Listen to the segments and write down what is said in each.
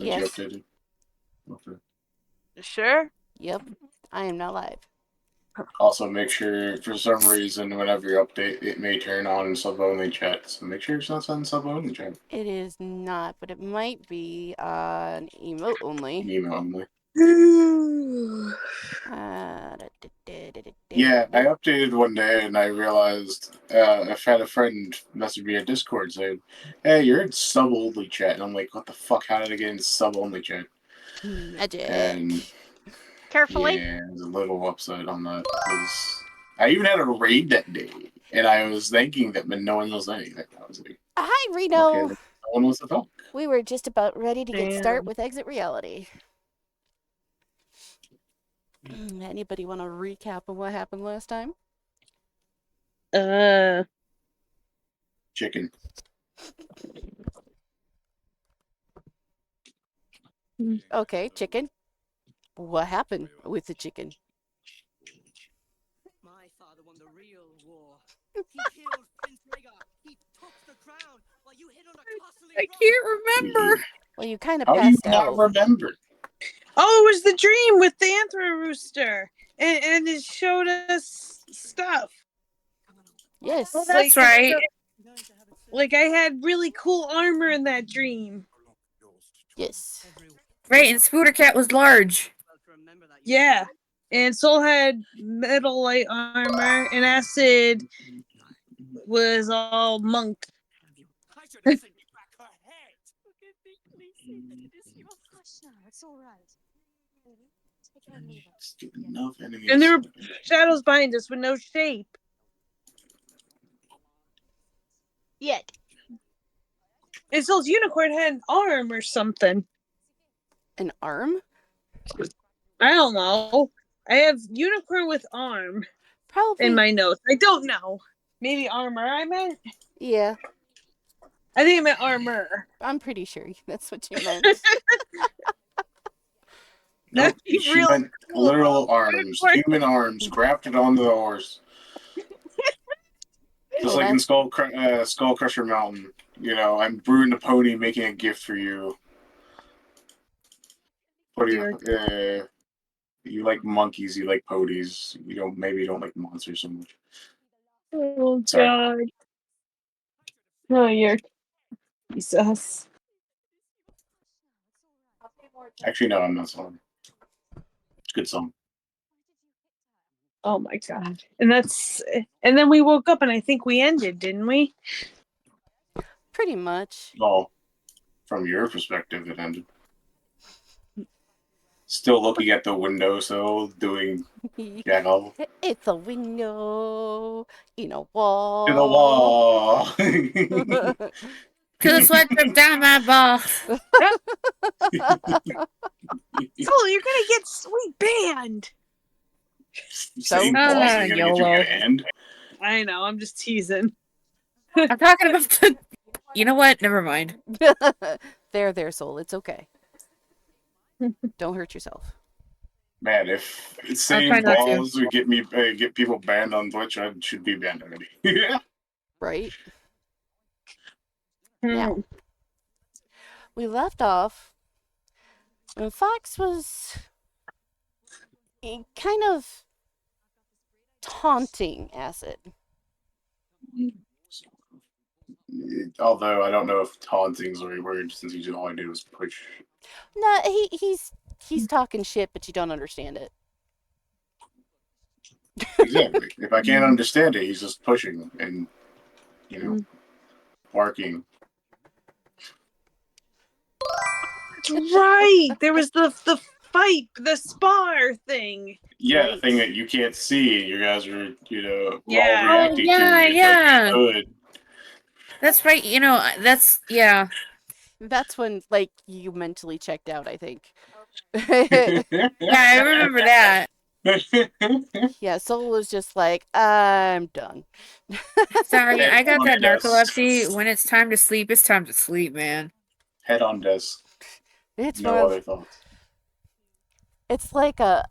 that you Yes. updated? Okay. Sure. Yep. I am not live. Also, make sure for some reason whenever you update, it may turn on sub-only chat. So make sure it's not on sub-only chat. It is not, but it might be on emote only. Email only. Yeah, I updated one day and I realized I've had a friend message me on Discord saying, "Hey, you're in sub-only chat," and I'm like, "What the fuck? How did I get in sub-only chat?" Magic. And Carefully. yeah, I was a little upset on that because I even had a raid that day, and I was thinking that no one was anything. I was like, Hi, Reno. okay, no one wants to talk. We were just about ready to get Damn. start with Exit Reality. Anybody want to recap of what happened last time? Chicken. Okay, chicken. What happened with the chicken? My father won the real war. He killed Prince Rhaegar. He took the crown while you hid on a costly I can't remember. Well, you kind of How do you passed not out. remember? Oh, it was the dream with the Anthro Rooster. And it showed us stuff. Yes. Oh, that's right. Like, I had really cool armor in that dream. Yes. Right, and Spooder Cat was large. Yeah. And Soul had metal light armor, and Acid was all monk. I should have sent you back her head. It's all right. Take care and leave us. Just get enough enemies. And there were shadows behind us with no shape. Yet. And Soul's unicorn had an arm or something. An arm? I don't know. I have unicorn with arm Probably. in my notes. I don't know. Maybe armor I meant? Yeah, I think I meant armor. I'm pretty sure that's what you meant. Nope, That'd be she real meant cool. literal arms, human arms, grafted onto the horse. Just like in Skull Crusher Mountain. You know, I'm brewing the pony, making a gift for you. What do you, you like monkeys, you like ponies. Maybe you don't like monsters so much. Oh, Sorry. God. Oh, you're Jesus. Actually, no, I'm not sorry. It's a good song. Oh, my God. And then we woke up and I think we ended, didn't we? Pretty much. Well, from your perspective, it ended. Still looking at the windowsill, doing gaggle. It's a window in a wall. To the wall. To the sweat drip down my balls. Soul, you're gonna get sweet banned. Same balls are gonna get you banned. I know, I'm just teasing. I'm talking about the... You know what? Never mind. There, Soul. It's okay. Don't hurt yourself. Man, if same balls would get people banned on Twitch, I should be banned already. Yeah. Right? Now, we left off when Fox was kind of taunting Acid. Although I don't know if taunting's the right word, since all I did was push. No, he's talking shit, but you don't understand it. Exactly. If I can't understand it, he's just pushing and barking. Right. There was the fight, the spar thing. Yeah, right. The thing that you can't see. You guys are, all Yeah. reacting yeah, to. yeah. Good. That's right. That's yeah. That's when you mentally checked out, I think. Yeah, I remember that. Yeah, Soul was just like, I'm done. Sorry, I got that Yes. narcolepsy. When it's time to sleep, it's time to sleep, man. Head on desk. It's No other thoughts. It's like a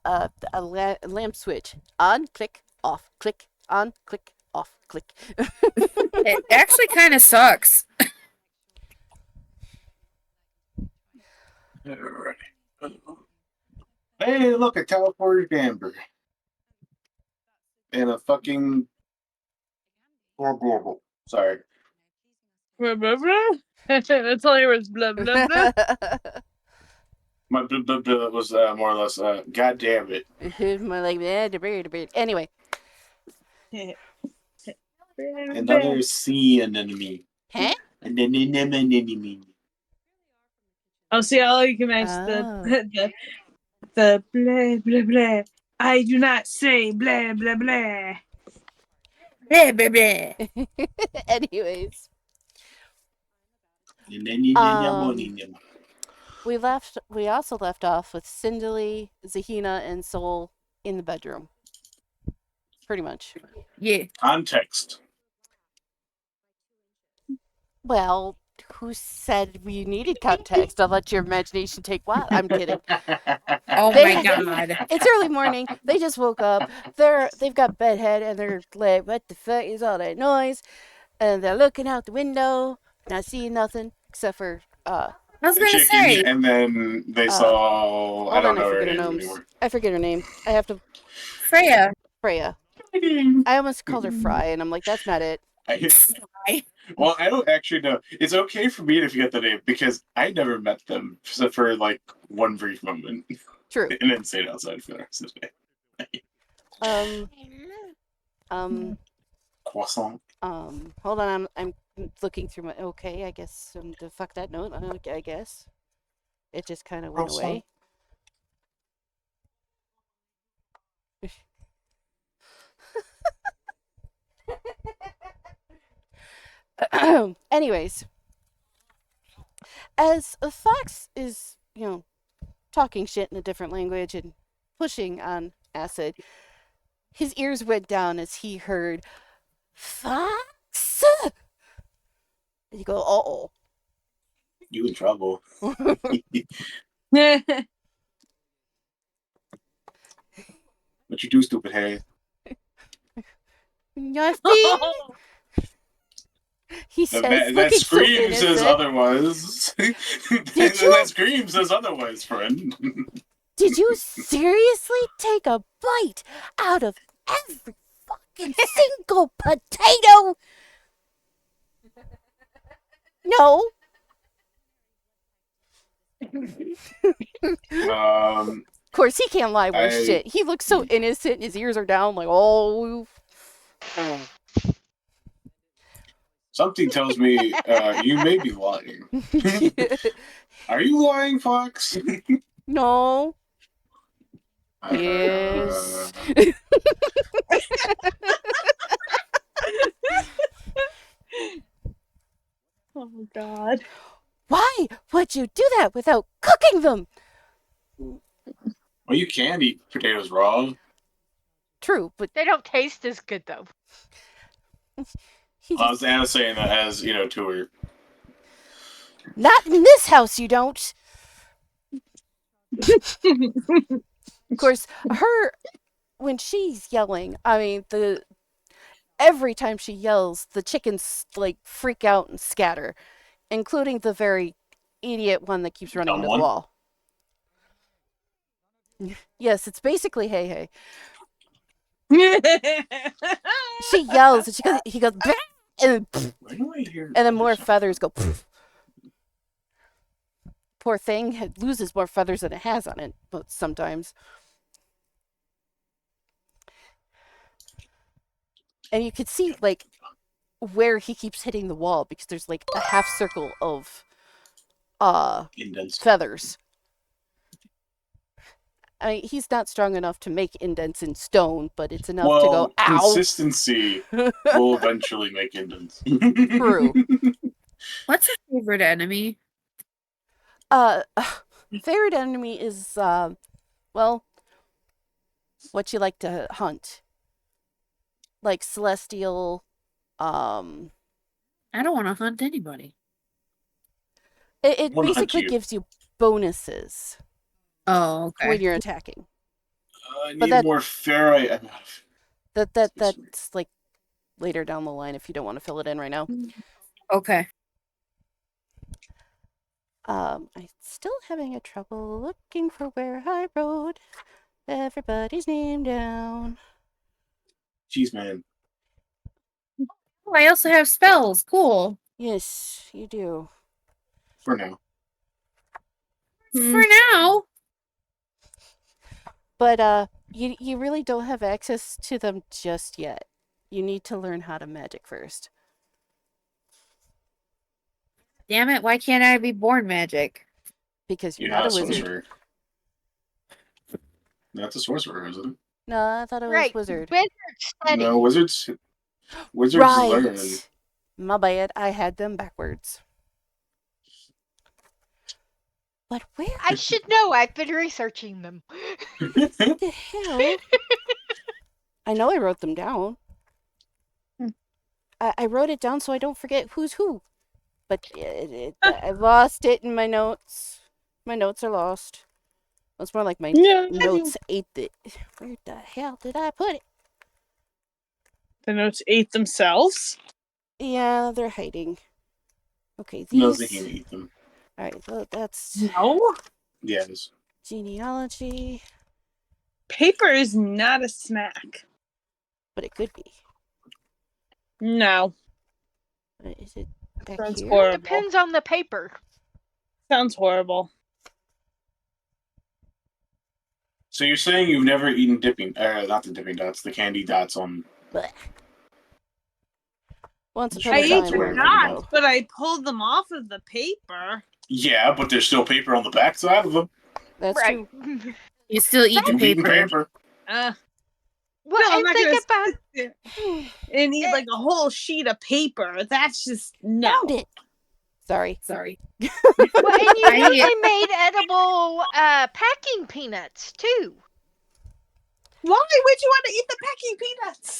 lamp switch. On, click, off, click, on, click, off, click. It actually kind of sucks. Alrighty. Hey, look, a teleported Amber. And a fucking... Sorry. Blah, blah, blah. That's all yours. Blah blah blah. My blah was more or less, God damn it. More like debate. Anyway, Another sea anemone. huh? Anemone. I'll see how you can match Oh. the blah blah blah. I do not say blah blah blah. Blah, blah, blah. Anyways, we also left off with Cinderly, Zahina, and Soul in the bedroom. Pretty much. Yeah. Context. Well, who said we needed context? I'll let your imagination take what? I'm kidding. Oh my god. It's early morning. They just woke up. They've got bedhead and they're like, what the fuck is all that noise? And they're looking out the window, not seeing nothing except for I was gonna chicken, say. and then they saw... I don't know her forget her name names. anymore. I forget her name. I have to... Freya. Freya. I almost called her Fry, and I'm like, that's not it. Well, I don't actually know. It's okay for me to forget the name because I never met them except for like one brief moment. True. And then stayed outside for the rest of the day. Croissant. Hold on, I'm looking through my... Okay, I guess, to fuck that note, I guess. It just kind of went away. Anyways, as a Fox is, talking shit in a different language and pushing on acid, his ears went down as he heard Fox. And you go, uh-oh. You in trouble. What you do, stupid Harry? Nothing. He says, That looking so scream says innocent. otherwise. That scream says otherwise, friend. Did you seriously take a bite out of every fucking single potato? No. Of course, he can't lie worth shit. He looks so innocent, and his ears are down, like, oh. Something tells me you may be lying. Are you lying, Fox? No. Yes. Oh God. Why would you do that without cooking them? Well, you can eat potatoes raw. True, but They don't taste as good though. I was saying that as, to her. Not in this house, you don't. Of course, when she's yelling, I mean, every time she yells, the chickens, like, freak out and scatter, including the very idiot one that keeps running into the wall. Yes, it's basically hey. She yells, and he goes, bah! And then more feathers go. Poof. Poor thing, it loses more feathers than it has on it, but sometimes. And you could see, like, where he keeps hitting the wall because there's, like, a half circle of feathers. I mean, he's not strong enough to make indents in stone, but it's enough to go, ow! Consistency will eventually make indents. True. What's your favorite enemy? Favorite enemy is, well, what you like to hunt. Like celestial, I don't want to hunt anybody. It basically gives you bonuses. Oh, okay. When you're attacking. I need more ferrite. That's like later down the line if you don't want to fill it in right now. Okay. I'm still having a trouble looking for where I wrote everybody's name down. Jeez, man. Oh, I also have spells. Cool. Yes, you do. For now. For now. But you really don't have access to them just yet. You need to learn how to magic first. Damn it, why can't I be born magic? Because you're You're not a not a wizard. sorcerer. That's a sorcerer, isn't it? No, I thought it was Right. wizard. Wizard study. No, wizards Right. learn. My bad. I had them backwards. But where I should know. I've been researching them. the hell? I know I wrote them down. I wrote it down so I don't forget who's who. But I lost it in my notes. My notes are lost. It's more like my notes ate it. Where the hell did I put it? The notes ate themselves? Yeah, they're hiding. Okay, No, these. they can't eat them. Alright, so that's No. Yes. genealogy, Paper is not a snack. but it could be. No. What is it back Sounds here? horrible. Depends on the paper. Sounds horrible. So you're saying you've never eaten not the dipping dots, the candy dots on... Blech. Once I upon I a ate that's time, the where long I ago. dots, but I pulled them off of the paper. Yeah, but there's still paper on the back side of them. That's Right. true. You still eat the I'm eating paper. paper. Well, No, I'm and not think gonna about sit there and eat like a whole sheet of paper. That's just no. Found it. Sorry. well, and you know they made edible packing peanuts too. Why would you want to eat the packing peanuts?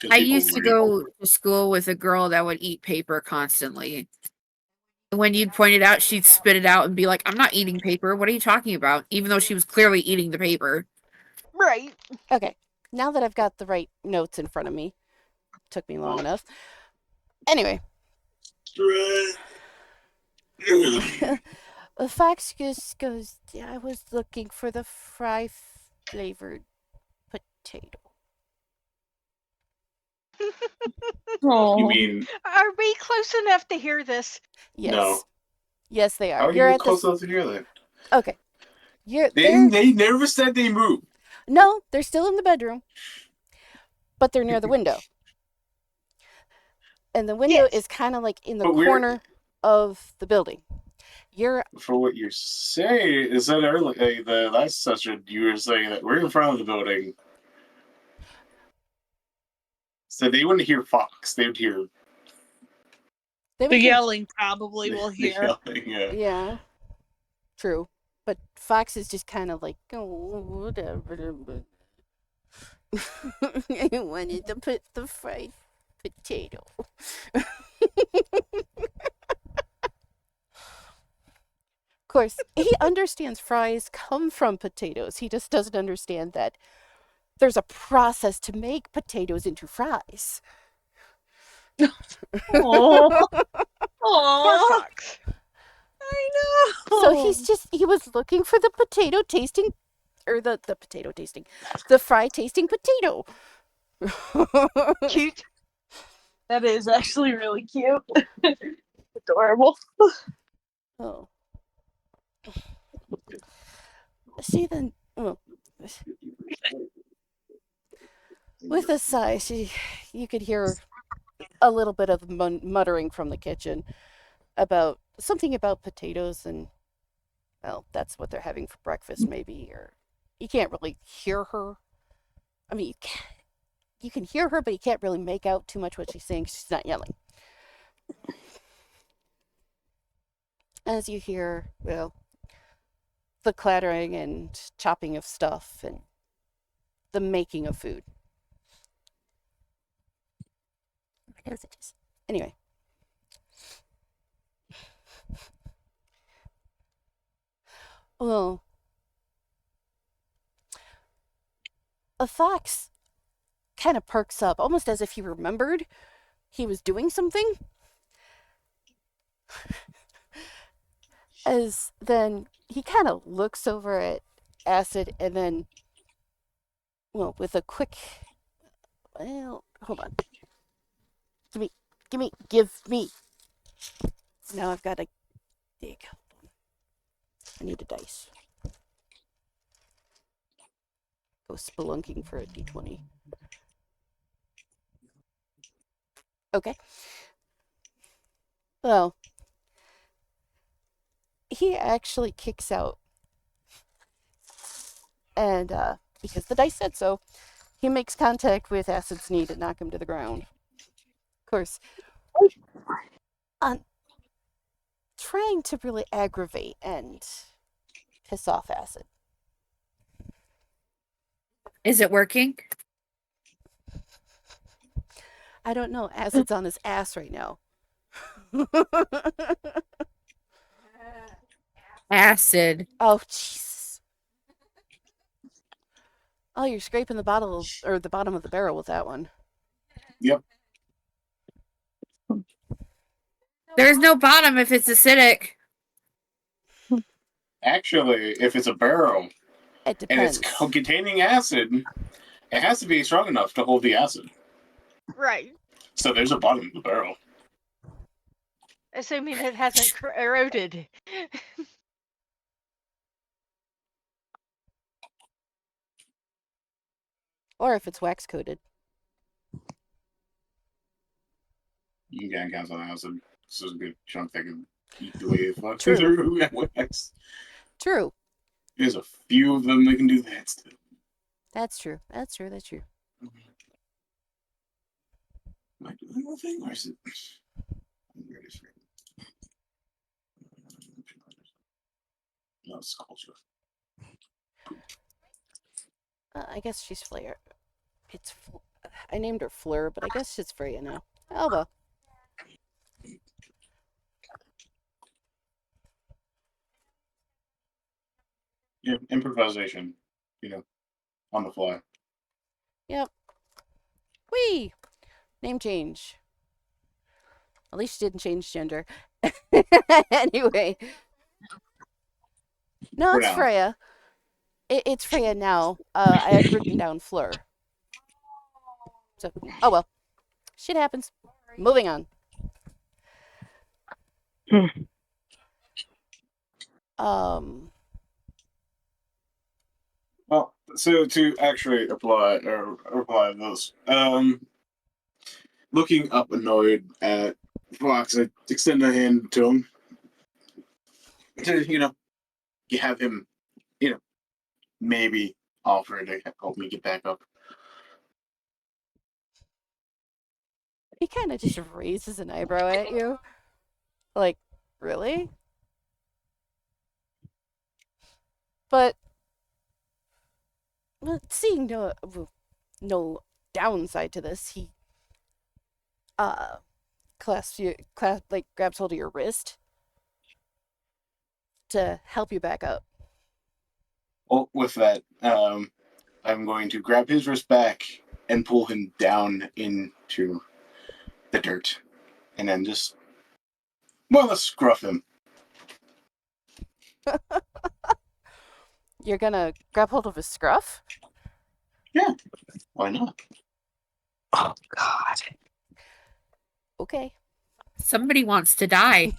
'Cause I people used to read. go to school with a girl that would eat paper constantly. When you'd point it out, she'd spit it out and be like, I'm not eating paper. What are you talking about? Even though she was clearly eating the paper. Right. Okay. Now that I've got the right notes in front of me, took me long enough. Anyway, the fox just goes, I was looking for the fry flavored potato. Oh. You mean... Are we close enough to hear this? Yes. No. Yes, they are. How are You're you at close the. enough to hear that? Okay. They never said they moved. No, they're still in the bedroom, but they're near the window. And the window is kind of like in the corner of the building. For what you're saying, is that early, the last session, you were saying that we're in front of the building. So they wouldn't hear Fox, they would hear... The yelling probably will the hear. yelling, yeah. Yeah. True. But Fox is just kind of like, oh, whatever. I wanted to put the fried potato. Of course, he understands fries come from potatoes. He just doesn't understand that there's a process to make potatoes into fries. Oh. Poor Fox. I know. So he was looking for the potato tasting, or the potato tasting, the fry tasting potato. Cute. That is actually really cute. Adorable. Oh. See then, well, with a sigh, you could hear a little bit of muttering from the kitchen about something about potatoes, and well, that's what they're having for breakfast, maybe. Or you can't really hear her. I mean, you can hear her, but you can't really make out too much what she's saying. She's not yelling. As you hear, well, the clattering and chopping of stuff and the making of food. Anyway. Well, a fox kind of perks up, almost as if he remembered he was doing something. As then he kind of looks over at Acid and then, well, with a quick, well, hold on. Give me. Now I've got to dig. I need a dice. Go spelunking for a d20. Okay. Well, he actually kicks out. And because the dice said so, he makes contact with Acid's knee to knock him to the ground. Of course, trying to really aggravate and piss off Acid. Is it working? I don't know. Acid's on his ass right now. Acid. Oh, Jesus. Oh, you're scraping the bottle or the bottom of the barrel with that one. Yep. There's no bottom if it's acidic. Actually, if it's a barrel It and it's depends. containing acid, it has to be strong enough to hold the acid. Right. So there's a bottom of the barrel. Assuming it hasn't eroded. Or if it's wax coated. You can get on acid. This is a good chunk they can eat the way they fuck True. through that wax. True. There's a few of them that can do that still. That's true. That's true. That's true. Am I doing the thing or is it? I'm ready for it. No, it's culture. I guess she's Fleur. I named her Fleur, but I guess she's Freya now. Oh well. Yeah, improvisation. On the fly. Yep. Whee! Name change. At least she didn't change gender. Anyway. No, For it's now. Freya. It's Freya now. I had written down Fleur. So, oh well. Shit happens. Moving on. Well, so to actually apply this, looking up annoyed at Fox, I extend a hand to him to you have him, maybe offer to help me get back up. He kind of just raises an eyebrow at you. Like, really? But seeing no downside to this, he grabs hold of your wrist to help you back up. Well, with that, I'm going to grab his wrist back and pull him down into the dirt, and then just scruff him. You're gonna grab hold of his scruff? Yeah, why not? Oh God. Okay. Somebody wants to die.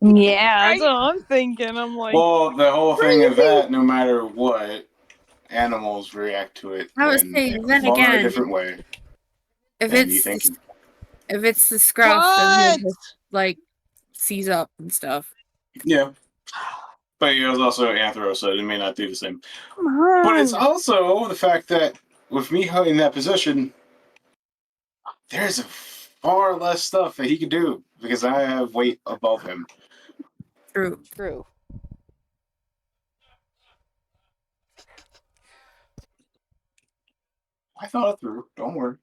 Yeah, that's what I'm thinking. I'm like, Well, the whole thing is that no matter what, animals react to it I was in saying, a then far again, different way if than you it's think. if it's the scruff, then he'll just seize up and stuff. Yeah. But he was also anthro, so it may not do the same. come on. But it's also the fact that with me in that position, there's far less stuff that he can do because I have weight above him. True. True. I thought it through. Don't worry.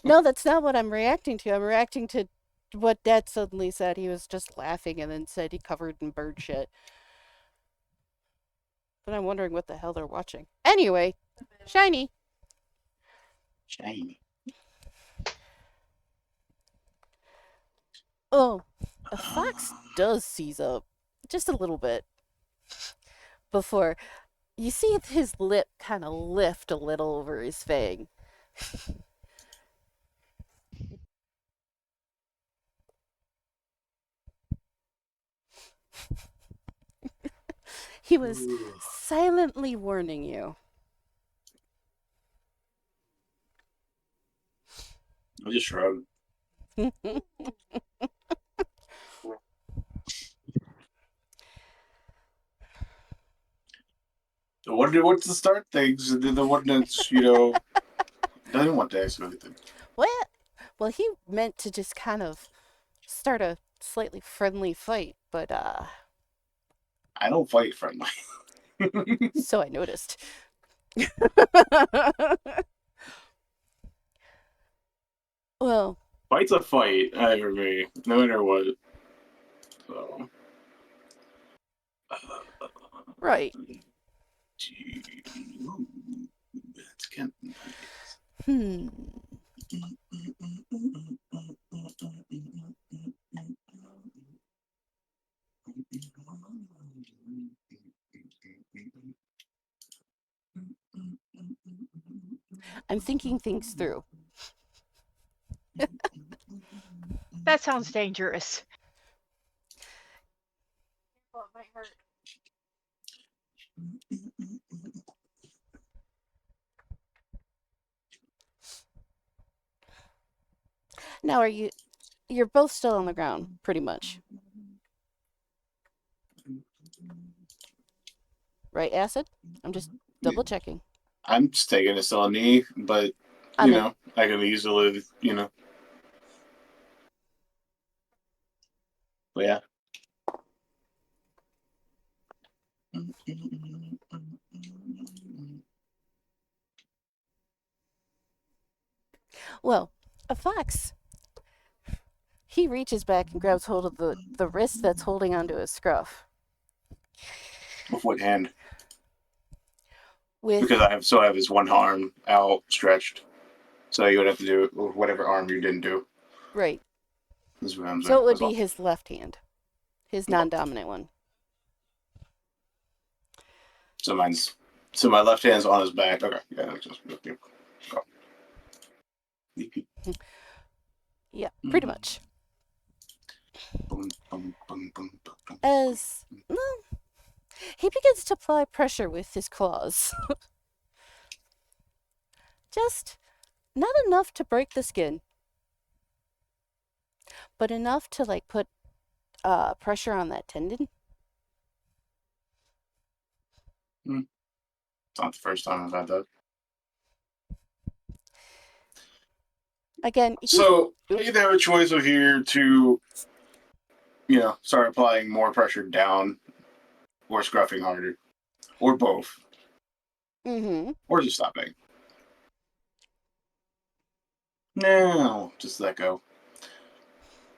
No, that's not what I'm reacting to. I'm reacting to what Dad suddenly said. He was just laughing and then said he covered in bird shit. But I'm wondering what the hell they're watching. Anyway, Shiny. Shiny. Oh, a fox does seize up just a little bit before you see his lip kind of lift a little over his fang. He was silently warning you. I just shrug. What's the start things? The one that's, doesn't want to ask anything. What? Well, he meant to just kind of start a slightly friendly fight, but I don't fight friendly. so I noticed. Well, Fight's a fight, for me, no matter what. So. right. That's kind of nice. Hmm. I'm thinking things through. That sounds dangerous. Well, it might hurt. Now, you're both still on the ground, pretty much. Right, Acid? I'm just double checking. I'm just taking a still knee, but, I can easily, But yeah. Well, a fox. He reaches back and grabs hold of the wrist that's holding onto his scruff. With what hand? With Because I have his one arm outstretched. So you would have to do it with whatever arm you didn't do. right. That's what I'm saying. So it would That's all. be his left hand, his non-dominant one. So my left hand's on his back. Okay. Yeah, that's just go. Yeah, pretty much. As he begins to apply pressure with his claws. Just not enough to break the skin, but enough to put pressure on that tendon. It's not the first time I've had that. Again, so you either have a choice of here to, start applying more pressure down, or scruffing harder, or both, or just stopping. No, just let go.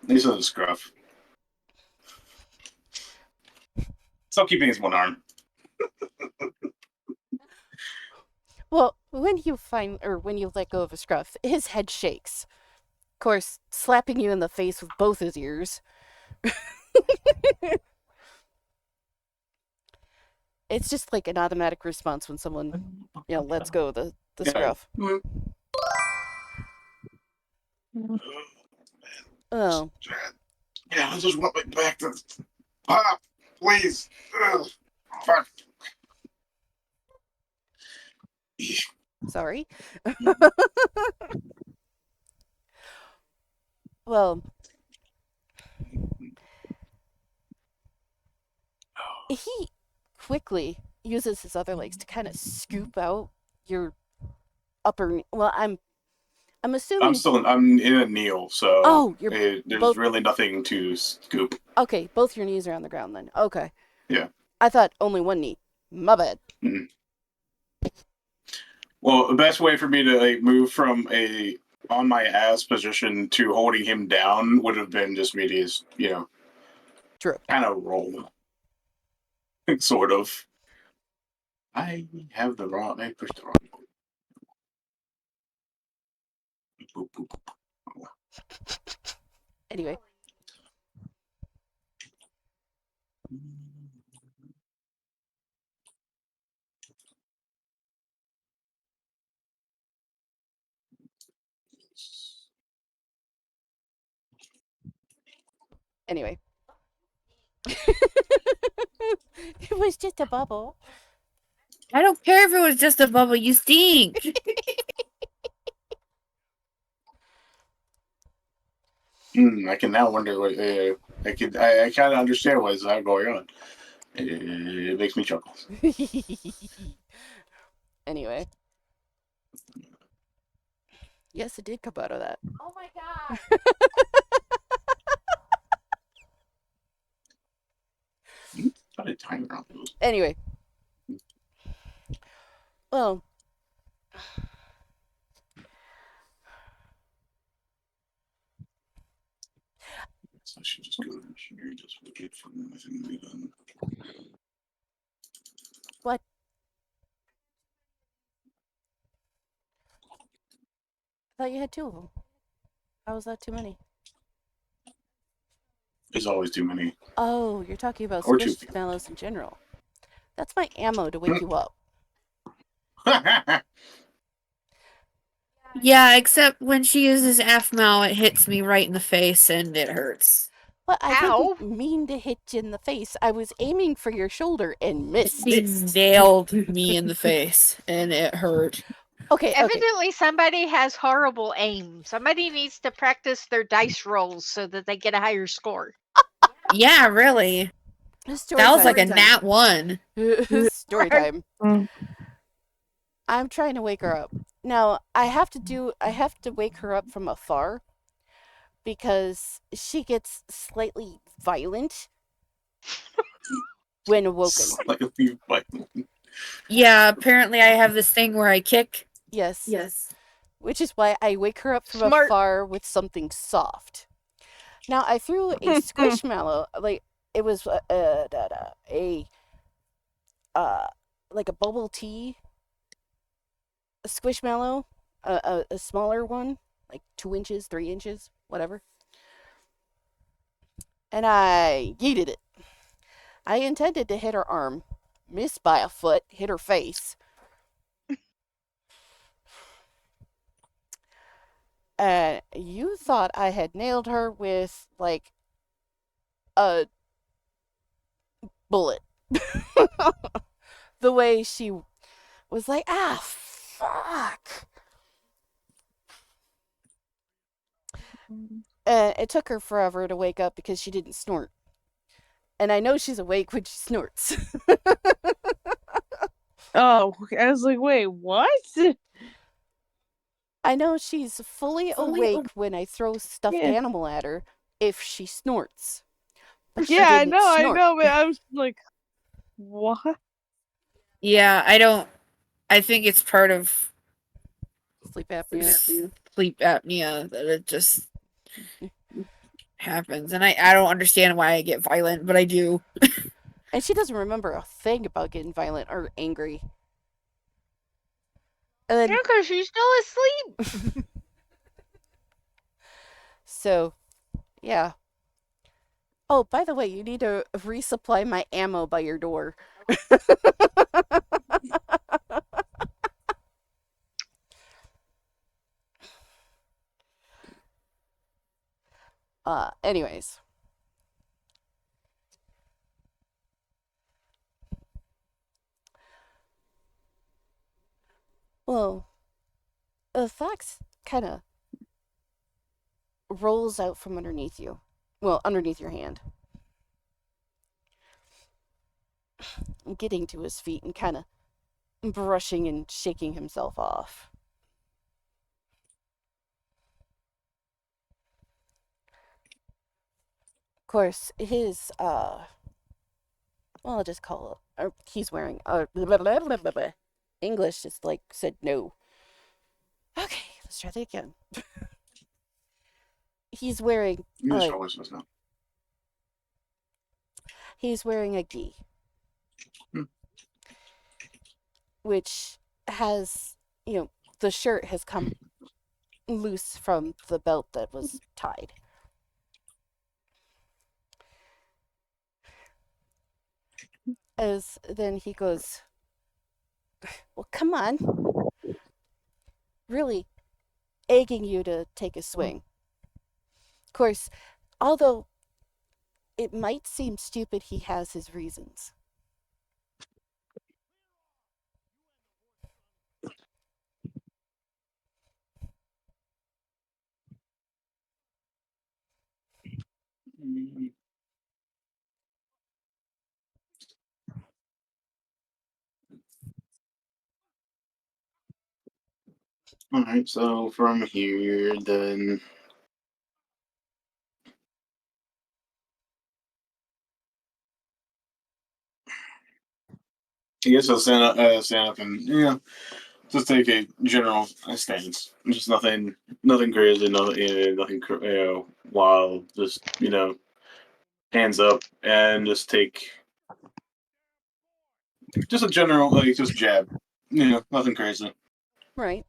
These are the scruff. Still keeping his one arm. Well, when you let go of a scruff, his head shakes. Of course, slapping you in the face with both his ears. It's just like an automatic response when someone, lets go of the scruff. Oh. Yeah, I just want my back to pop, please. Fuck. Sorry. Well, he quickly uses his other legs to kind of scoop out your upper. Well, I'm assuming. I'm in a kneel, so. Oh, there's both... really nothing to scoop. Okay, both your knees are on the ground then. Okay. Yeah. I thought only one knee. My bad. Mm-hmm. Well, the best way for me to move from a on my ass position to holding him down would have been just me to just, True. kind of roll. Sort of. I pushed the wrong button. Anyway. Anyway. It was just a bubble. I don't care if it was just a bubble. You stink. I can now wonder what I kind of understand what is going on. It makes me chuckle. Anyway. Yes, it did come out of that. Oh my god. Put a timer on those. Anyway. Well. So I should just go in here, just wait for everything to be done. What? I thought you had 2 of them. How was that too many? There's always too many. Oh, you're talking about Or 2. squishmallows in general. That's my ammo to wake you up. Yeah, except when she uses FMAL, it hits me right in the face and it hurts. But I Ow. didn't mean to hit you in the face. I was aiming for your shoulder and missed. She nailed me in the face and it hurt. Okay, okay. Evidently, somebody has horrible aim. Somebody needs to practice their dice rolls so that they get a higher score. Yeah, really. Story That was time. like a nat 1. Story time. Mm. I'm trying to wake her up. Now, I have to wake her up from afar because she gets slightly violent when awoken. Slightly violent. Yeah, apparently I have this thing where I kick. Yes. Yes. Which is why I wake her up from Smart. afar with something soft. Now, I threw a squishmallow, like, it was like a bubble tea squishmallow, a smaller one, like 2 inches, 3 inches, whatever. And I yeeted it. I intended to hit her arm, missed by a foot, hit her face. You thought I had nailed her with, like, a bullet. The way she was like, ah, fuck. It took her forever to wake up because she didn't snort. And I know she's awake when she snorts. Oh, I was like, wait, what? I know she's fully awake when I throw stuffed animal at her if she snorts. But she Yeah, didn't I snort. know, but I was like, what? Yeah, I think it's part of Sleep apnea. Sleep apnea that it just happens. And I don't understand why I get violent, but I do. And she doesn't remember a thing about getting violent or angry. And then, Yeah, because she's still asleep. so, yeah. Oh, by the way, you need to resupply my ammo by your door. Anyways. Well, the fox kind of rolls out from underneath you. Well, underneath your hand. Getting to his feet and kind of brushing and shaking himself off. Of course, his, well, I'll just call it, or he's wearing, blah, blah, blah, blah, blah, blah. English just, like, said no. Okay, let's try that again. He's wearing, he's wearing a gi. Which has, the shirt has come loose from the belt that was tied. As then he goes, well, come on. Really egging you to take a swing. Of course, although it might seem stupid, he has his reasons. All right, so from here, then I guess I'll stand up, and just take a general stance. Just nothing crazy, nothing wild. Just hands up, and just take just a general just jab. Nothing crazy. Right.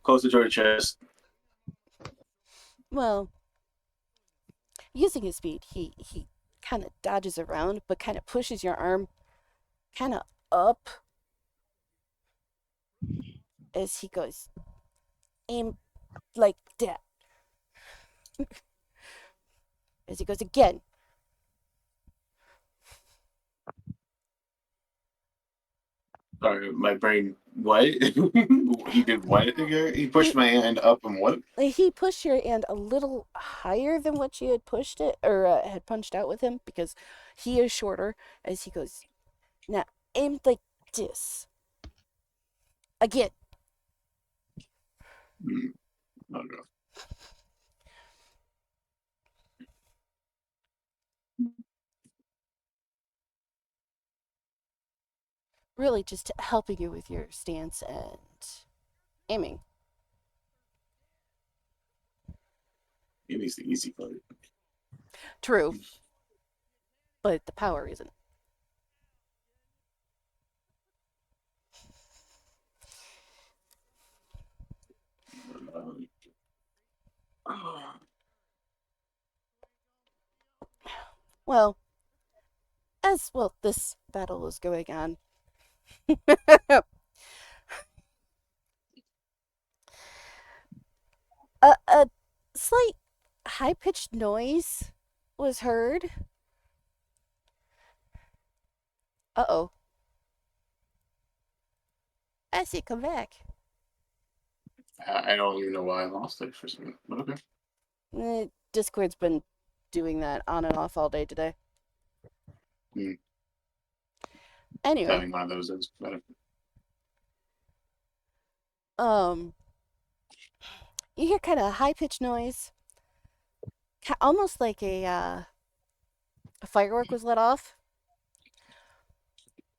Close to her chest. Well, using his speed, he kind of dodges around, but kind of pushes your arm kind of up as he goes, aim like that. As he goes again. Sorry, my brain. What? He did what again? He pushed my hand up and what? He pushed your hand a little higher than what you had pushed it, or had punched out with him, because he is shorter. As he goes, now aim like this. Again. I don't know. Really just helping you with your stance and aiming. It needs the easy part. True. But the power isn't. Well, as well, this battle is going on. A slight high pitched noise was heard. Uh-oh. I see it come back. I don't even know why I lost it for some. But okay. Discord's been doing that on and off all day today. Anyway. Having one of those is better. You hear kind of a high pitched noise, almost like a firework was let off.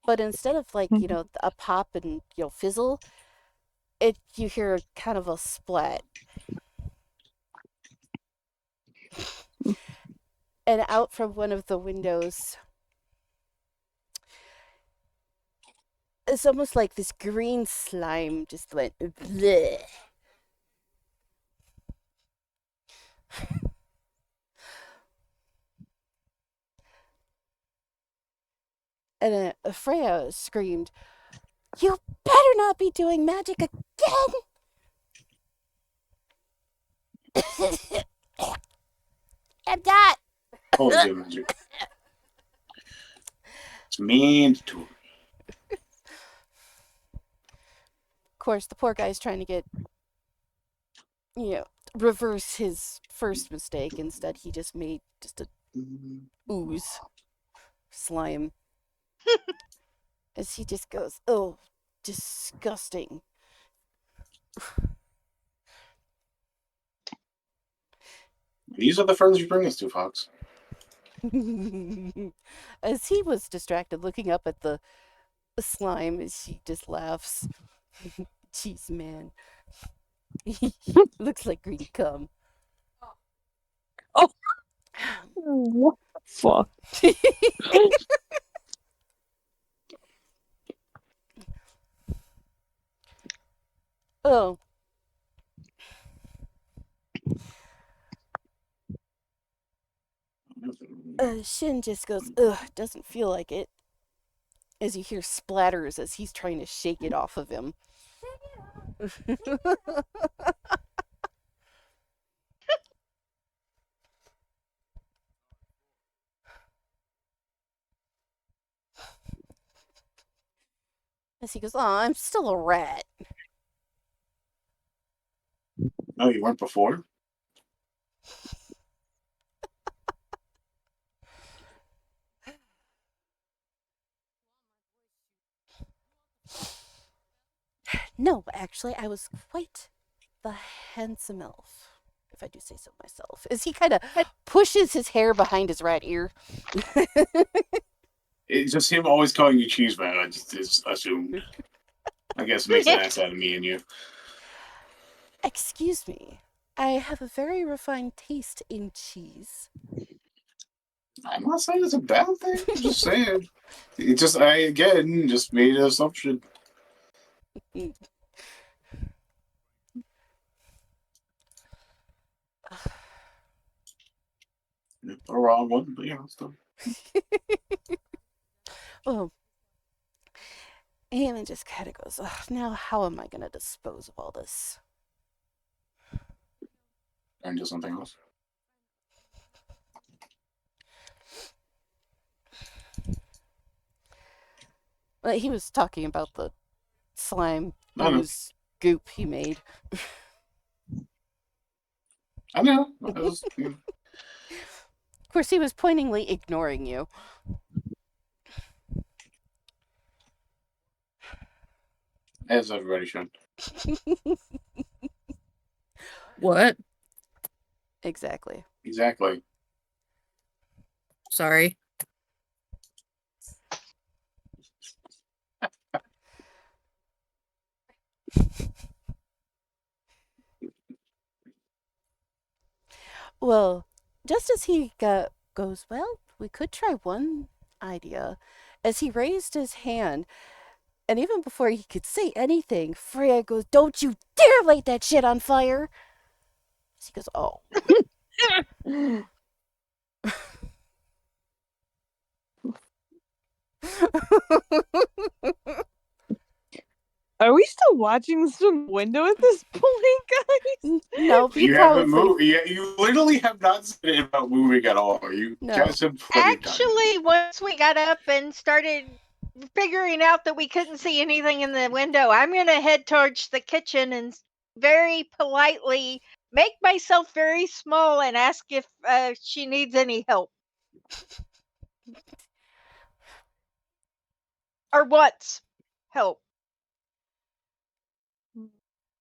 But instead of like a pop and fizzle, you hear kind of a splat. And out from one of the windows, it's almost like this green slime just went bleh. And Freya screamed, "You better not be doing magic again!" I'm not. Always do magic. It's mandatory. Of course, the poor guy's trying to get, reverse his first mistake. Instead, he just made just a ooze slime. As he just goes, "Oh, disgusting." These are the friends you bring us to, Fox. As he was distracted looking up at the slime, as he just laughs. Jeez, man. Looks like green cum. Oh. What the fuck? Oh. Shin just goes, ugh, doesn't feel like it. As you hear splatters as he's trying to shake it off of him. As he goes, oh, I'm still a rat. Oh, you weren't before? No, actually, I was quite the handsome elf, if I do say so myself. As he kind of pushes his hair behind his rat ear. It's just him always calling you cheese man. I just assumed. I guess it makes an ass out of me and you. Excuse me. I have a very refined taste in cheese. I'm not saying it's a bad thing. I'm just saying. It just, I again just made an assumption. The wrong one, but you know, still. Oh. Eamon just kind of goes, now how am I going to dispose of all this? And do something else. Well, he was talking about the slime ooze goop he made. I know. Of course, he was pointedly ignoring you. As everybody should. What? Exactly. Exactly. Sorry. Well, just as he goes, well, we could try one idea. As he raised his hand, and even before he could say anything, Freya goes, don't you dare light that shit on fire! So he goes, oh. Are we still watching this from the window at this point, guys? No, you haven't moved. You literally have not said about moving at all. You guys have actually, once we got up and started figuring out that we couldn't see anything in the window, I'm going to head towards the kitchen and very politely make myself very small and ask if she needs any help. Or wants help.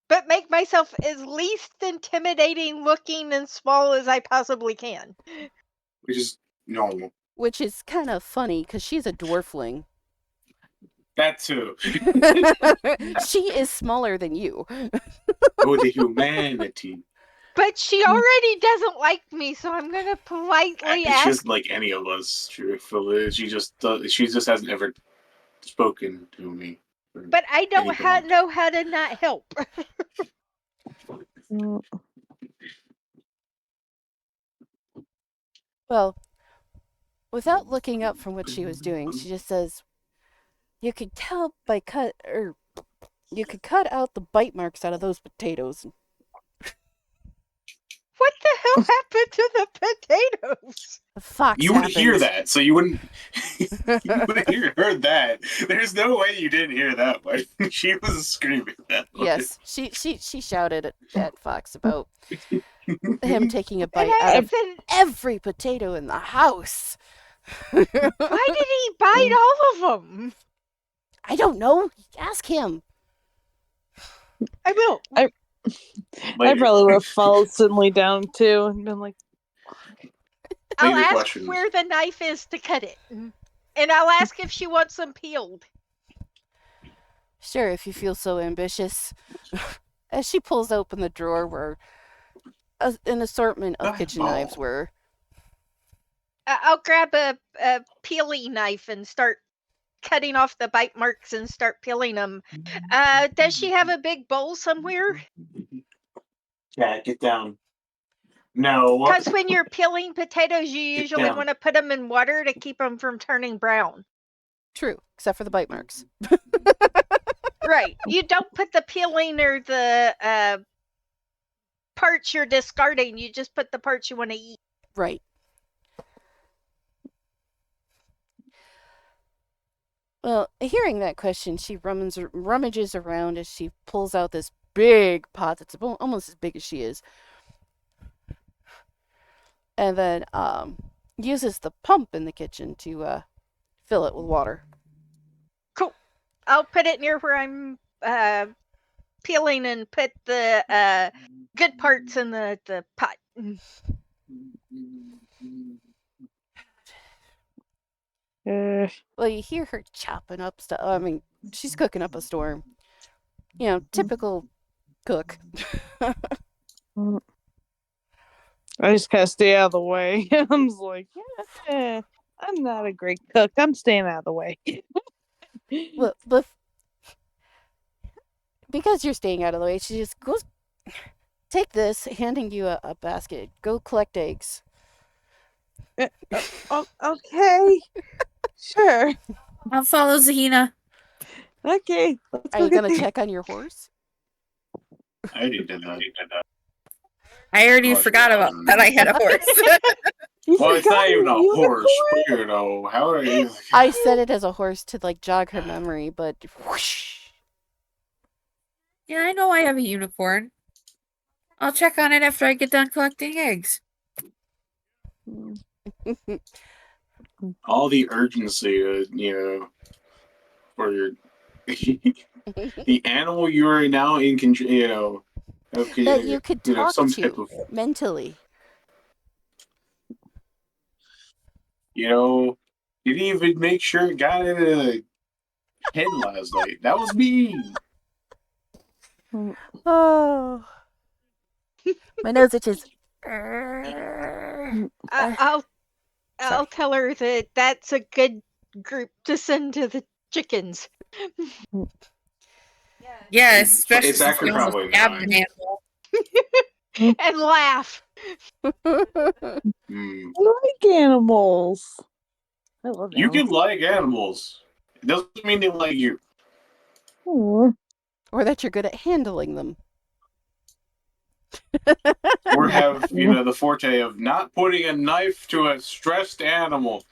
But make myself as least intimidating looking and small as I possibly can. Which is normal. Which is kind of funny because she's a dwarfling. That too. She is smaller than you. Oh, the humanity. But she already doesn't like me, so I'm gonna politely ask. She doesn't like any of us. Truthfully, she just hasn't ever spoken to me. But I don't know how to not help. Well, without looking up from what she was doing, she just says, you could tell by you could cut out the bite marks out of those potatoes. What the hell happened to the potatoes? The fox You would hear that, so you wouldn't heard that. There's no way you didn't hear that one. She was screaming that one. Yes, she shouted at Fox about him taking a bite out of every potato in the house. Why did he bite all of them? I don't know. Ask him. I will. I probably would have followed suddenly down too and been like, I'll ask where the knife is to cut it. And I'll ask if she wants them peeled. Sure, if you feel so ambitious. As she pulls open the drawer where an assortment of kitchen knives were. I'll grab a peeling knife and start cutting off the bite marks and start peeling them. Does she have a big bowl somewhere? Yeah, get down. No. Because when you're peeling potatoes, you usually down. want to put them in water to keep them from turning brown. True, except for the bite marks. Right. You don't put the peeling or the parts you're discarding. You just put the parts you want to eat. Right. Well, hearing that question, she rummages around as she pulls out this big pot that's almost as big as she is. And then uses the pump in the kitchen to fill it with water. Cool. I'll put it near where I'm peeling and put the good parts in the pot. Well, you hear her chopping up stuff. I mean, she's cooking up a storm. You know, typical cook. I just kind of stay out of the way. I'm just like, I'm not a great cook. I'm staying out of the way. Well, because you're staying out of the way, she just goes, take this, handing you a basket. Go collect eggs. Okay. Sure. I'll follow Zahina. Okay. Are you going to check on your horse? I already did that. I already forgot about that I had a horse. Well, it's not even a horse, but you know, how are you? I said it as a horse to like jog her memory, but whoosh. Yeah, I know I have a unicorn. I'll check on it after I get done collecting eggs. All the urgency, you know, for your the animal you are now in control, you know, okay, That you could you know, talk some to type of, mentally. you know, didn't even make sure it got in a head last night. That was me. Oh, my nose itches. I'll tell her that that's a good group to send to the chickens. Yeah, especially It's since actually we almost probably stabbed not. an animal. And laugh. Mm. I like animals. I love You animals. can like animals. It doesn't mean they like you. Aw. Or that you're good at handling them. Or have, you know, the forte of not putting a knife to a stressed animal.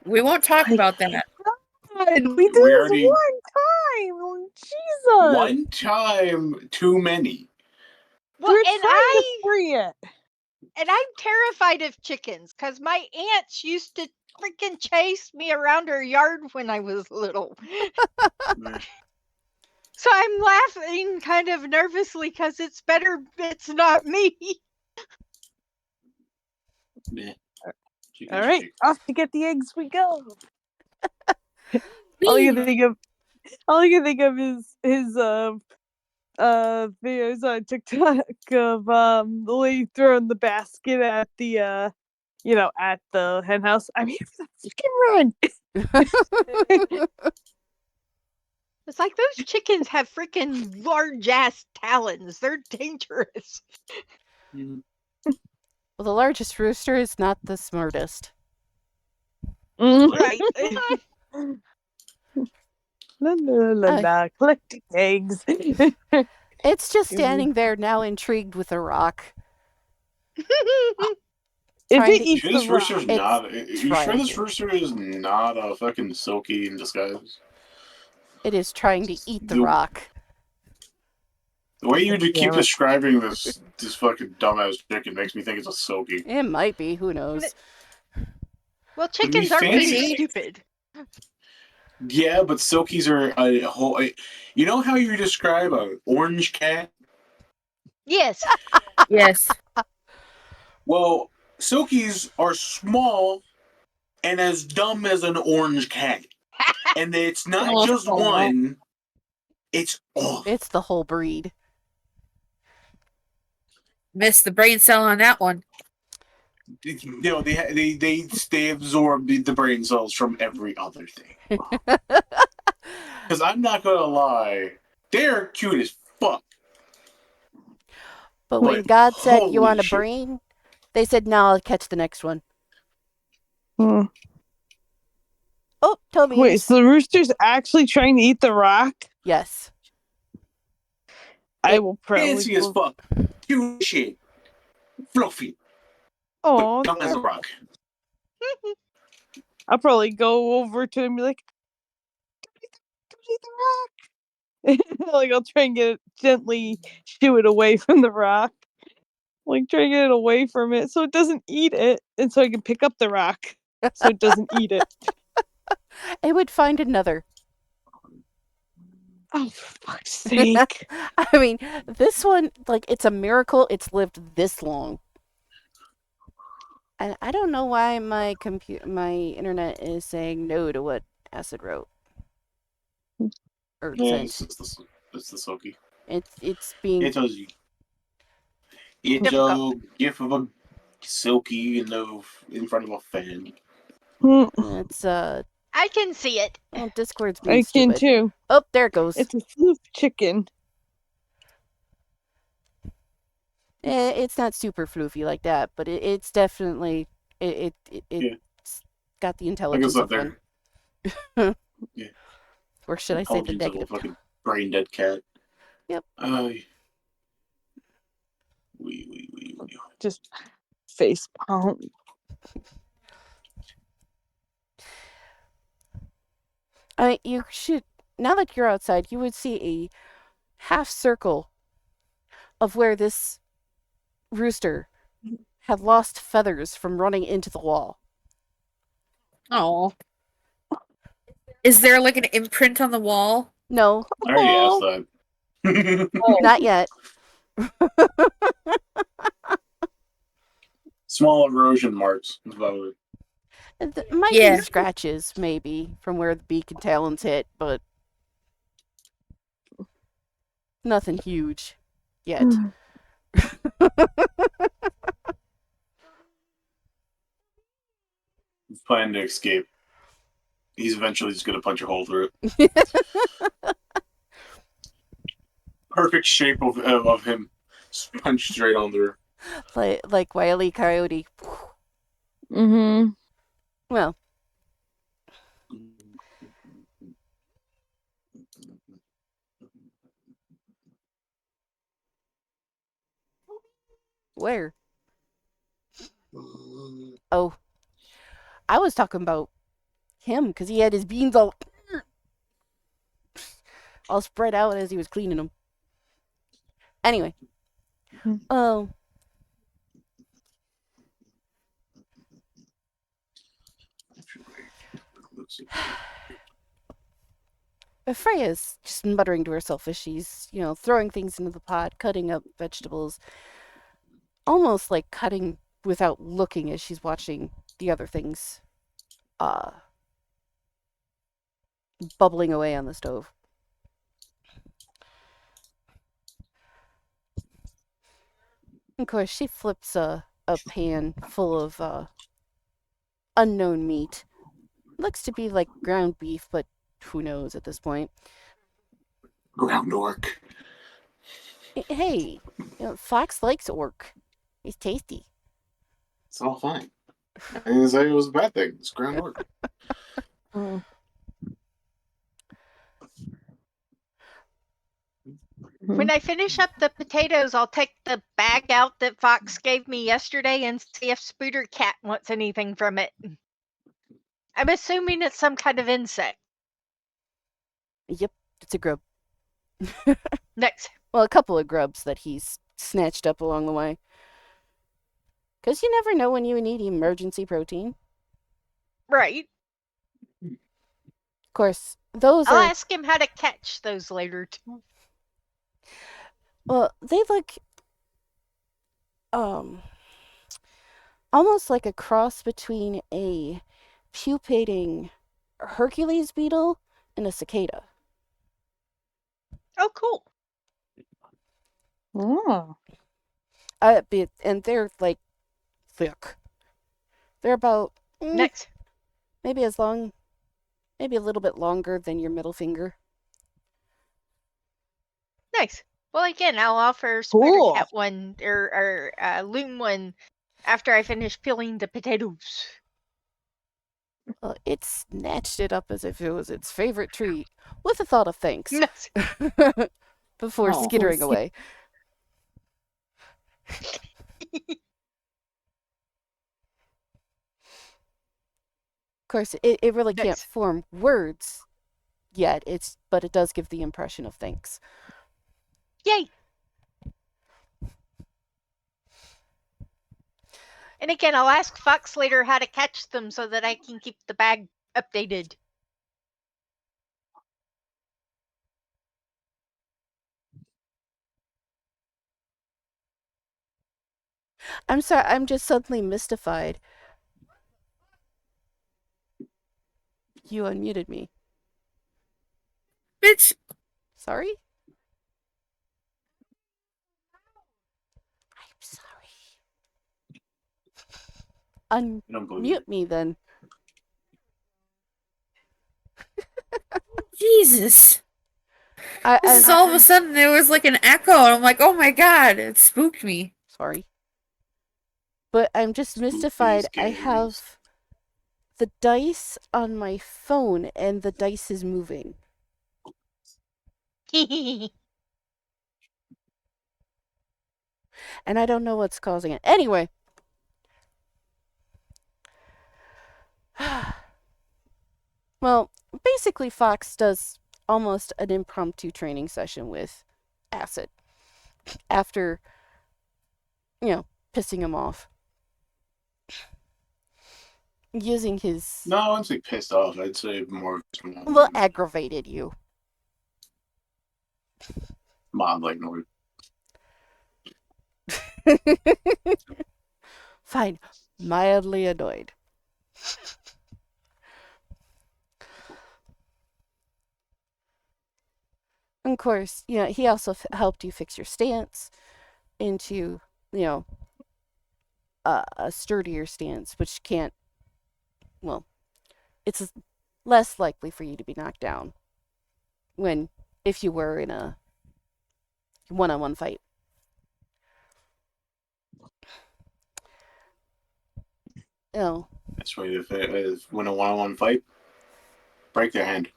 We won't talk about that. God, we did We this already- one time. Jesus. One time too many. Well, We're and trying to free it. I'm terrified of chickens because my aunts used to freaking chase me around her yard when I was little. So I'm laughing kind of nervously because it's better it's not me. Meh. All right, off to get the eggs we go. All you can think of is his videos on TikTok of the lady throwing the basket at the at the hen house. I'm here for the freaking run. It's like those chickens have freaking large ass talons. They're dangerous. Well, the largest rooster is not the smartest. Right. La, collecting eggs. It's just standing there now intrigued with a rock. If Trying it to eats This the rock, rooster's It's not. Are you sure trying this to. rooster is not a fucking silky in disguise? It is trying to eat the The- rock. The way you keep Damn it. describing this fucking dumbass chicken makes me think it's a silky. It might be. Who knows? Well, chickens are fancy. pretty stupid. Yeah, but silkies are a whole. You know how you describe an orange cat? Yes. Yes. Well, silkies are small and as dumb as an orange cat. And it's not Oh, just oh. one, it's all. It's the whole breed. Missed the brain cell on that one. You know, they absorb the brain cells from every other thing. Because I'm not gonna lie, they're cute as fuck. But when But God said, "You holy want a shit. brain?" they said, "No, I'll catch the next one." Hmm. Oh, Toby. Wait, so the rooster's actually trying to eat the rock? Yes. I will probably Fancy as go. fuck. Cute shit. Fluffy. Oh, But dumb as a rock. I'll probably go over to him and be like, "Don't eat the rock." Like, I'll try and get it gently, shoo it away from the rock. Like, try and get it away from it so it doesn't eat it, and so I can pick up the rock so it doesn't eat it. It would find another. Oh, for fuck's sake. I mean, this one, like, it's a miracle it's lived this long. And I don't know why my internet is saying no to what Acid wrote. Or Yeah. sent. It's the Soki. It's being It tells you. It's Difficult. a gif of a Silky in front of a fan. it's I can see it. well, Discord's being I can stupid. too. Oh, there it goes. It's a floof chicken. It's not super floofy like that, but it's definitely it's Yeah. got the Like intelligence it's up of there. one. Yeah. Or should I say the Intelligence of a negative? fucking brain dead cat. Yep. We. Just face palm. I mean, you should, now that you're outside, you would see a half circle of where this rooster had lost feathers from running into the wall. Oh. Is there like an imprint on the wall? No, I already asked that. not yet. Small erosion marks. About it. Might Yeah. be scratches, maybe, from where the beak and talons hit, but nothing huge yet. He's planning to escape. He's eventually just gonna punch a hole through it. Perfect shape of him. Just punch straight on through. like Wile E. Coyote. Mm-hmm. Well, where? Oh, I was talking about him because he had his beans all spread out as he was cleaning them. Anyway, Freya's just muttering to herself as she's, throwing things into the pot, cutting up vegetables, almost like cutting without looking as she's watching the other things bubbling away on the stove. Of course, she flips a pan full of unknown meat. Looks to be like ground beef, but who knows at this point. Ground orc. Hey, Fox likes orc. He's tasty. It's all fine. I didn't say it was a bad thing. It's ground orc. When I finish up the potatoes, I'll take the bag out that Fox gave me yesterday and see if Spooter Cat wants anything from it. I'm assuming it's some kind of insect. Yep, it's a grub. Next. Well, a couple of grubs that he's snatched up along the way. Because you never know when you need emergency protein. Right. Of course, those I'll are... ask him how to catch those later, too. Well, they look... almost like a cross between a pupating Hercules beetle and a cicada. Oh, cool. Oh. And they're like thick. They're about Next. maybe as long, maybe a little bit longer than your middle finger. Nice. Well, again, I'll offer Spider Cool. Cat one or Loom one after I finish peeling the potatoes. Well, it snatched it up as if it was its favorite treat, with a thought of thanks, before Aw. skittering away. Of course, it really can't Nice. form words yet, but it does give the impression of thanks. Yay! And again, I'll ask Fox later how to catch them so that I can keep the bag updated. I'm sorry, I'm just suddenly mystified. You unmuted me. Bitch, Sorry? I'm sorry. I don't believe Unmute me then. Jesus. I, This is all of a sudden there was like an echo, and I'm like, oh my god, it spooked me. sorry. But I'm just mystified. I Spooky have the dice on my phone and the dice is moving. And I don't know what's causing it. Anyway. Well, basically Fox does almost an impromptu training session with Acid after, pissing him off. Using his... No, I wouldn't say pissed off. I'd say more Well, aggravated you. mildly annoyed. Fine. Mildly annoyed. Of course, he also helped you fix your stance into, a sturdier stance, which can't, well, it's less likely for you to be knocked down if you were in a one-on-one fight. That's right. If win a one-on-one fight, break their hand.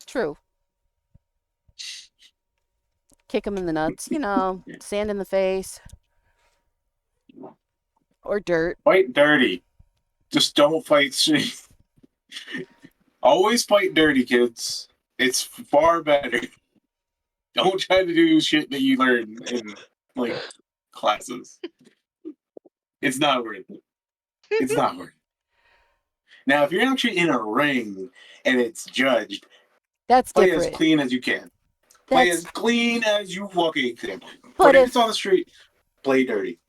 True. Kick them in the nuts, sand in the face. Or dirt. Fight dirty. Just don't fight straight. Always fight dirty, kids. It's far better. Don't try to do shit that you learn in classes. It's not worth it. It's not worth it. Now, if you're actually in a ring and it's judged, that's play different. as clean as you can. Play as clean as you fucking can. But if it's on the street, play dirty.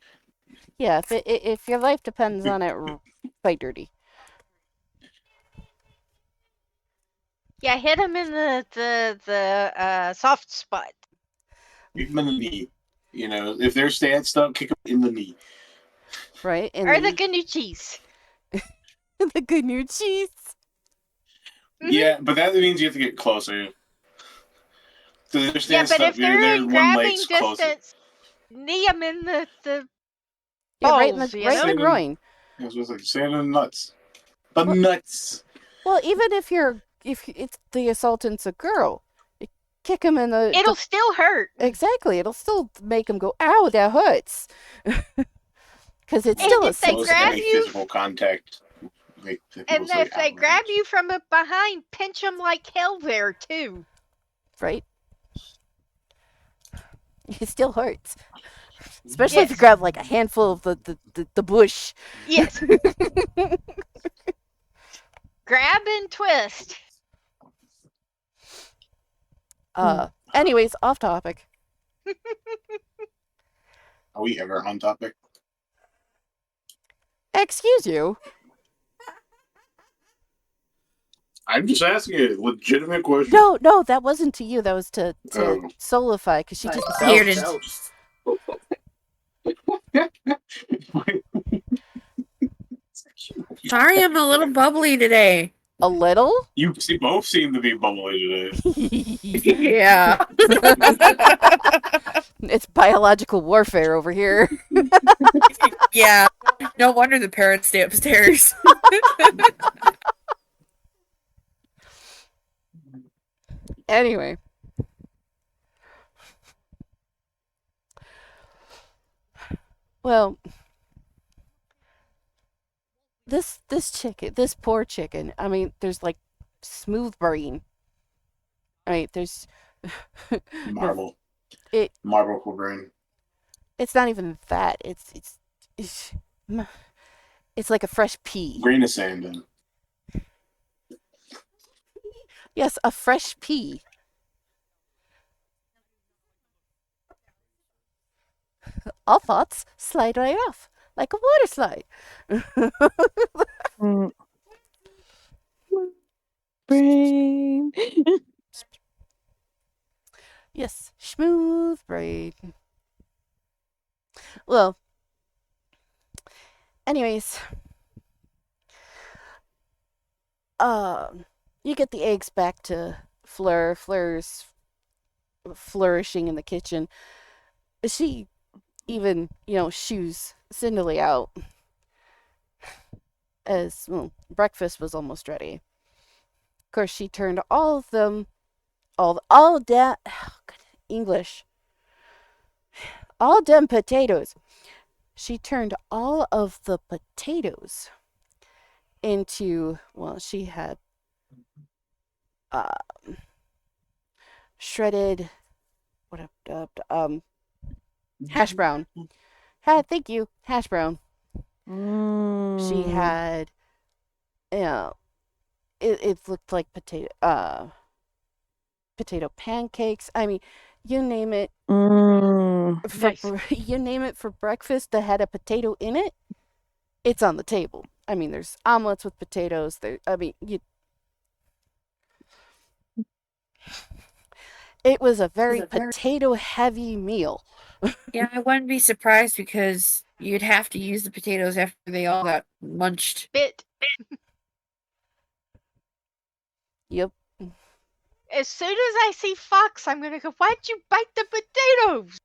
Yeah, if your life depends on it, fight dirty. Yeah, hit him in the soft spot. Kick them in the knee. If they're stanced up, kick them in the knee. Right? Or the GNU cheese. The GNU cheese. Yeah, but that means you have to get closer. Yeah, but if they're in grabbing distance, knee them in the balls, right in the groin. I was like, sand in the nuts. The nuts. Well, even if it's the assaultant's a girl, you kick him in the... It'll still hurt. Exactly. It'll still make him go, ow, that hurts. Because it's still a grab you, physical contact. And if they grab you from behind, pinch them like hell there, too. Right? It still hurts. Especially if you grab a handful of the bush. Yes. Grab and twist. Anyways, off topic. Are we ever on topic? Excuse you. I'm just asking a legitimate question. No, that wasn't to you. That was to Solify, because she just belched. Sorry, I'm a little bubbly today. A little? You both seem to be bubbly today. Yeah. It's biological warfare over here. Yeah. No wonder the parents stay upstairs. Anyway. Well, this chicken, this poor chicken. I mean, there's like smooth brain. I mean, there's Marble. It Marble for brain. it's not even that. It's it's like a fresh pea. Grain of sand then. Yes, a fresh pea. All thoughts slide right off like a water slide. Mm. Brain. Yes, smooth brain. Well, anyways, you get the eggs back to Fleur. Fleur's flourishing in the kitchen. She even, shoos Cinderly out as breakfast was almost ready. Of course, she turned all of them, all that English, all them potatoes. She turned all of the potatoes into, well, she had shredded, hash brown. Thank you, hash brown. She had, it looked like potato pancakes. I mean, you name it. Nice. You name it for breakfast that had a potato in it. It's on the table. I mean, there's omelets with potatoes. It was a very potato-heavy meal. Yeah, I wouldn't be surprised because you'd have to use the potatoes after they all got munched. Bit. Yep. As soon as I see Fox, I'm gonna go, why'd you bite the potatoes?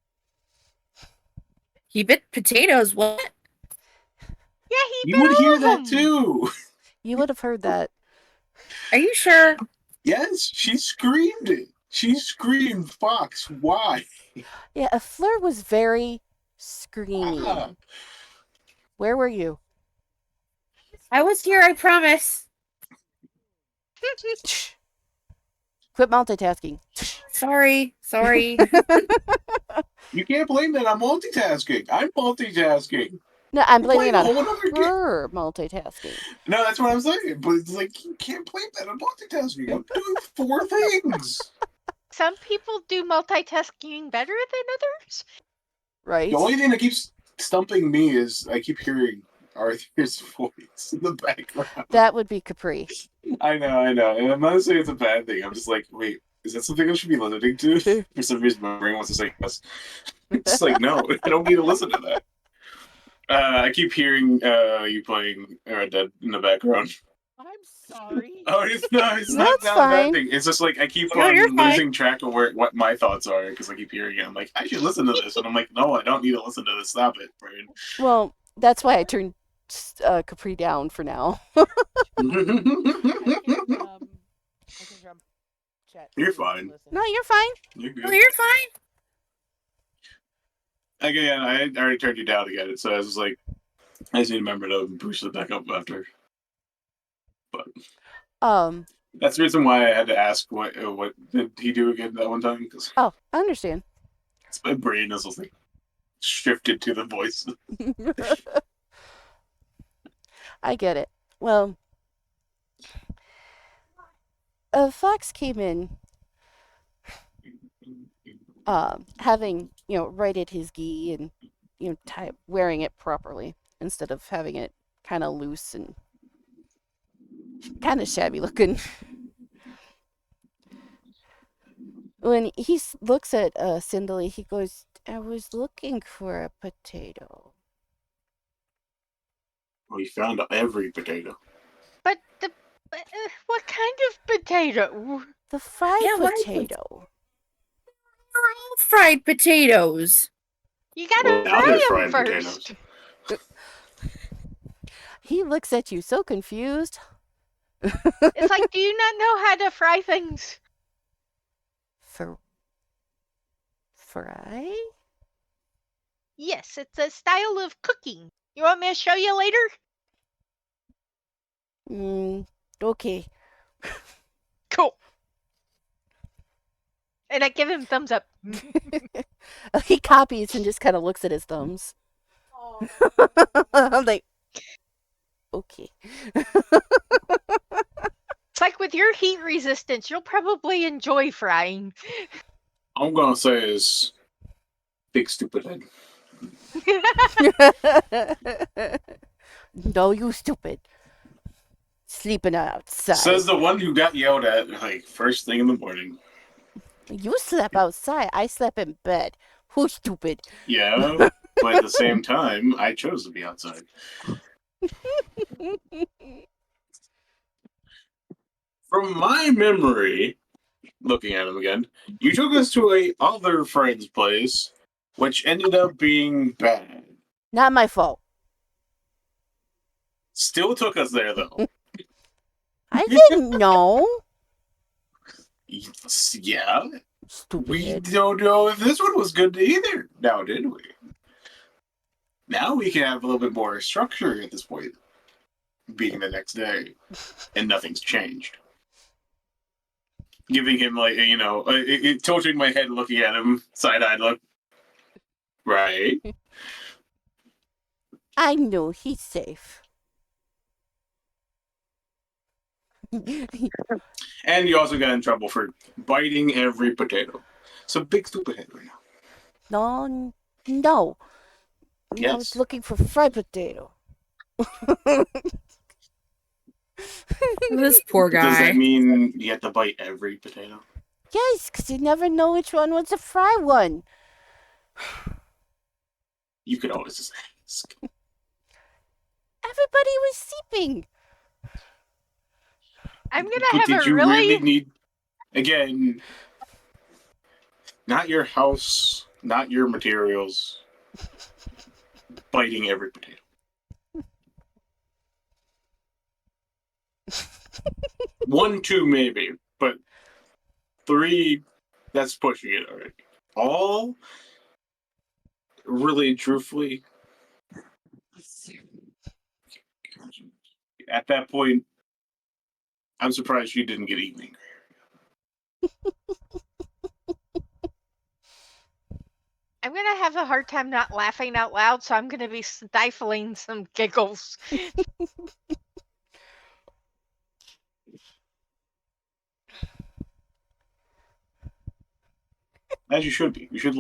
He bit potatoes, what? Yeah, he You bit would all hear of that them. too. You would have heard that. Are you sure? Yes, she screamed it. She screamed, Fox, why? Yeah, Fleur was very screamy. Ah. Where were you? I was here, I promise. Quit multitasking. Sorry. You can't blame that on multitasking. I'm multitasking. No, I'm You're blaming it playing a on whole other game. her multitasking. No, that's what I'm saying. But it's like, you can't blame that on multitasking. I'm doing 4 things. Some people do multitasking better than others. Right? The only thing that keeps stumping me is I keep hearing Arthur's voice in the background. That would be Capri. I know. And I'm not saying it's a bad thing. I'm just like, wait, is that something I should be listening to? For some reason, my brain wants to say yes. It's like, no, I don't need to listen to that. I keep hearing you playing Red Dead in the background. I'm sorry. Oh, it's not That's a bad fine. thing. It's just like I keep No, you're fine. losing track of what my thoughts are because I keep hearing it. I'm like, I should listen to this, and I'm like, no, I don't need to listen to this. Stop it, Brian. Well, that's why I turned Capri down for now. I can jump chat. You're so you can fine. listen. No, you're fine. You're No, good. you're fine. Again, I already turned you down to get it, so I was just like, I just need to remember to push it back up after. But that's the reason why I had to ask what did he do again that one time? Because I understand. my brain is just like shifted to the voice. I get it. Well, Fox came in having, righted his gi and, wearing it properly instead of having it kind of loose and kind of shabby looking. When he looks at Cinderly, he goes, I was looking for a potato. We found every potato. But what potato. The fried Yeah, what is it? potato. They're all fried potatoes. You gotta Well, now fry they're 'em fried first. potatoes. He looks at you so confused. It's like, do you not know how to fry things? Fry? Yes, it's a style of cooking. You want me to show you later? Okay. Cool. And I give him thumbs up. He copies and just kind of looks at his thumbs. I'm like, okay. It's like with your heat resistance, you'll probably enjoy frying. All I'm gonna say is, big stupid head. No, you stupid. Sleeping outside. Says the one who got yelled at like first thing in the morning. You slept outside. I slept in bed. Who's stupid? Yeah, but at the same time, I chose to be outside. From my memory, looking at him again, you took us to a other friend's place, which ended up being bad. Not my fault. Still took us there though. I didn't know. Yeah, Stupid we head. don't know if this one was good either. Now, did we? Now we can have a little bit more structure at this point, being the next day, and nothing's changed. Giving him like tilting my head, looking at him, side-eyed look. Right. I knew he's safe. And you also got in trouble for biting every potato. So big stupid head right now. No. I Yes. was looking for fried potato. This poor guy. Does that mean you have to bite every potato? Yes, because you never know which one was a fry one. You could always just ask. Everybody was sleeping. I'm gonna But have did a you really really need, again, not your house, not your materials, biting every potato. One, two, maybe, but three, that's pushing it already. All, really, truthfully, at that point, I'm surprised you didn't get evening. I'm gonna have a hard time not laughing out loud, so I'm gonna be stifling some giggles. As you should be. You should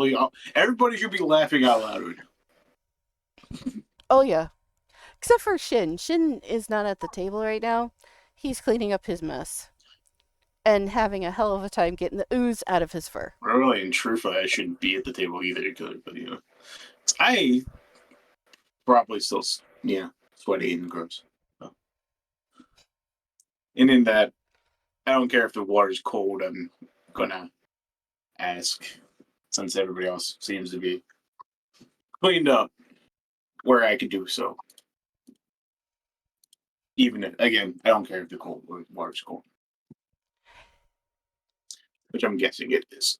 everybody should be laughing out loud right now. Oh, yeah. Except for Shin. Shin is not at the table right now. He's cleaning up his mess. And having a hell of a time getting the ooze out of his fur. Really and truthfully, I shouldn't be at the table either, but I probably still, sweaty and gross. So. And in that, I don't care if the water's cold, I'm gonna ask, since everybody else seems to be cleaned up, where I could do so. Even if, again, I don't care if the water's cold. Which I'm guessing it is.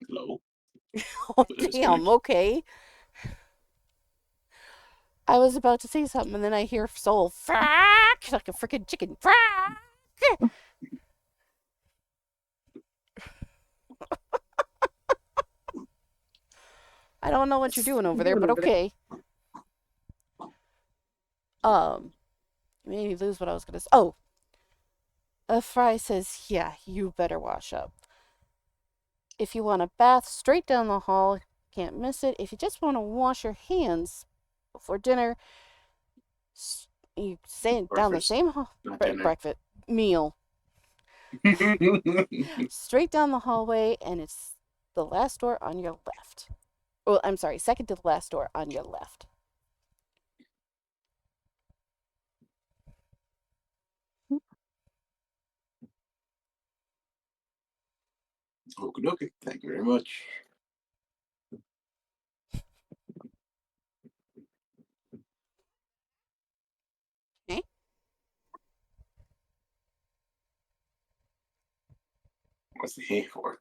Hello? Oh, What is damn, okay. I was about to say something, and then I hear Soul, frack, like a freaking chicken, frack. I don't know what you're doing over there, but okay. Made me lose what I was gonna say. Oh, Fry says, yeah, you better wash up. If you want a bath straight down the hall, can't miss it. If you just want to wash your hands before dinner, you say down the Breakfast, same hall, not dinner. breakfast meal. Straight down the hallway, and it's the last door on your left. Oh, I'm sorry, second to the last door on your left. Okie dokie. Thank you very much. Okay. What's the hay for?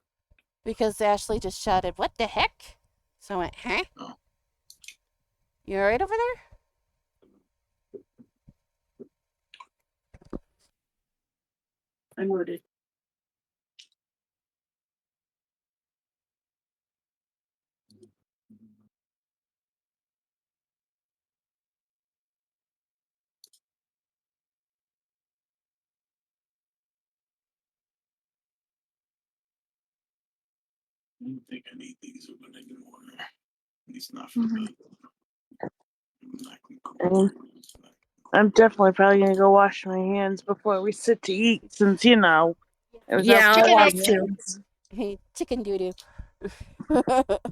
Because Ashley just shouted, "What the heck?" So I went, "Huh? Oh. You alright over there?" I noted. I don't think I need these open anymore. At least not for the. I'm definitely probably gonna go wash my hands before we sit to eat, since it was Yeah, I'll Chicken have egg. to. Hey, chicken doo doo.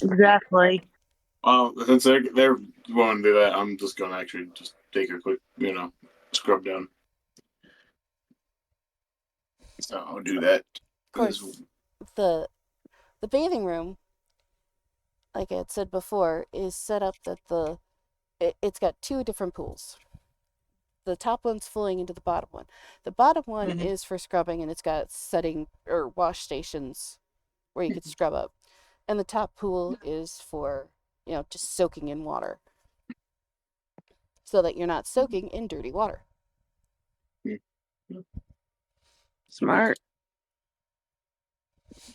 Exactly. Well, since they're going to do that, I'm just gonna actually just take a quick, scrub down. So I'll do that. Of course, the bathing room, like I had said before, is set up that it's got two different pools. The top one's flowing into the bottom one. The bottom one is for scrubbing, and it's got setting or wash stations where you could scrub up. And the top pool is for, just soaking in water. So that you're not soaking in dirty water. Smart.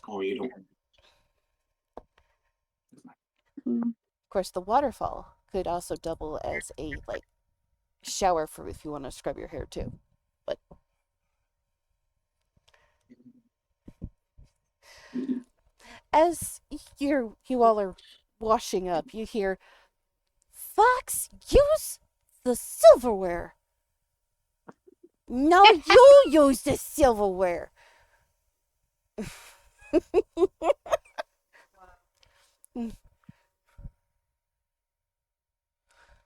Oh, you don't. Of course, the waterfall could also double as a shower for if you want to scrub your hair too. But as you all are washing up, you hear, "Fox, use the silverware. No, you use the silverware."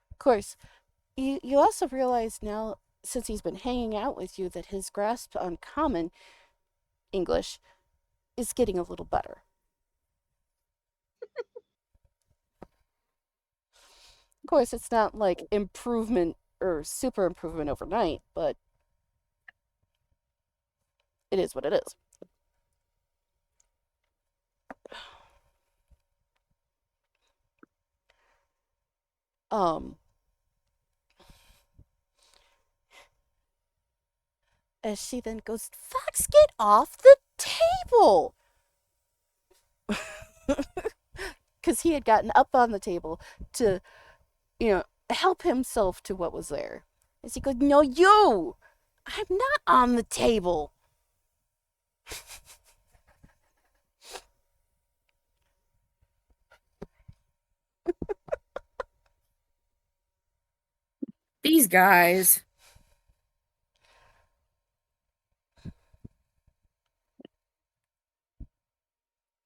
Of course, you also realize now, since he's been hanging out with you, that his grasp on common English is getting a little better. Of course, it's not like improvement or super improvement overnight, but it is what it is. Um, as she then goes, "Fox, get off the table!" Because he had gotten up on the table to, help himself to what was there. As he goes, "No, you! I'm not on the table." These guys.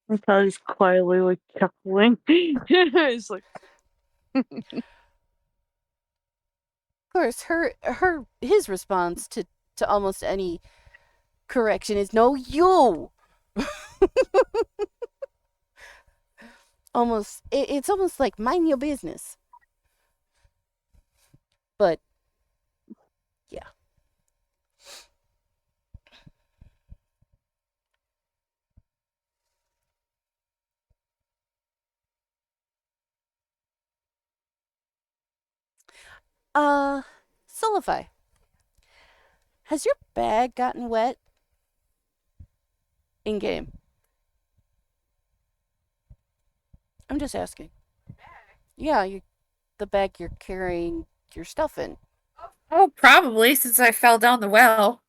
I'm probably just quietly chuckling. It's like, Of course, his response to almost any correction is, "No, you." It's almost like, mind your business. But yeah. Solify, has your bag gotten wet in game? I'm just asking. Yeah, the bag you're carrying your stuff in. Oh, probably, since I fell down the well.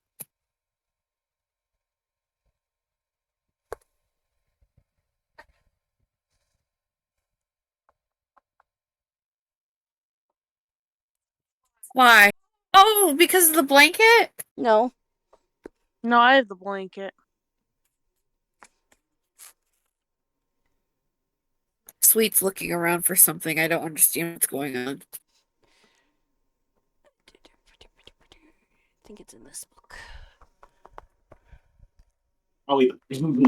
Why? Oh, because of the blanket? No. No, I have the blanket. Sweet's looking around for something. I don't understand what's going on. I think it's in this book. I'll eat them.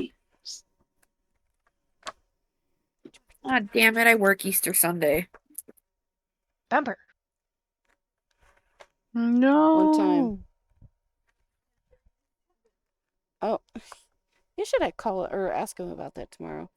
Ah, damn it! I work Easter Sunday. Bumper. No. One time. Oh, you should I call or ask him about that tomorrow.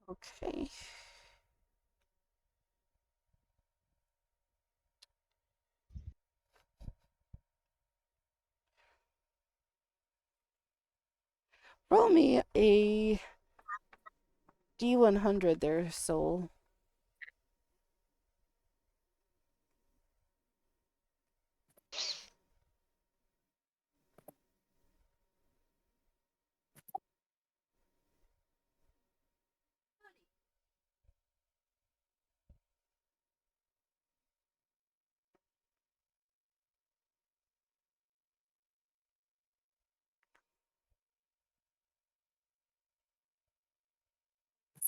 Okay. Roll me a D100 there, soul.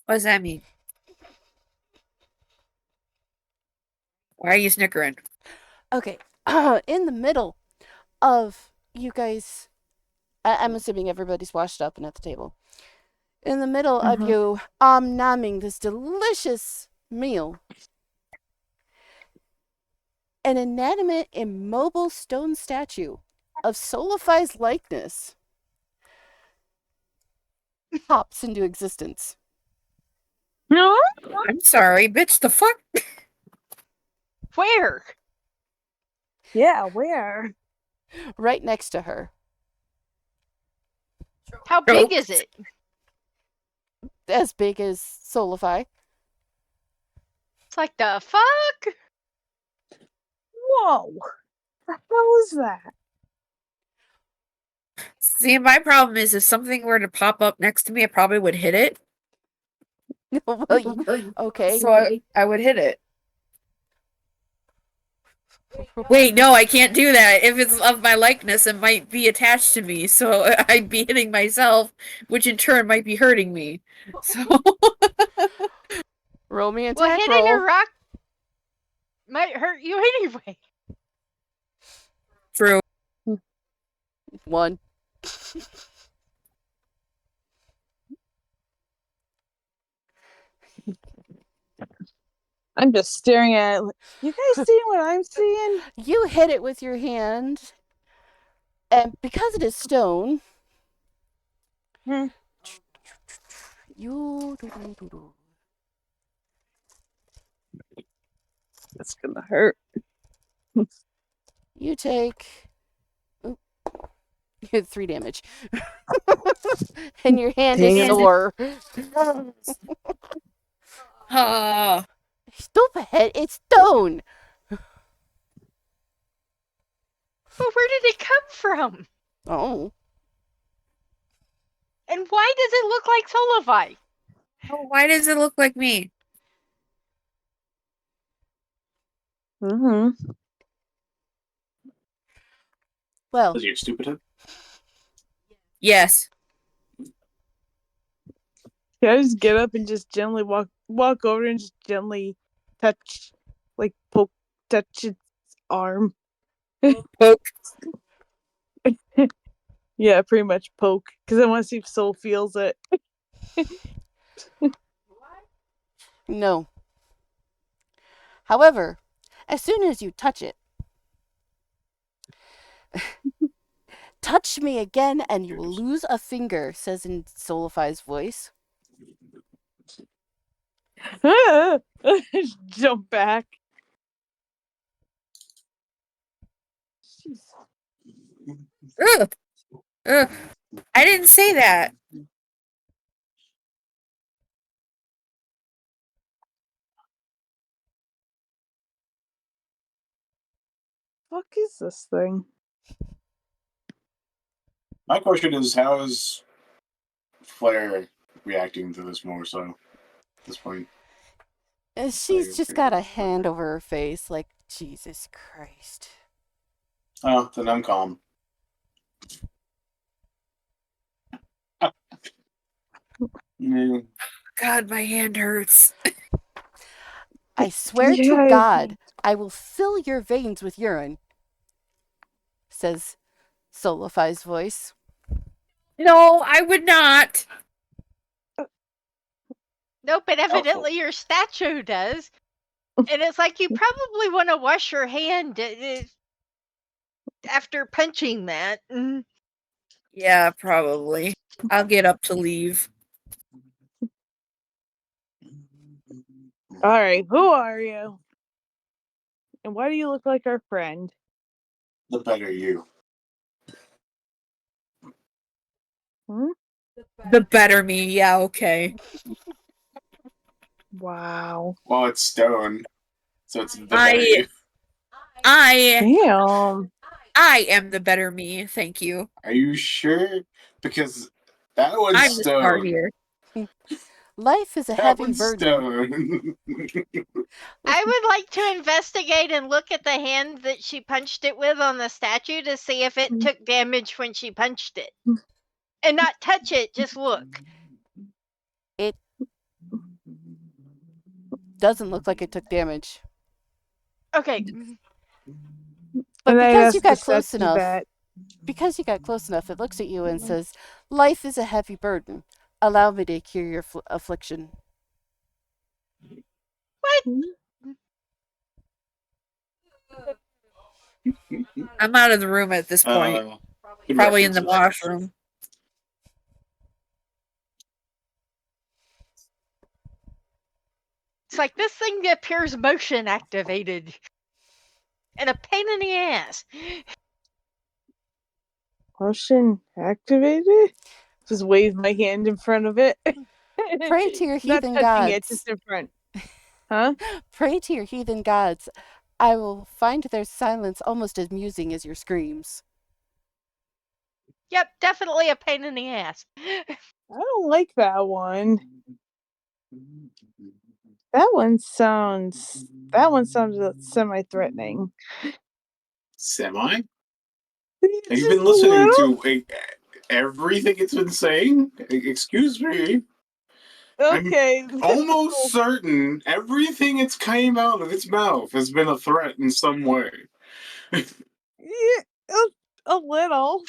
What does that mean? Why are you snickering? Okay. In the middle of you guys, I'm assuming everybody's washed up and at the table. In the middle of you nomming this delicious meal, an inanimate, immobile stone statue of Solify's likeness pops into existence. No. I'm sorry, bitch. The fuck? Where? Yeah, where? Right next to her. How big is it? As big as Solify. It's like the fuck? Whoa. The hell is that? See, my problem is if something were to pop up next to me, I probably would hit it. Okay. So I would hit it. Wait, no, I can't do that. If it's of my likeness, it might be attached to me, so I'd be hitting myself, which in turn might be hurting me. So Roll me an Well, attack hitting a roll. rock might hurt you anyway. true. 1. I'm just staring at it. You guys seeing what I'm seeing? You hit it with your hand, and because it is stone, you It's gonna hurt. you take you had 3 damage, and your hand is Damn. sore. Ah, Stupid, it's stone. But where did it come from? Oh, And why does it look like Solify? why does it look like me? well, Was you stupid? Huh? Yes. Yeah, I just get up and just gently walk over and just gently touch, like touch its arm. Poke. Yeah, pretty much poke, because I want to see if Soul feels it. no. However, as soon as you touch it, touch me again and you will lose a finger, says in Solify's voice. Jump back. Ugh. Ugh. I didn't say that. fuck is this thing? My question is, how is Flair reacting to this more so at this point? And she's just got a hand over her face, like, Jesus Christ. Oh, then I'm calm. Mm, God, my hand hurts. I swear to Yeah. God, I will fill your veins with urine, says Solify's voice. No, I would not. Nope, but Doubtful. evidently your statue does. And it's like you probably want to wash your hand after punching that. Yeah, probably. I'll get up to leave. All right, who are you? And why do you look like our friend? The better you. Hmm? The better me, yeah, okay. Wow. Well, it's stone, so it's the I- better you. Damn. I am the better me, thank you. Are you sure? Because that one's I'm the star stone. here. Life is a That heavy one's burden. stone. I would like to investigate and look at the hand that she punched it with on the statue to see if it took damage when she punched it. And not touch it, just look. It doesn't look like it took damage. Okay. But And I because you asked the got close statue enough, that. it looks at you and says, "Life is a heavy burden. Allow me to cure your affliction." I'm out of the room at this point. Good Probably in the references. washroom. It's like this thing appears motion activated. And a pain in the ass. Motion activated? Just wave my hand in front of it. Pray to your Not heathen touching it, gods. just in front. Huh? Pray to your heathen gods. I will find their silence almost as amusing as your screams. Yep, definitely a pain in the ass. I don't like that one. That one sounds semi-threatening. Semi? Have It's you been just a listening little. to everything it's been saying? Excuse me. Okay. I'm almost certain everything it's came out of its mouth has been a threat in some way. Yeah, a little.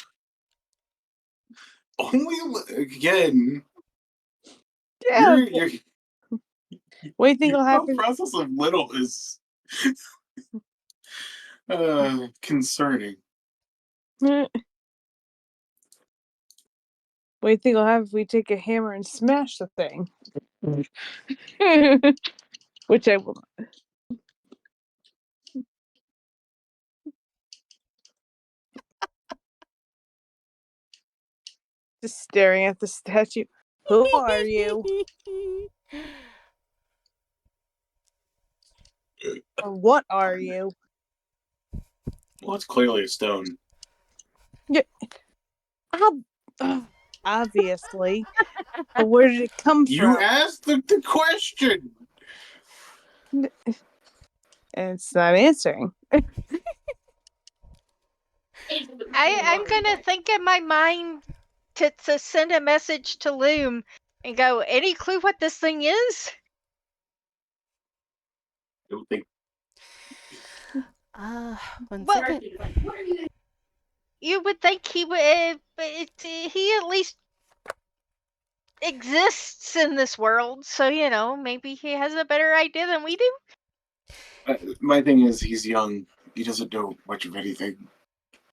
Again, Yeah. your What do you think will happen? process of little is concerning. What do you think will happen if we take a hammer and smash the thing? Which I will not. Just staring at the statue. Who are you? Or what are you? Well, it's clearly a stone. Obviously. But where did it come You from? asked the question. And it's not answering. I'm gonna think in my mind to send a message to Loom and go, any clue what this thing is? I don't think. One Well, second. you would think he would, he at least exists in this world, so maybe he has a better idea than we do. My thing is, he's young. He doesn't know much of anything.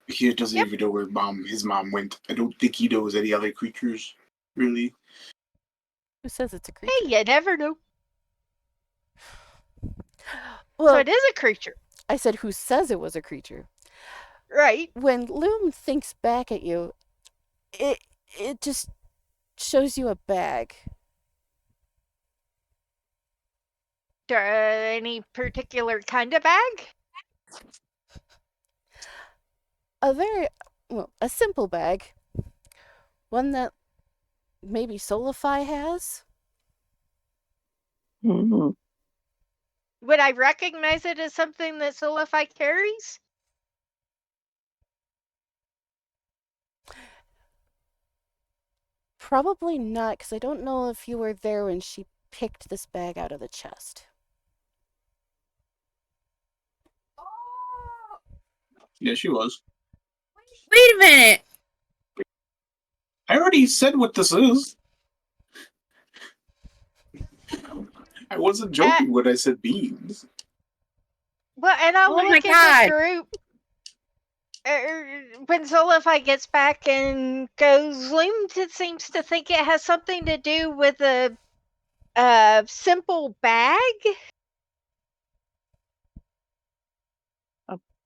He doesn't Yep. even know where his mom went. I don't think he knows any other creatures, really. Who says it's a creature? Hey, you never know. Well, So it is a creature, I said who says it was a creature. right? When Loom thinks back at you, it just shows you a bag. Any particular kind of bag? a simple bag. One that maybe Solify has? Mhm. Would I recognize it as something that Solify carries? Probably not, because I don't know if you were there when she picked this bag out of the chest. Yeah, she was. Wait a minute. I already said what this is. I wasn't joking when I said beans. Well, and I'll Oh my look at God. the group when Solify gets back and goes. Loom seems to think it has something to do with a simple bag.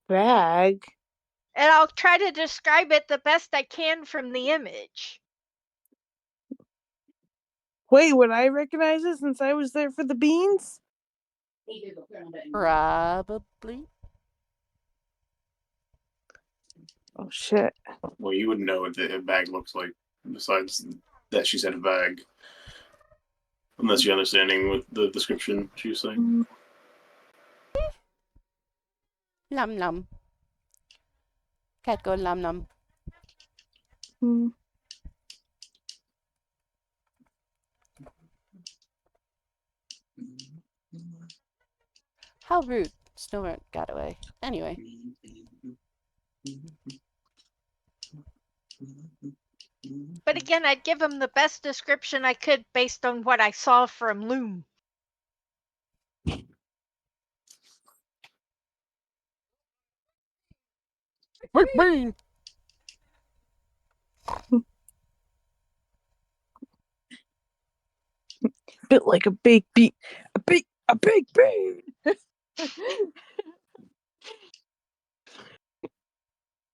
Bag. And I'll try to describe it the best I can from the image. Wait, would I recognize it since I was there for the beans? Probably. Oh shit. Well, you wouldn't know what a bag looks like, besides that she said a bag. Unless you're understanding what the description she was saying. Nom nom. Cat go nom nom. Mm. How rude. Snowbird got away. Anyway. But again, I'd give him the best description I could based on what I saw from Loom. Bean! Bit like a big bean. A big bean.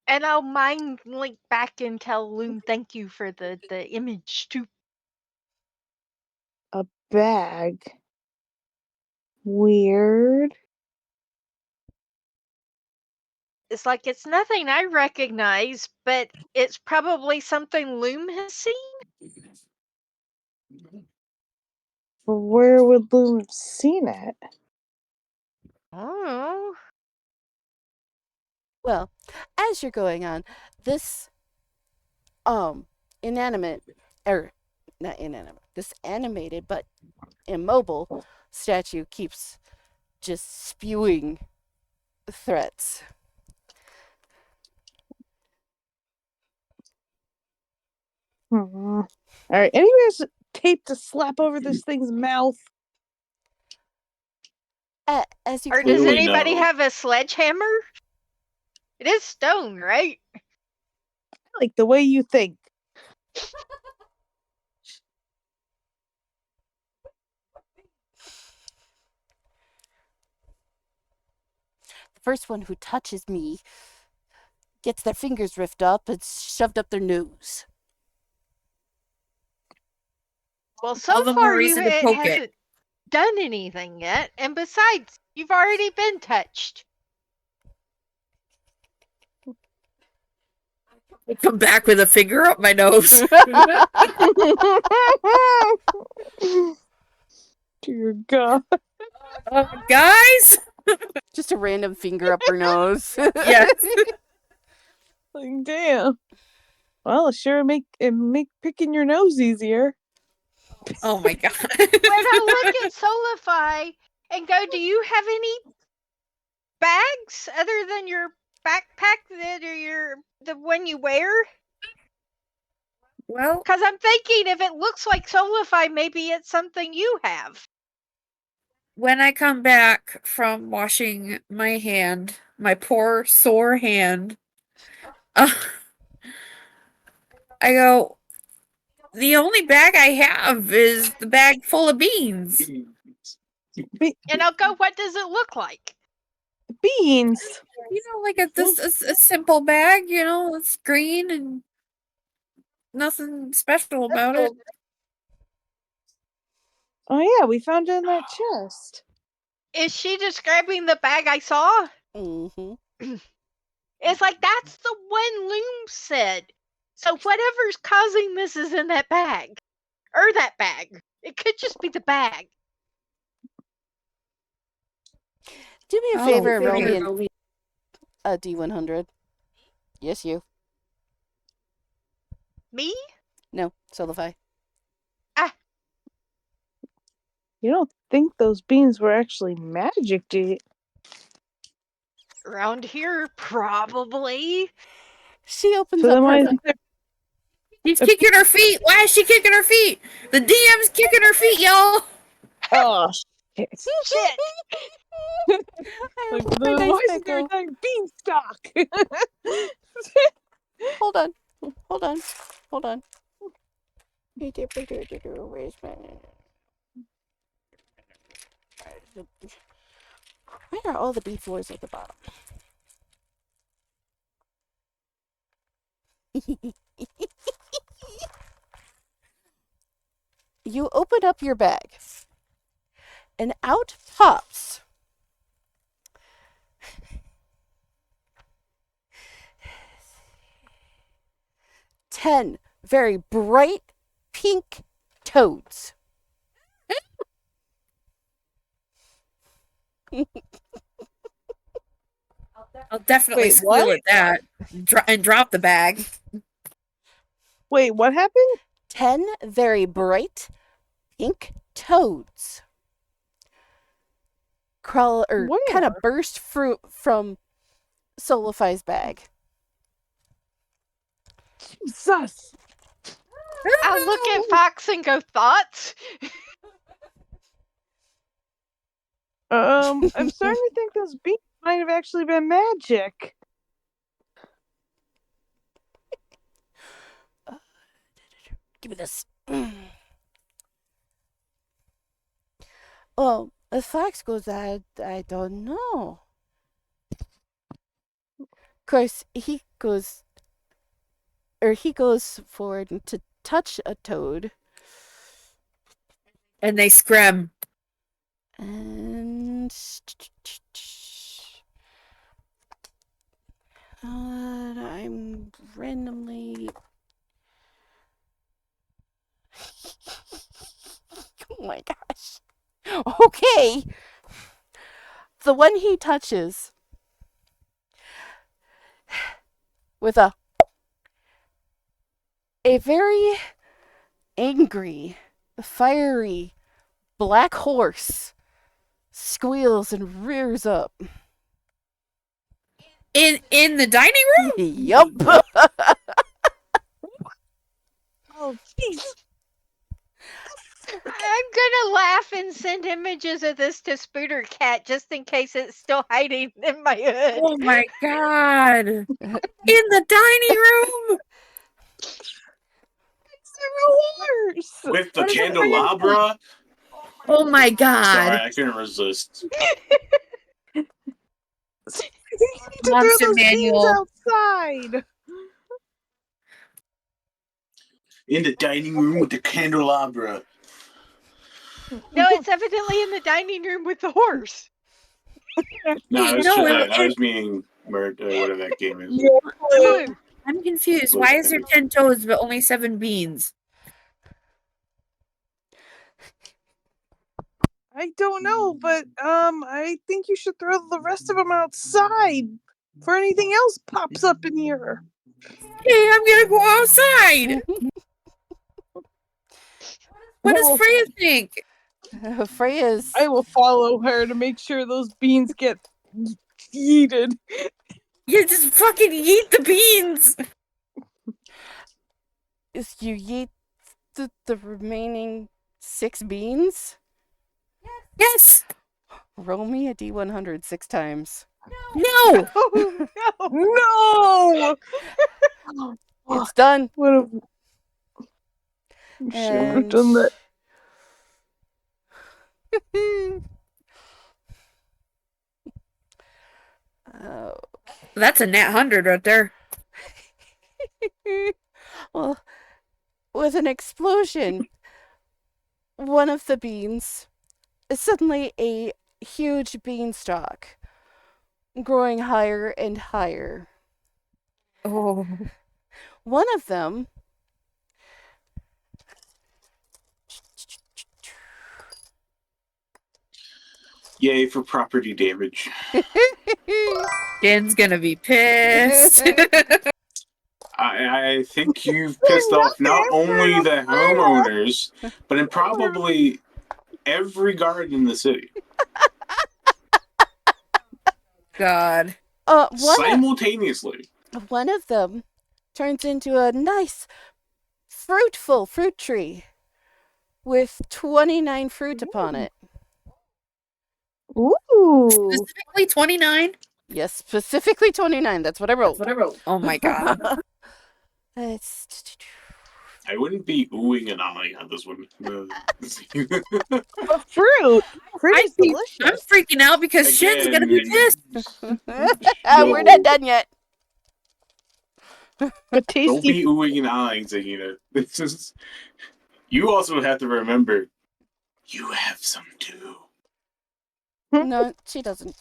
And I'll mind link back and tell Loom thank you for the image too. A bag. Weird. It's like it's nothing I recognize, but it's probably something Loom has seen. But where would Loom have seen it? Oh. Well, as you're going on, this inanimate or not inanimate, this animated but immobile statue keeps just spewing threats. All right. Anybody has tape to slap over this thing's mouth? As you Or clearly does Clearly anybody no. have a sledgehammer? It is stone, right? Like the way you think. the first one who touches me gets their fingers ripped up and shoved up their nose. Well, so All the more far you reason to poke it. haven't done anything yet, and besides, you've already been touched. I come back with a finger up my nose. Dear God. Guys? Just a random finger up her nose. Yes. Like, damn. Well, it sure make picking your nose easier. Oh my God. When I look at Solify and go, do you have any bags other than your backpack that are the one you wear? Well, Because I'm thinking if it looks like Solify, maybe it's something you have. when I come back from washing my hand, my poor sore hand, I go, the only bag I have is the bag full of beans. And I'll go, what does it look like? Beans. You know, like a simple bag, you know, it's green and nothing special about it. Oh yeah, we found it in that chest. Is she describing the bag I saw? Mm-hmm. It's like that's the one Loom said. So whatever's causing this is in that bag. Or that bag. It could just be the bag. Do me a Oh, favor and roll fair. me a D100. Yes, you. Me? No, Solify. You don't think those beans were actually magic, do you? Around here, probably. She opens So up then why her. isn't there She's kicking her feet. Why is she kicking her feet? The DM's kicking her feet, y'all. Oh shit. Shit. Like, My dice why isn't there a pickle. dang beanstalk? Hold on. Hold on. Hold on. Where's my... Why are all the B4s at the bottom? You open up your bag, and out pops 10 very bright pink toads. I'll definitely Wait, squeal what? at that and drop the bag. Wait, what happened? 10 very bright pink toads crawl or kind of Where? burst fruit from Solify's bag. Jesus. I look at Fox and go, thoughts? I'm starting to think those beans might have actually been magic. Give me this. Well, as Fox goes, I don't know. Of course, he goes forward to touch a toad, And they scrim. and I'm randomly. Oh my gosh. Okay. The one he touches with a very angry, fiery black horse squeals and rears up. In the dining room? Yup. Oh, jeez. I'm gonna laugh and send images of this to Spooter Cat just in case it's still hiding in my hood. Oh my god. In the dining room? Horse. With the What is it bringing candelabra. Oh my Sorry, god. I couldn't resist. You need to Monster throw those beans manual. outside. In the dining room with the candelabra. No, it's evidently in the dining room with the horse. No, I was, No, I was meaning whatever that game is. Clue. I'm confused. Why is there 10 toads but only 7 beans? I don't know, but I think you should throw the rest of them outside for anything else pops up in here. Hey, I'm gonna go outside. What does Well, Freya think? Freya's. I will follow her to make sure those beans get yeeted. You just fucking eat the beans. Is you eat the remaining 6 beans? Yes. Roll me a D100 6 times. No. Oh, No! It's done. What a... You shouldn't have done that. Oh. That's a nat 100 right there. Well, with an explosion, one of the beans is suddenly a huge beanstalk, growing higher and higher. Oh. One of them Yay for property damage. Jen's gonna be pissed. I think you've pissed off not only the homeowners, but in probably every garden in the city. God. Simultaneously. One of them turns into a nice, fruitful fruit tree with 29 fruit upon it. Ooh. Specifically 29? Yes, specifically 29. That's what I wrote. Oh my god. It's I wouldn't be oohing and ahhing on this one. But fruit. Fruit is I'm delicious. freaking out because Shin's gonna be pissed. We're not done yet. But Don't tasty. be oohing and ahhing, Zagina. It's just, you also have to remember, you have some too. No, she doesn't.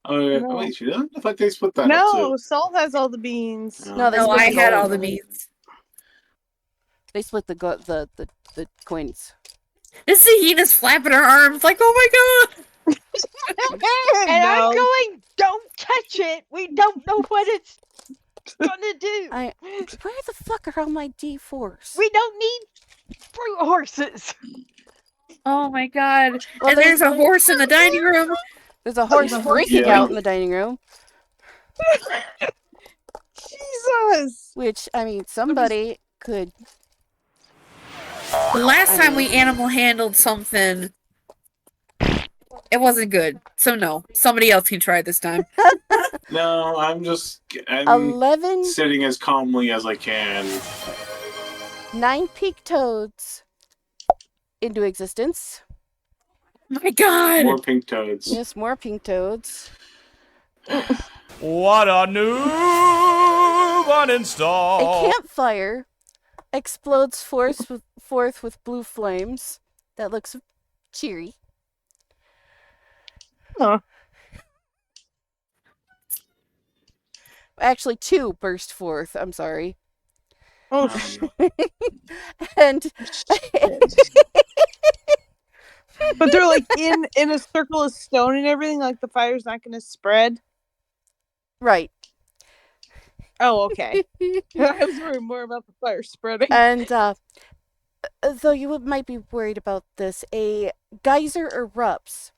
Oh, yeah. No. Oh, wait, she doesn't? I thought they split that up No, too. Salt has all the beans. No, they No, split I the had gold. all the beans. They split the coins. This Zahina's flapping her arms like, oh my god. And No. I'm going, don't touch it. We don't know what it's gonna do. Where the fuck are all my D4s? We don't need fruit horses. Oh my god. Well, and there's a horse in the dining room. There's a horse freaking Yeah. out in the dining room. Jesus. Which, I mean, somebody could. The last time we animal handled something, it wasn't good. So no, somebody else can try this time. No, I'm 11 sitting as calmly as I can. 9 peak toads into existence. My god. More pink toads. Yes, more pink toads. What a noob uninstall! A campfire explodes forth with blue flames. That looks cheery. Huh. Actually, 2 burst forth. I'm sorry. Oh, And but they're like in a circle of stone and everything. Like the fire's not going to spread. right. Oh, okay. I was worried more about the fire spreading. And though you might be worried about this, a geyser erupts,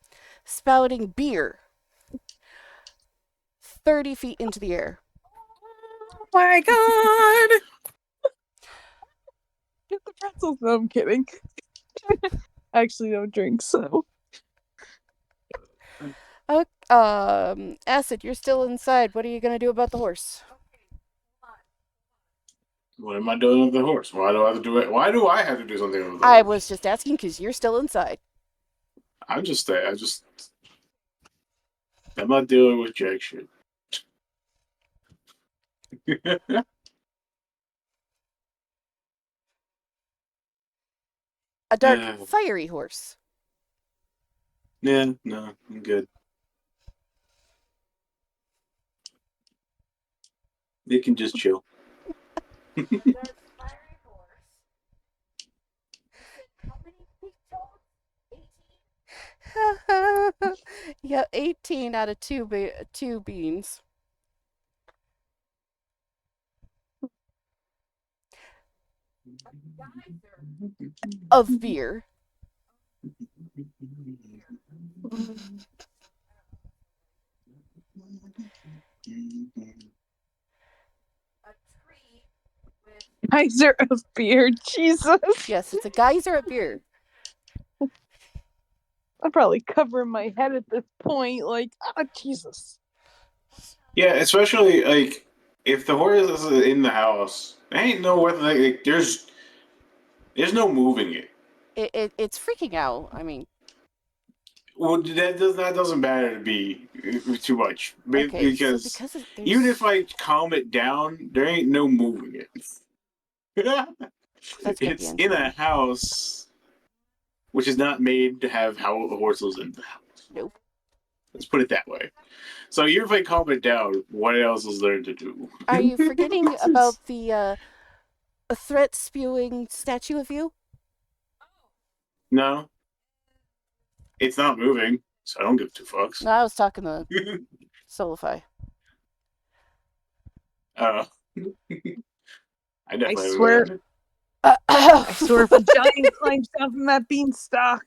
spouting beer 30 feet into the air. Oh my god. Get the pretzels. No, I'm kidding. I actually don't drink, so. Acid, you're still inside. What are you gonna do about the horse? What am I doing with the horse? Why do I have to do it? Why do I have to do something with the I horse? was just asking because you're still inside. I'm not dealing with jack shit. A dark, Yeah. fiery horse. Yeah, no, I'm good. You can just chill. Yeah, 18 out of 2 beans. Of beer. Geyser of beer. Jesus. Yes, it's a geyser of beer. I'm probably covering my head at this point. Like, Jesus. Yeah, especially like if the horse is in the house, ain't no way. Like, there's no moving it. It's freaking out. I mean, Well, that doesn't matter to be too much okay, because so because even if I calm it down, there ain't no moving it. That's gonna It's be in a house, which is not made to have horses in the house. Nope. Let's put it that way. So you're like calm it down. What else is there to do? Are you forgetting about the threat spewing statue of you? No, it's not moving, so I don't give two fucks. No, I was talking to Solify. I definitely I haven't swear- gotten it. I swear if a giant climbs down from that beanstalk.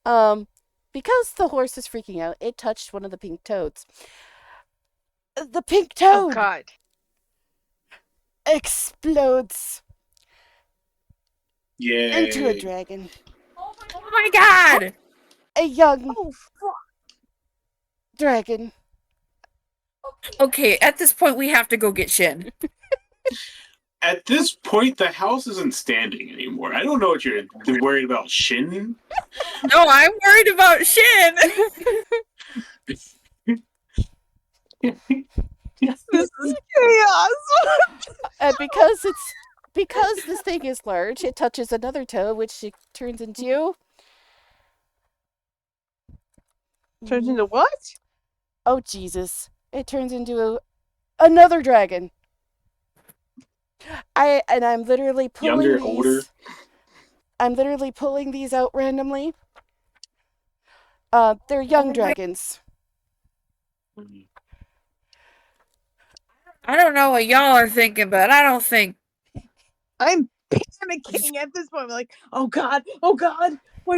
Because the horse is freaking out, it touched one of the pink toads. The pink Oh toad God. explodes Yay. into a dragon. Oh my god! A young Oh, fuck. dragon. Okay, at this point we have to go get Shin. At this point, the house isn't standing anymore. I don't know what you're worried about, Shin. No, I'm worried about Shin. This is chaos. And because this thing is large, it touches another toe, which it turns into. Turns into what? Oh Jesus! It turns into another dragon. I'm literally pulling Younger, these. older? I'm literally pulling these out randomly. They're young dragons. I don't know what y'all are thinking, but I don't think. I'm panicking at this point. I'm like, oh God, what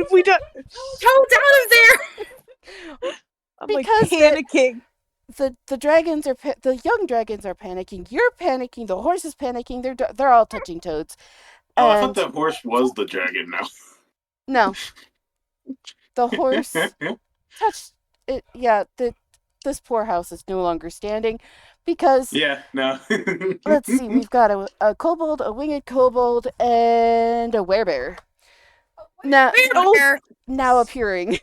have we done? Toad's out of there! I'm Because like panicking. The dragons are the young dragons are panicking. You're panicking. The horse is panicking. They're all touching toads. Oh, I And thought that horse was the dragon now. no, the horse touched it. Yeah, this poor house is no longer standing because Yeah, no. let's see, we've got a kobold, a winged kobold, and a werebear. Now Where? now appearing.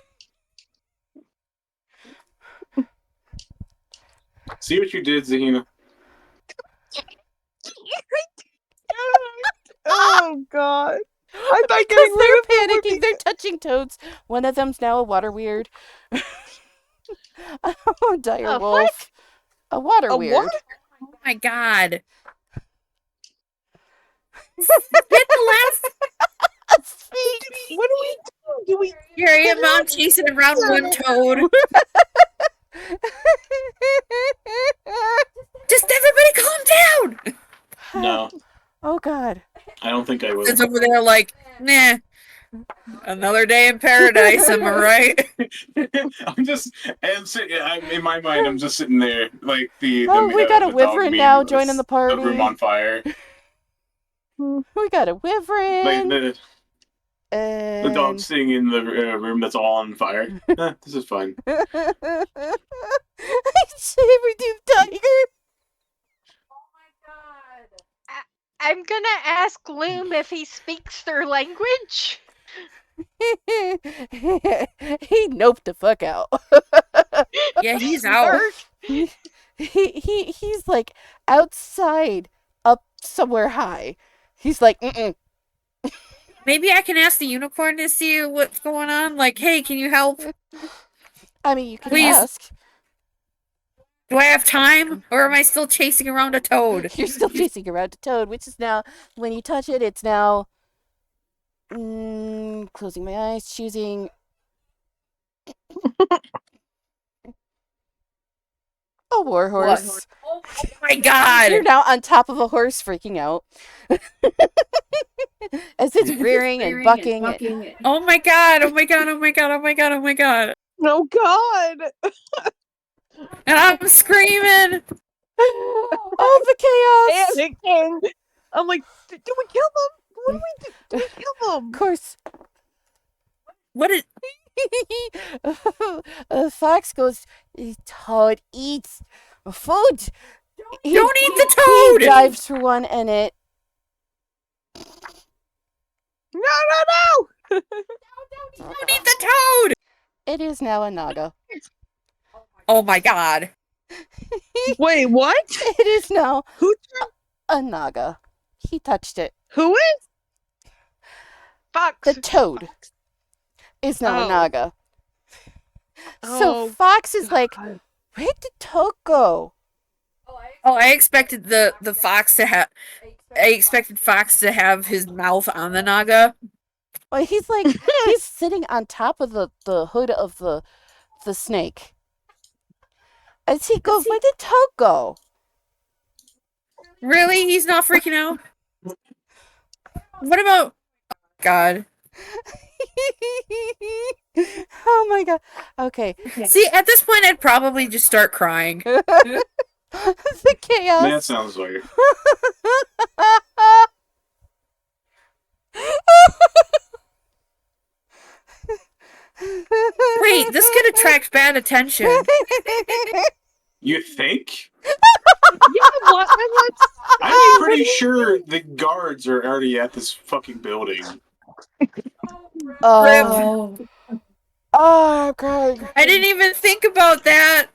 See what you did, Zahina? Oh God. I thought Because getting rid they're of them would panicking. be- They're touching toads. One of them's now a water weird. Oh, dire A wolf. A water A weird. what? Oh my god. Hit the last. Speak. What do we do? Do we Here I am, Mom, chasing around one toad. Just everybody calm down! No, Oh God. I don't think I will. It's over there like, nah. Another day in paradise, am I right? I'm in my mind. I'm just sitting there, like the. Oh, we got a the dog wyvern meme now with joining the party. The room on fire. We got a Like wyvern. the And dog sitting in the room that's all on fire. This is fun. Saber-tooth tiger. Oh my God. I'm gonna ask Loom if he speaks their language. He noped the fuck out. Yeah, he's out. He's like outside, up somewhere high. He's like, mm-mm. Maybe I can ask the unicorn to see what's going on. Like, hey, can you help? I mean, you can Please. ask. Do I have time? Or am I still chasing around a toad? You're still chasing around a toad, which is now, when you touch it, it's now. Closing my eyes, choosing. A warhorse. Oh my god! You're now on top of a horse, freaking out. As it's rearing and bucking. Oh my god, oh my god, oh my god, oh my god, oh my god. Oh God. And I'm screaming! Oh, the chaos! Panicking. I'm like, do we kill them? What do we do? Do we kill them? Of course. What is. Fox goes, Toad eats food. Don't eat the He toad! dives for one and it. No. Don't eat the toad! It is now a naga. Oh my god. Wait, what? It is now Who? a naga. He touched it. Who is? Fox. The toad is now a Oh. naga. So Oh, Fox is like, God. where did Toad go? Oh, I expected the fox to have. I expected Fox to have his mouth on the Naga. Well, he's like, he's sitting on top of the hood of the snake. As he goes, where did Toad go? Really? He's not freaking out? What about. God. Oh my god. Okay. See, at this point, I'd probably just start crying. The That chaos. sounds weird. Wait, this could attract bad attention. You think? Yeah, what? I'm pretty sure the guards are already at this fucking building. Oh, oh god. I didn't even think about that.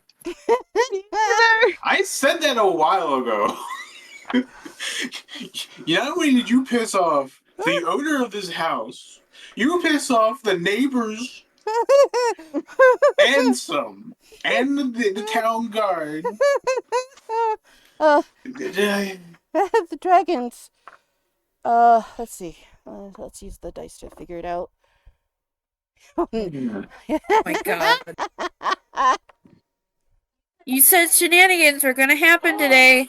I said that a while ago. Not only did you piss off the owner of this house, you piss off the neighbors and some, and the town guard. The dragons. Let's see. Let's use the dice to figure it out. Oh my god. You said shenanigans were gonna happen today.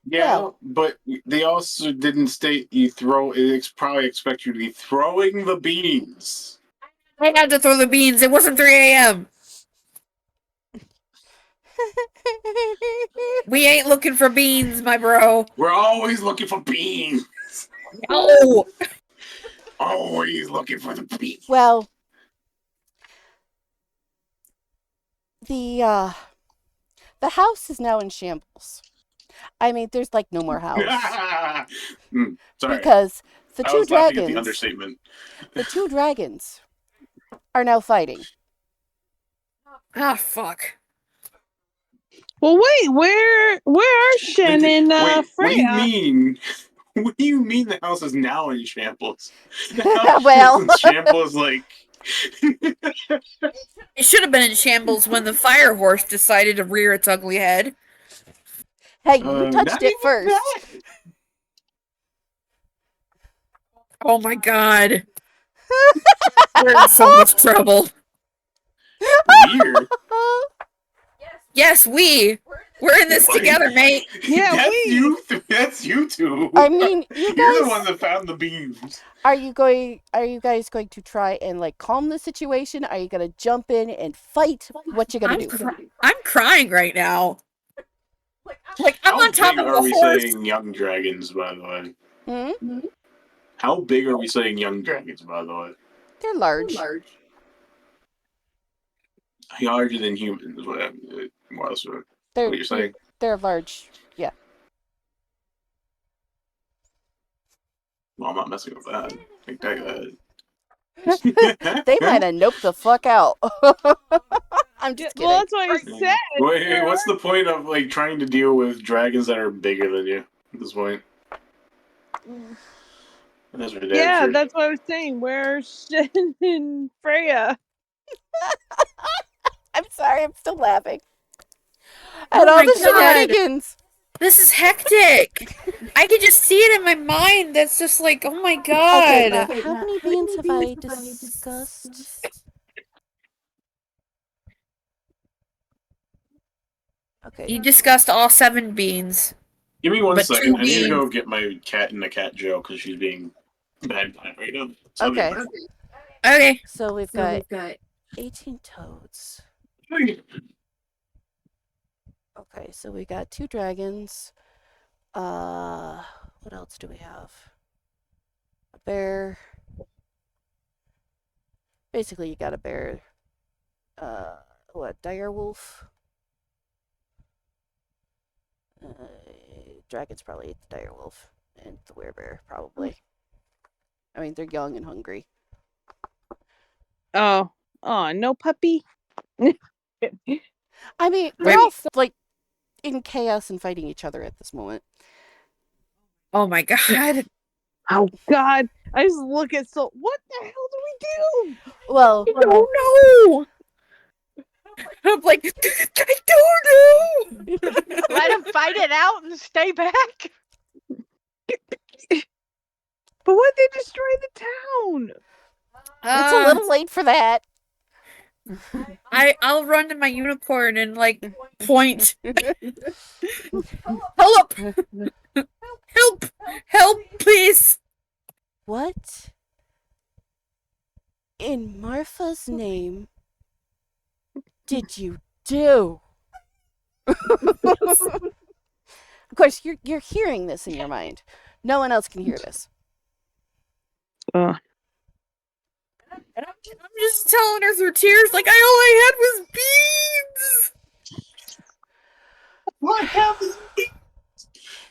Yeah, Well. but they also didn't state you throw. It's probably expect you to be throwing the beans. I had to throw the beans. It wasn't 3 a.m. We ain't looking for beans, my bro. We're always looking for beans. No. Always looking for the beans. Well, the house is now in shambles. I mean, there's like no more house Sorry, because the I two was laughing at the dragons, understatement. the two dragons, are now fighting. Ah, fuck. Well, wait, where are Shen and Wait, what do you Freya? mean? What do you mean the house is now in shambles? The house Well. was in shambles like. It should have been in shambles when the fire horse decided to rear its ugly head. Hey, you touched not it even first. that. Oh my god. We're in so much trouble. Weird. Yes, we're in this Like, together, mate. Yeah, That's you two. I mean, you You're the guys, one that found the beans. are you guys going to try and like calm the situation? Are you gonna jump in and fight? What you gonna do? I'm crying right now. Like I'm on top big of are a we horse. saying young dragons, by the way? Hmm? How big are we saying young dragons, by the way? They're large. Larger than humans, is what I'm, more or less what They're you're saying. they're large. Yeah. Well, I'm not messing with that. I can tell you that. They might have noped the fuck out. I'm just kidding. Well, that's what I said. Wait, what's the point of like trying to deal with dragons that are bigger than you at this point? That's ridiculous. Yeah, that's what I was saying. Where are Shen and Freya? I'm sorry, I'm still laughing. Oh At all my the God. shenanigans. This is hectic. I can just see it in my mind. That's just like, oh my Okay, god. now how many beans have I discussed? Okay. You discussed all 7 beans. Give me one But second. two I need to go beans. get my cat in the cat jail because she's being bad right now. So Okay. Okay. So we've got 18 toads. Okay, so we got 2 dragons. What else do we have? A bear. Basically, you got a bear. Dire wolf. Dragons probably ate the dire wolf and the werebear probably. I mean, they're young and hungry. Oh, no puppy. I mean, they're all like in chaos and fighting each other at this moment. Oh my god. Oh God. I just look at Soul. What the hell do we do? Well, I don't know. I'm like, I don't know. Let him fight it out and stay back. But what if they destroy the town? it's a little late for that. I'll run to my unicorn and like point. Help! Help! Help, please! What in Marfa's name did you do? Of course, you're hearing this in your mind. No one else can hear this. Uh, And I'm just telling her through tears, like, all I had was beads! What happened?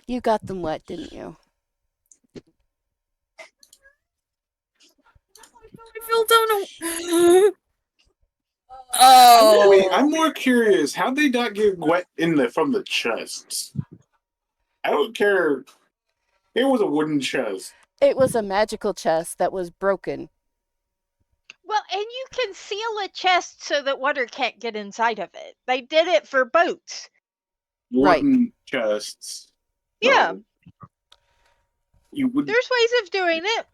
You got them wet, didn't you? I fell down a... Oh. Wait, I'm more curious. How'd they not get wet from the chest? I don't care. It was a wooden chest. It was a magical chest that was broken. Well, and you can seal a chest so that water can't get inside of it. They did it for boats. Wooden chests. Yeah. No. You would. There's ways of doing it.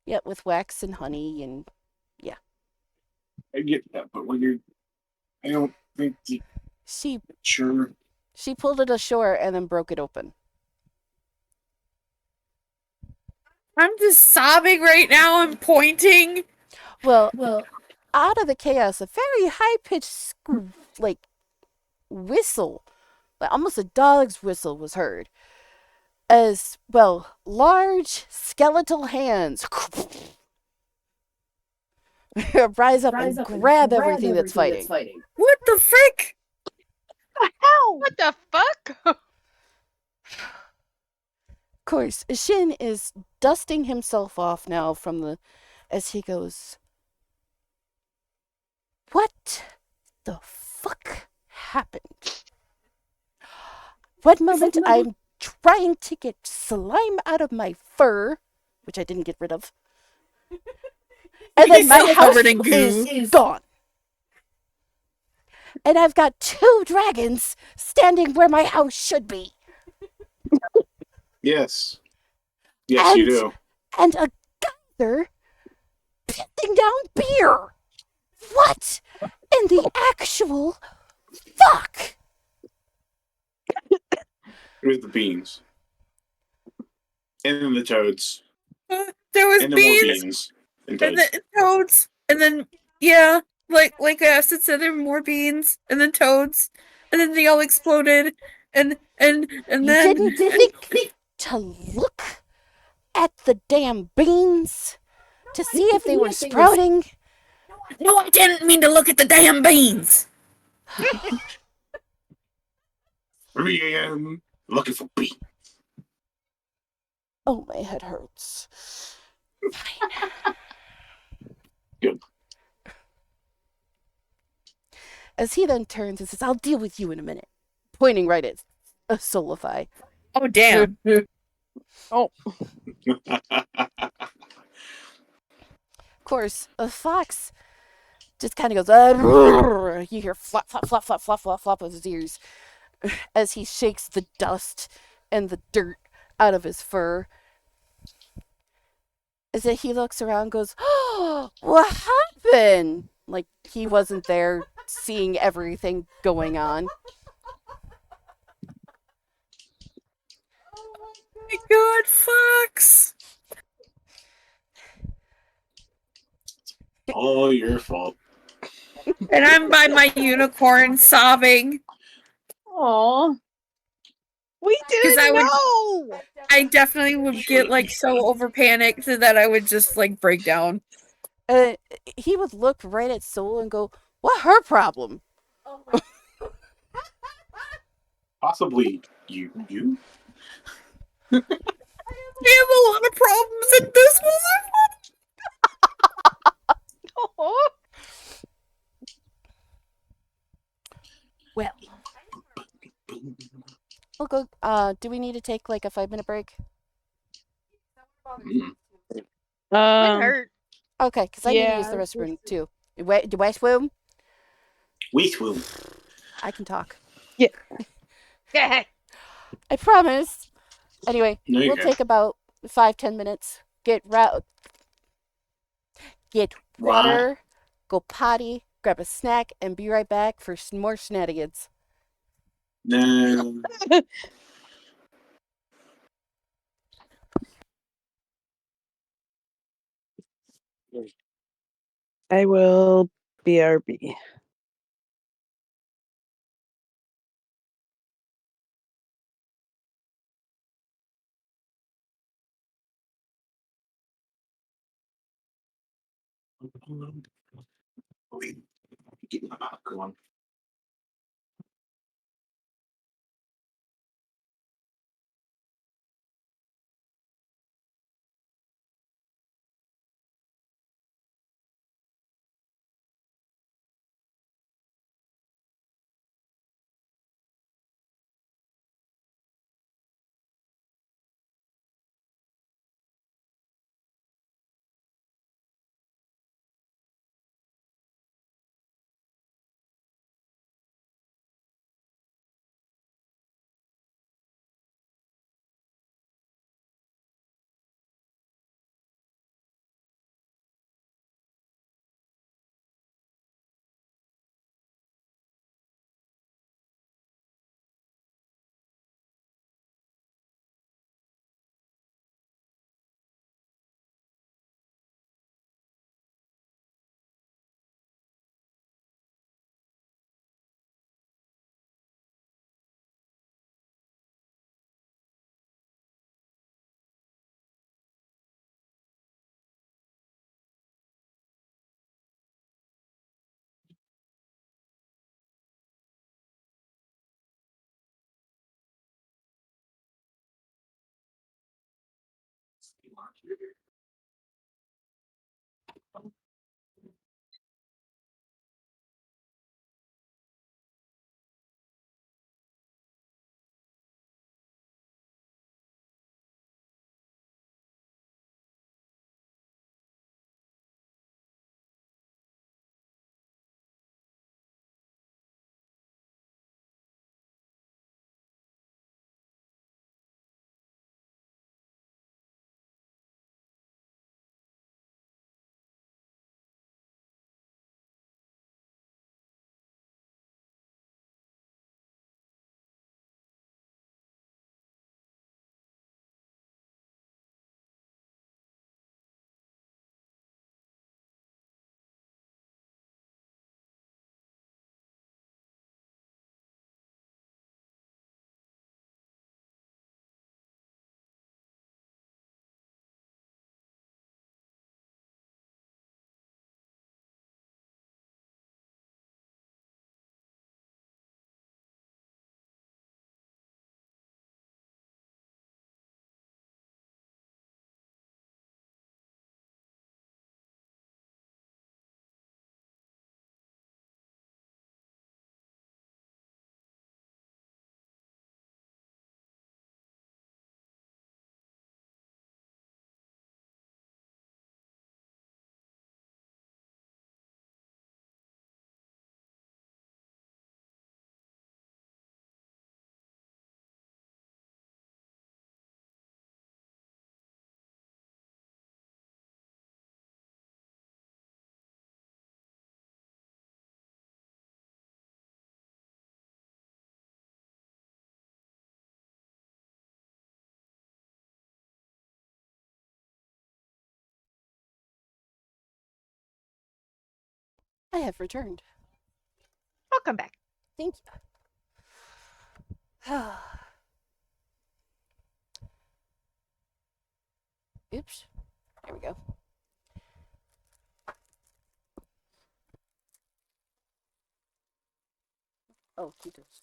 Yep, with wax and honey and I get that, but when you're, I don't think. she Sure. she pulled it ashore and then broke it open. I'm just sobbing right now. I'm pointing. Well, out of the chaos, a very high-pitched whistle, like almost a dog's whistle, was heard. As well, large skeletal hands rise up and grab everything that's fighting. What the frick? the hell? What the fuck? Of course, Shin is dusting himself off now as he goes, what the fuck happened? One moment I'm trying to get slime out of my fur, which I didn't get rid of, and then my house covered in goo. is gone. And I've got 2 dragons standing where my house should be. Yes. Yes, you do. And a geyser pissing down beer. What in the actual fuck? It was the beans. And then the toads. There was And then more beans, beans. And and toads. then toads, and then yeah, like Acid said, there were more beans, and then toads, and then they all exploded, and You then didn't think to look at the damn beans to see if they were sprouting? no, I didn't mean to look at the damn beans. 3 a.m. looking for beans. Oh, my head hurts. Fine. Good. As he then turns and says, I'll deal with you in a minute, pointing right at Solify. Oh damn! Oh, Of course, a fox just kind of goes, you hear flop, flop, flop, flop, flop, flop, flop of his ears as he shakes the dust and the dirt out of his fur. As he looks around and goes, oh, what happened? Like he wasn't there seeing everything going on. Oh my god, Fox! All your fault. And I'm by my unicorn sobbing. aw. We didn't I would- know. I definitely would get like so over panicked that I would just like break down. He would look right at Soul and go, what her problem? Possibly you. I have a lot of problems, and this was Oh, Well, we'll go. Do we need to take like a 5-minute break? Mm. Wouldn't hurt. Okay, because I need to use the Yeah, restroom too. The restroom? Wheat womb. I can talk. Yeah. I promise. Anyway, No, you we'll can. take about 5-10 minutes. Get water, go potty, grab a snack, and be right back for some more shenanigans. No. I will BRB. Get my popcorn. I have returned. Welcome back. Thank you. Oops. There we go. Oh, Cheetos.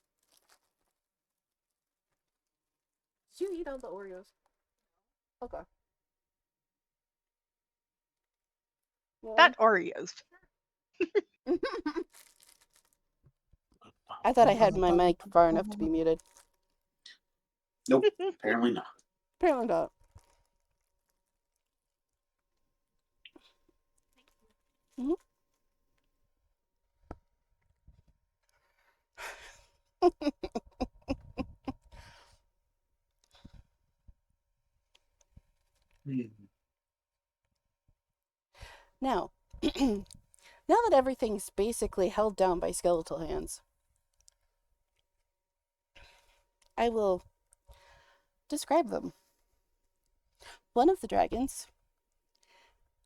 Did you eat all the Oreos? Okay. Well, Not Oreos. I thought I had my mic far enough to be muted. Nope. Apparently not. Apparently not. Mhm. Now, now that everything's basically held down by skeletal hands, I will describe them. One of the dragons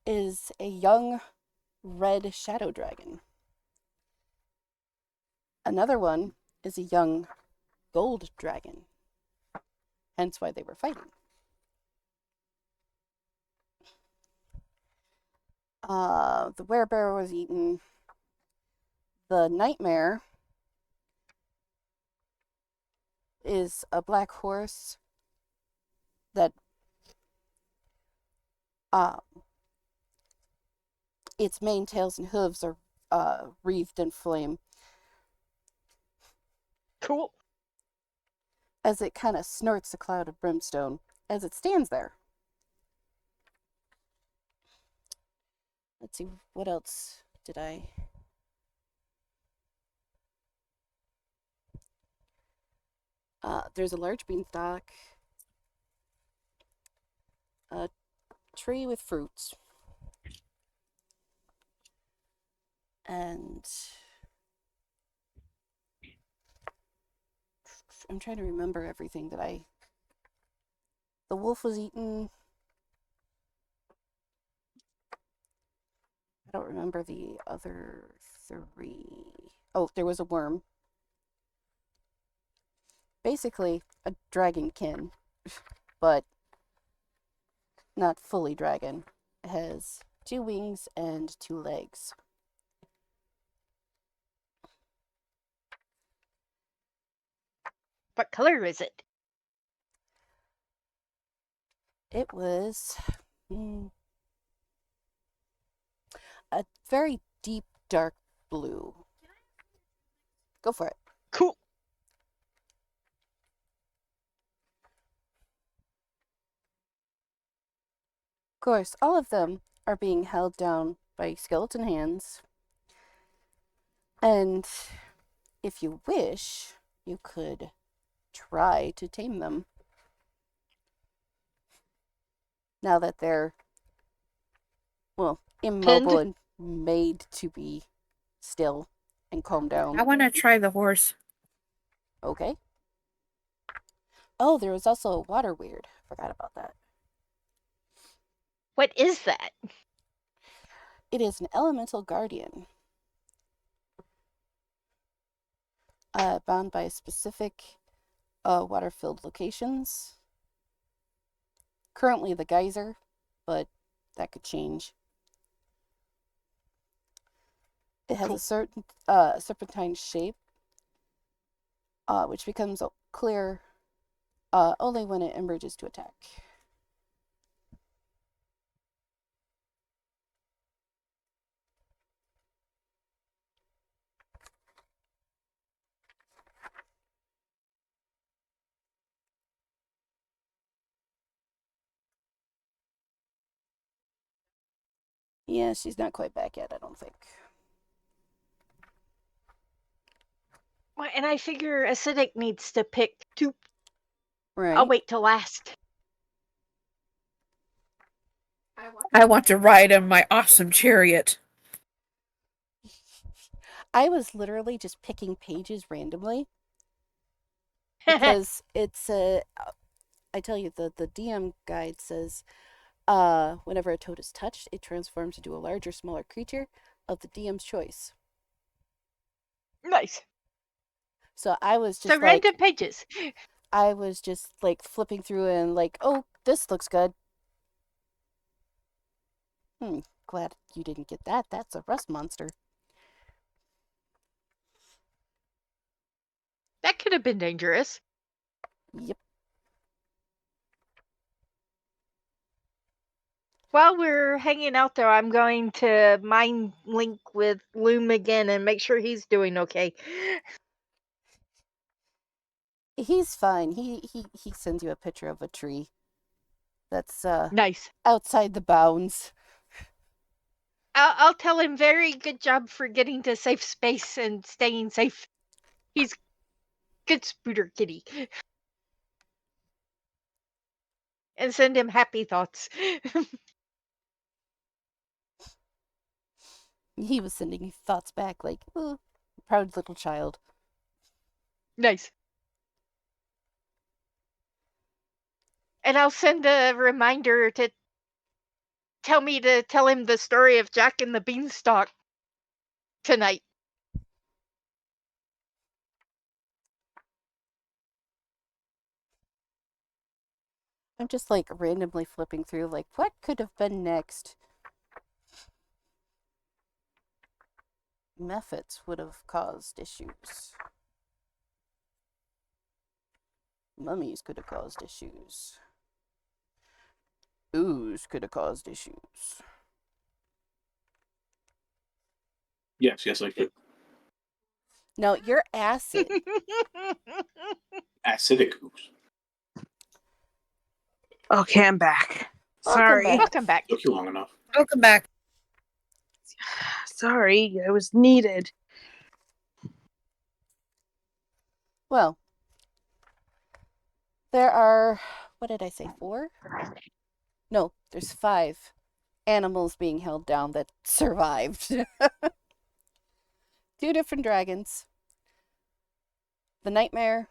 is a young red shadow dragon. Another one is a young gold dragon, hence why they were fighting. The werebear was eaten. The nightmare is a black horse that its mane, tails, and hooves are wreathed in flame Cool. as it kind of snorts a cloud of brimstone as it stands there. Let's see, what else did I... there's a large beanstalk, a tree with fruits, and I'm trying to remember everything that I... The wolf was eaten. I don't remember the other three. Oh, there was a worm. Basically, a dragonkin, but not fully dragon. It has 2 wings and 2 legs. What color is it? It was a very deep, dark blue. Go for it. Cool. Of course, all of them are being held down by skeleton hands. And if you wish, you could try to tame them. Now that they're, well, immobile Pinned? and made to be still and calm down. I want to try the horse. Okay. Oh, there was also a water weird. Forgot about that. What is that? It is an elemental guardian. Bound by specific water-filled locations. Currently the geyser, but that could change. It has a certain serpentine shape, which becomes clear only when it emerges to attack. Yeah, she's not quite back yet, I don't think. Well, and I figure acidic needs to pick 2. Right. I'll wait till last. I want to ride in my awesome chariot. I was literally just picking pages randomly because it's a. I tell you, the DM guide says, whenever a toad is touched, it transforms into a larger, smaller creature of the DM's choice. Nice. So I was just So random pages. I was just like flipping through and like, oh, this looks good. Glad you didn't get that. That's a rust monster. That could have been dangerous. Yep. While we're hanging out there, I'm going to mind link with Loom again and make sure he's doing okay. He's fine. He sends you a picture of a tree that's Nice. outside the bounds. I'll tell him very good job for getting to safe space and staying safe. He's good spooter kitty. And send him happy thoughts. He was sending thoughts back like, oh, proud little child. Nice. And I'll send a reminder to tell me to tell him the story of Jack and the Beanstalk tonight. I'm just like randomly flipping through, like, what could have been next? Mephits would have caused issues. Mummies could have caused issues. Ooze could have caused issues. Yes, I could. No, you're acid. Acidic ooze. Okay, I'm back. Welcome Sorry. back. Welcome back. Took you long enough. Welcome back. Sorry, I was needed. Well, there are, what did I say, 4? No, there's 5 animals being held down that survived. 2 different dragons. The nightmare,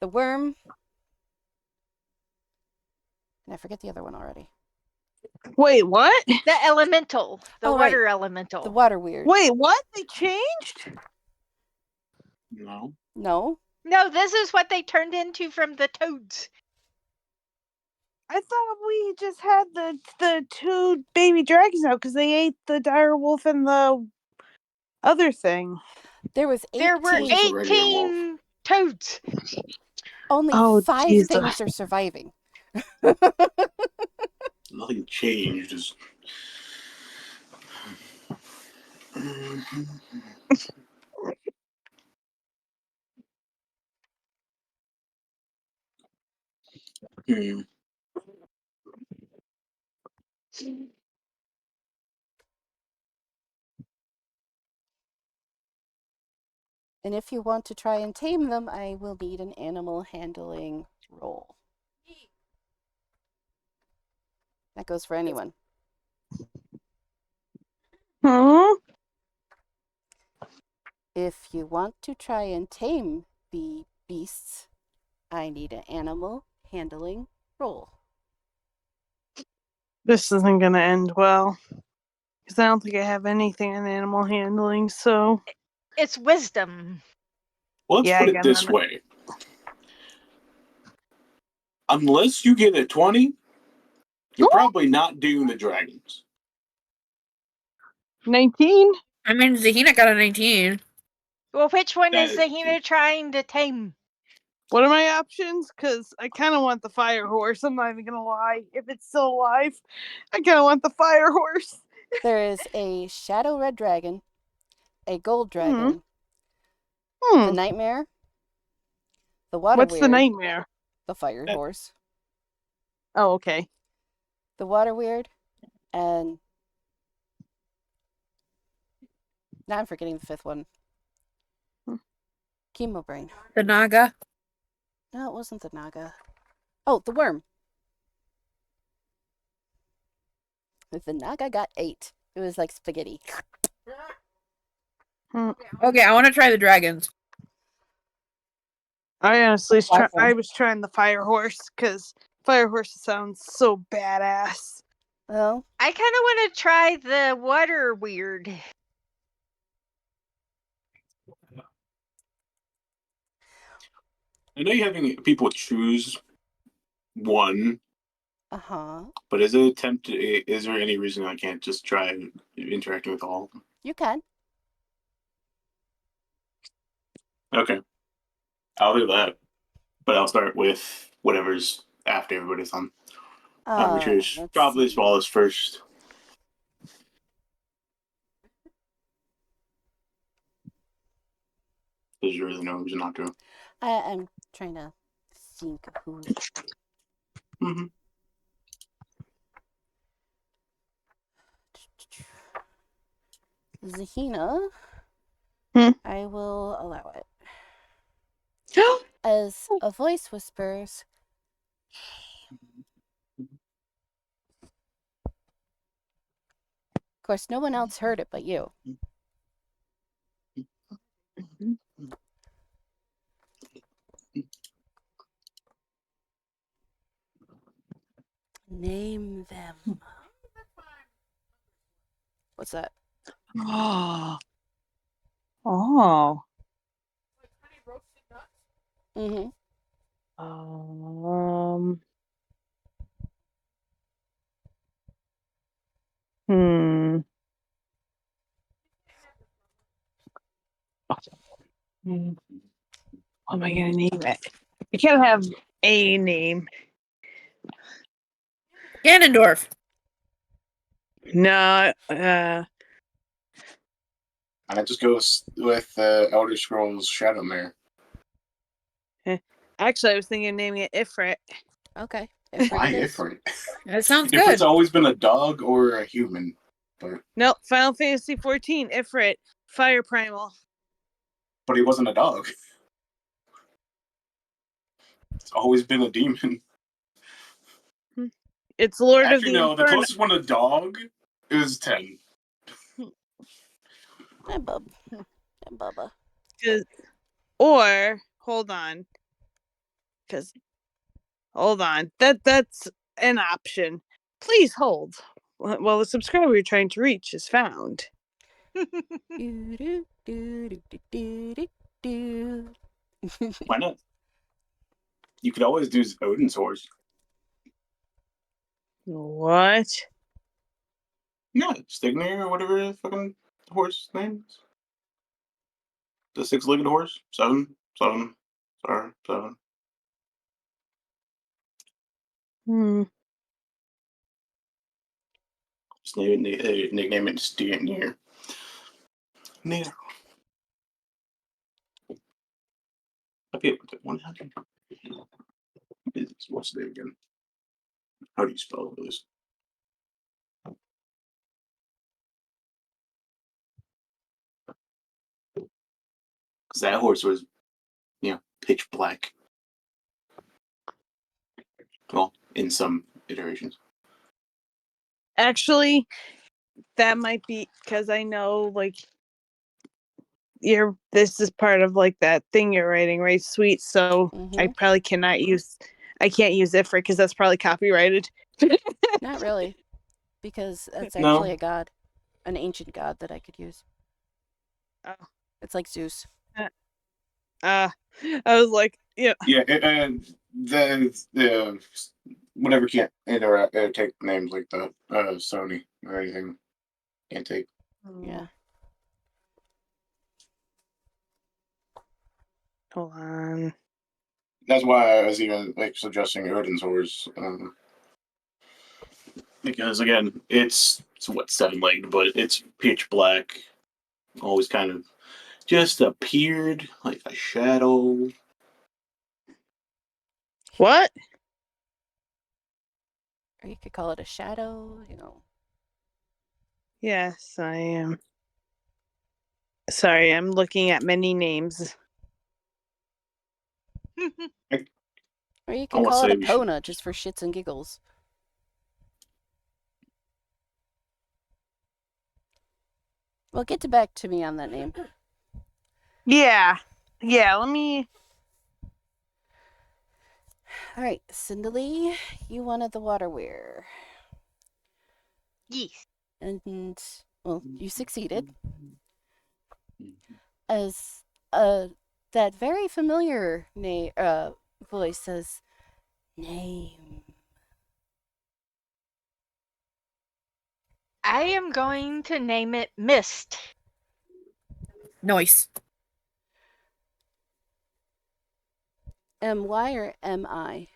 the worm, and I forget the other one already. Wait, what? The elemental. The Oh, right. water elemental. The water weird. Wait, what? They changed? No. No? No, this is what they turned into from the toads. I thought we just had the 2 baby dragons out because they ate the dire wolf and the other thing. There was 18. There were Just a regular 18 toads. Only Oh, 5 Jesus. things are surviving. Nothing changed. Just... Hmm. And if you want to try and tame them, I will need an animal handling roll. That goes for anyone. Hmm? If you want to try and tame the beasts, I need an animal handling roll. This isn't going to end well. Because I don't think I have anything in animal handling, so... It's wisdom. Well, let's Yeah, put I it got this none. way. Unless you get a 20, you're Ooh! probably not doing the dragons. 19? I mean, Zahina got a 19. Well, which one is That- Zahina trying to tame? What are my options? Because I kind of want the fire horse. I'm not even going to lie. If it's still alive, I kind of want the fire horse. There is a shadow red dragon, a gold dragon, Hmm. the nightmare, the water What's weird, the nightmare? the fire That- horse, Oh, okay. the water weird, and now I'm forgetting the 5th one. Chemo brain. The Naga. No, it wasn't the naga. Oh, the worm. The naga got 8. It was like spaghetti. Okay, I want to try the dragons. I honestly Awesome. I was trying the fire horse because fire horse sounds so badass. Well, I kind of want to try the water weird. I know you're having people choose one, uh-huh. but is there any reason I can't just try interacting with all of them? You can. Okay. I'll do that. But I'll start with whatever's after everybody's done. Which is let's probably the see. smallest first. Because you really know who's not to. I'm trying to think of who. Mm-hmm. Zahina, Hmm. I will allow it. As a voice whispers, of course, no one else heard it but you. Name them. What's that? Oh. Oh. Mm-hmm. Hmm. What am I gonna name it? I can't have a name. Ganondorf. No. And I just go with Elder Scrolls Shadowmere. Actually, I was thinking of naming it Ifrit. Okay. Why Ifrit it is. Ifrit? That sounds Ifrit's good. always been a dog or a human, but No, Final Fantasy 14 Ifrit, Fire Primal. he wasn't a dog. It's always been a demon. It's Lord of Actually, the no, the Inferno. closest one to dog is 10. Hi, Bub. Hi, Bubba. Or hold on, that's an option. Please hold while the subscriber you're trying to reach is found. Do-do-do-do-do-do-do. Why not? You could always do Odin's horse. What? Yeah, Stignir or whatever the fucking horse name is. The six-legged horse? Seven. Sorry, seven. Just nickname it Stignir. Near. I'll be able to 100. What's the name again? How do you spell this? Because that horse was, pitch black. Well, in some iterations. Actually, that might be because I know this is part of that thing you're writing, right? Sweet. So I Mhm. probably can't use Ifrit because that's probably copyrighted. Not really, because that's No. actually a god, an ancient god that I could use. Oh. It's like Zeus. I was like, yeah. Yeah, the whatever can't take names like that. Sony or anything can't take. Yeah. Hold on. That's why I was even suggesting Odin's horse. Because again, it's what 7-legged, but it's pitch black. Always kind of just appeared like a shadow. What? Or you could call it a shadow, Yes, I am. Sorry, I'm looking at many names. Or you I could want to call it say a we should. Pona just for shits and giggles. Well, get back to me on that name. Yeah. Let me. All right, Cinderly, you wanted the water weir. Yes. And, well, you succeeded. As that very familiar voice says, name. I am going to name it Mist. Nice. M-Y or M-I?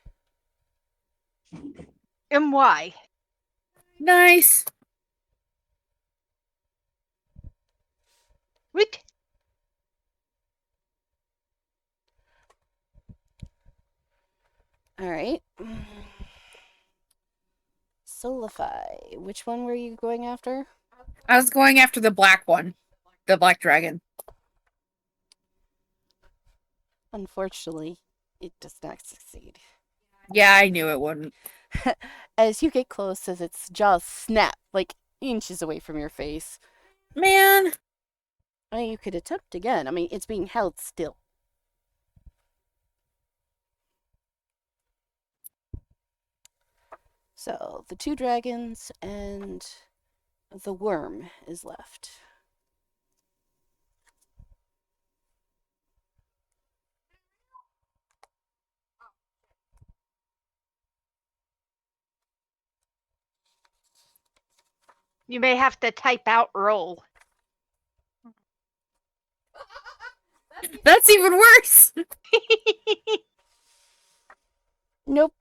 M-Y. Nice. What? All right. Solify. Which one were you going after? I was going after the black one. The black dragon. Unfortunately, it does not succeed. Yeah, I knew it wouldn't. As you get close, as its jaws snap like inches away from your face. Man. I mean, you could attempt again. I mean, it's being held still. So, the 2 dragons and the worm is left. You may have to type out roll. That's even worse. Nope.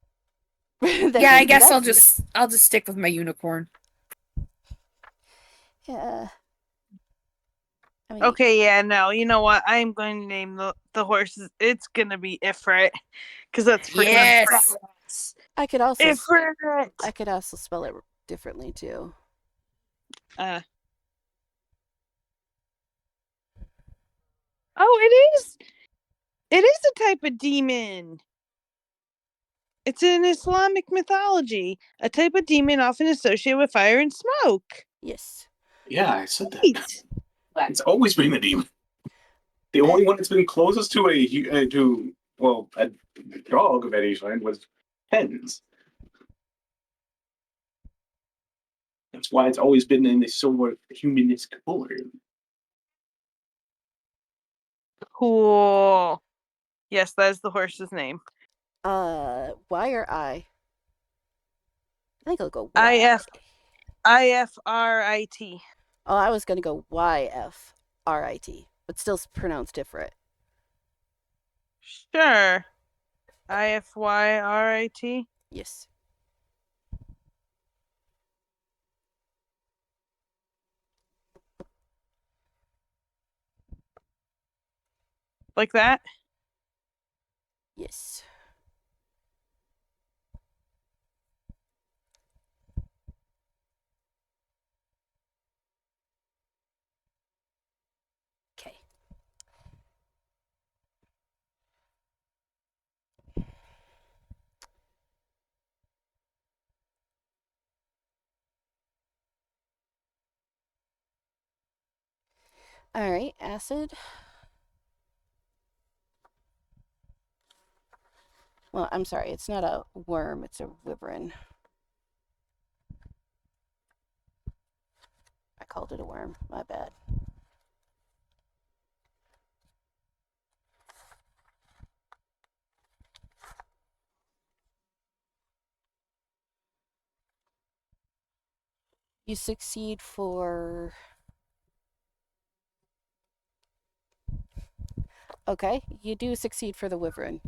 Yeah, I guess I'll just stick with my unicorn. Yeah. I mean, Okay, yeah, no, you know what? I'm going to name the horses. It's gonna be Ifrit, because that's freaking Yes. badass. I could also Ifrit. I could also spell it differently too. Oh, it is. It is a type of demon. It's in Islamic mythology, a type of demon often associated with fire and smoke. Yes. Yeah, I said that. Right. It's always been a demon. The only one that's been closest to a dog of any kind was hens. That's why it's always been in this sort of humanistic color. Cool. Yes, that is the horse's name. Y or I? I think I'll go Y. IFRIT. Oh, I was gonna go YFRIT, but still pronounced different. Sure. IFYRIT. Yes. Like that? Yes. Okay. All right, acid. Well, I'm sorry, it's not a worm, it's a wyvern. I called it a worm, my bad. You succeed for... Okay, you do succeed for the wyvern,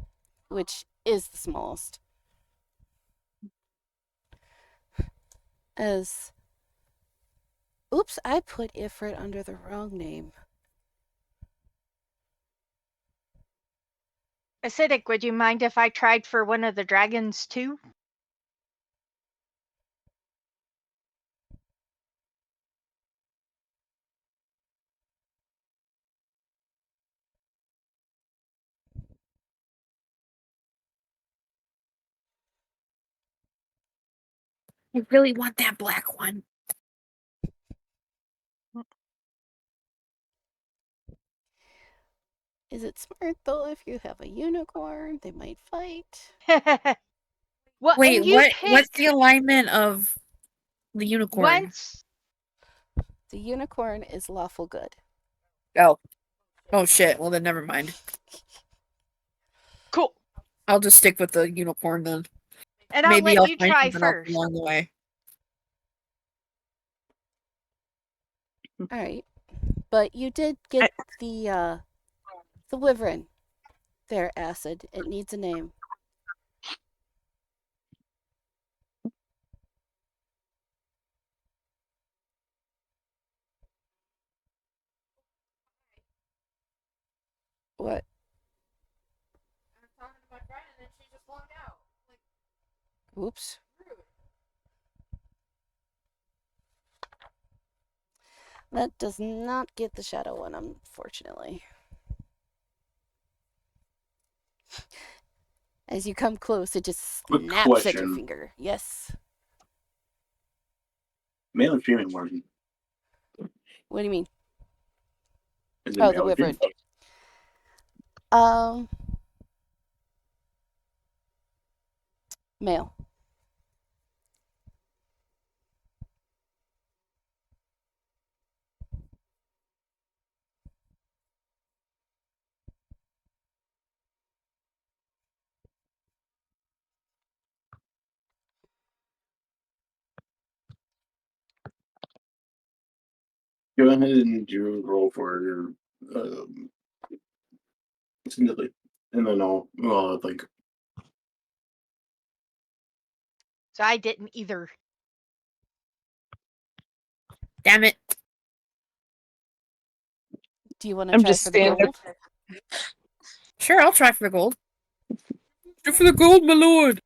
which is the smallest. As... Oops, I put Ifrit under the wrong name. Acidic, would you mind if I tried for one of the dragons too? I really want that black one. Is it smart though if you have a unicorn? They might fight. Well, Wait, and you what's the pick alignment of the unicorn? once. The unicorn is lawful good. Oh. Oh shit. Well then never mind. Cool. I'll just stick with the unicorn then. And I'll Maybe let I'll you find try something else first. along the way. All right, but you did get the wyvern. There, acid. It needs a name. What? Oops. That does not get the shadow one, unfortunately. As you come close, it just Quick snaps at your question. finger. Yes. Male or female version? What do you mean? Is it Oh, the male or female? wyvern. Um, male. Go ahead and do a roll for your significantly. And then I'll think. So I didn't either. Damn it. Do you want to I'm try just for the standing. gold? Sure, I'll try for the gold. Try for the gold, my lord.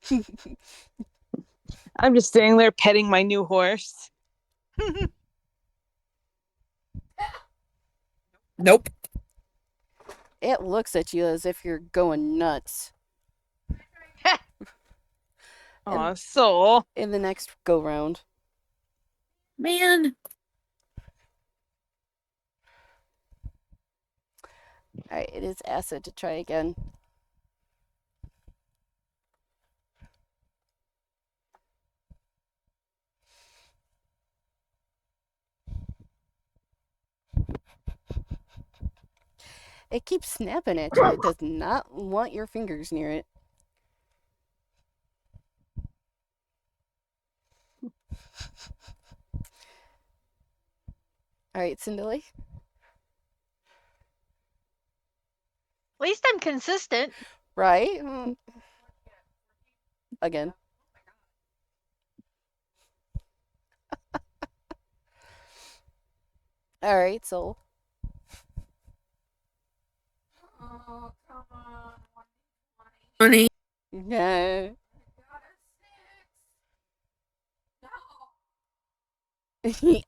I'm just standing there petting my new horse. Nope. It looks at you as if you're going nuts. Aw, so. In the next go round. Man. Alright, it is acid to try again. It keeps snapping at you. It does not want your fingers near it. Alright, Cindily. At least I'm consistent. Right? Again. Alright, Soul. Oh, come on. 20. No.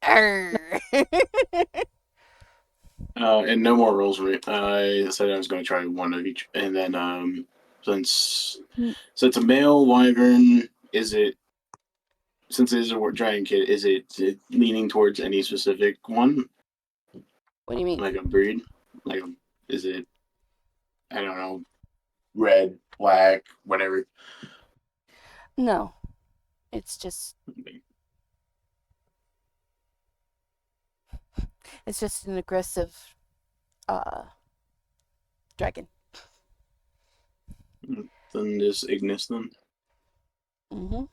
Arr. And no more rolls for me. I said I was going to try one of each, and then since it's a male wyvern, since it is a dragon kid, is it leaning towards any specific one, What do you mean? like a breed? Like, is it, I don't know, red, black, whatever? No. It's just an aggressive dragon. Then just Ignis then. Mm-hmm.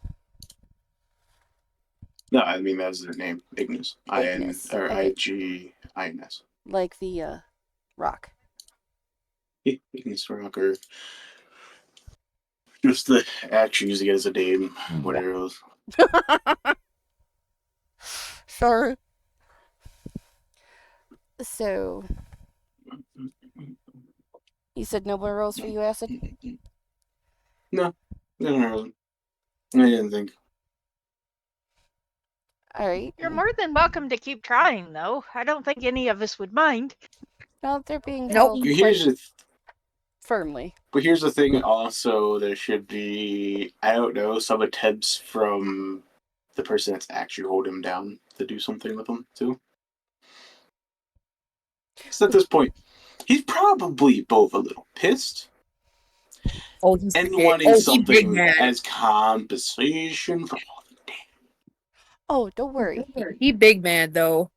No, I mean that's their name, Ignis. Ignis, or okay. IGINS. Like the rock. Ignis rock, or just the action used to get as a name, whatever it was. Sure. So, you said no more rolls for you, Acid? No, I didn't think. Alright. You're more than welcome to keep trying, though. I don't think any of us would mind. No, they're being Nope. held quite firmly. But here's the thing also, there should be, I don't know, some attempts from the person that's actually holding him down to do something with him, too. Because at this point, he's probably both a little pissed Oh, he's and big. wanting Oh, he big something man. as compensation for all the damage. Oh, don't worry. He big man though.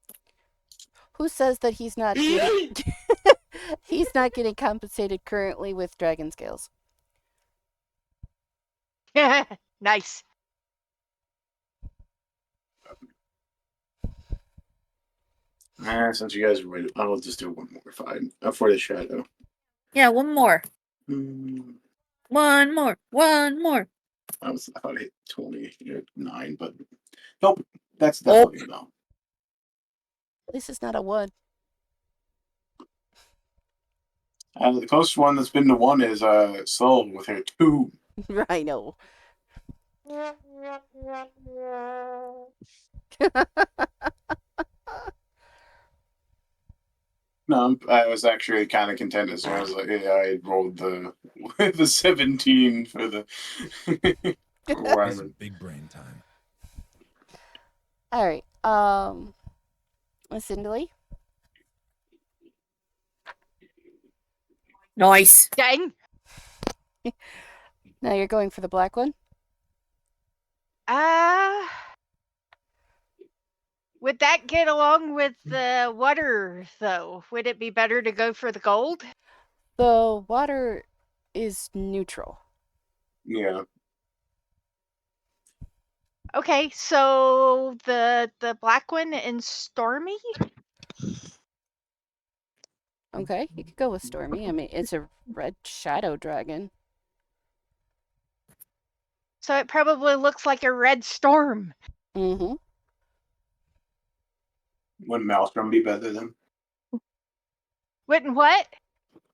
Who says that he's not getting he's not getting compensated currently with dragon scales? Nice. Since you guys are waiting, I'll just do one more, fine. For the shadow. Yeah, one more. Mm, One more. One more. I thought I hit 29, but nope, that's definitely no. At least it's not a 1. The closest one that's been to 1 is Soul with her 2. I know. No, I was actually kind of content as soon as I rolled the 17 for the This is requirement. big brain time. All right. Cinderly. Nice. Dang. Now you're going for the black one. Would that get along with the water, though? Would it be better to go for the gold? The water is neutral. Yeah. Okay, so the black one and Stormy? Okay, you could go with Stormy. I mean, it's a red shadow dragon. So it probably looks like a red storm. Mm-hmm. Wouldn't Maelstrom be better than Wouldn't what?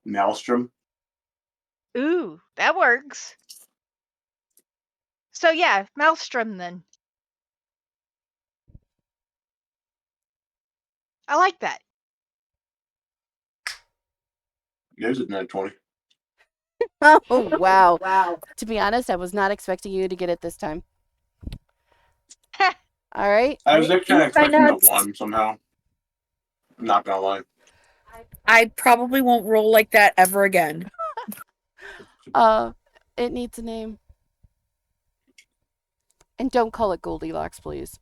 Maelstrom? Ooh, that works. So yeah, Maelstrom then. I like that. There's a net 20. Oh, wow. To be honest, I was not expecting you to get it this time. All right. I was kind of expecting the nuts. 1 somehow. I'm not gonna lie. I probably won't roll like that ever again. It needs a name. And don't call it Goldilocks, please.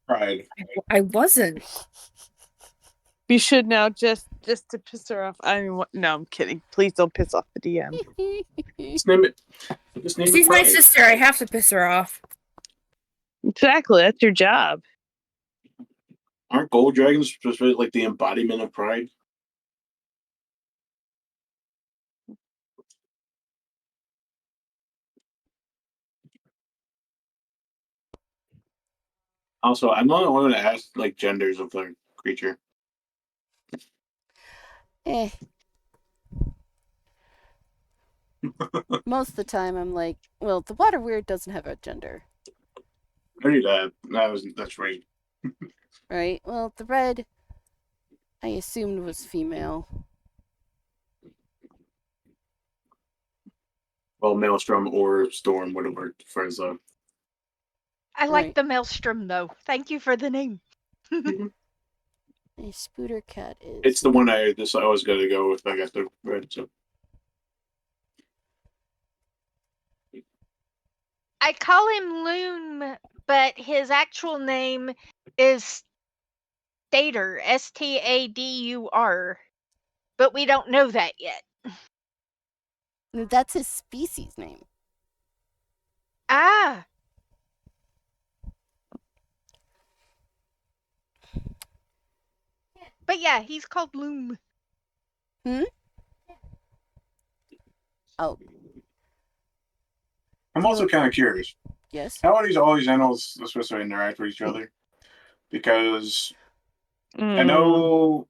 Pride. I wasn't. We should now just to piss her off. I mean, no, I'm kidding. Please don't piss off the DM. Just name it. Just name She's it my Pride. sister. I have to piss her off. Exactly, that's your job. Aren't gold dragons supposed to be like the embodiment of pride? Also, I'm not the one to ask like genders of the creature. Eh. Most of the time, I'm like, well, the water weird doesn't have a gender, I knew that. That's right. right? Well, the red, I assumed was female. Well, Maelstrom or Storm would have worked for his I like Right. the Maelstrom though. Thank you for the name. A spooter cat is. It's the one I was gonna go with. I got the red. So I call him Loom, but his actual name is Stadur, Stadur. But we don't know that yet. That's his species name. Ah. But yeah, he's called Loom. Oh, I'm also kind of curious. yes. How are all these animals supposed to interact with each other? Because I know.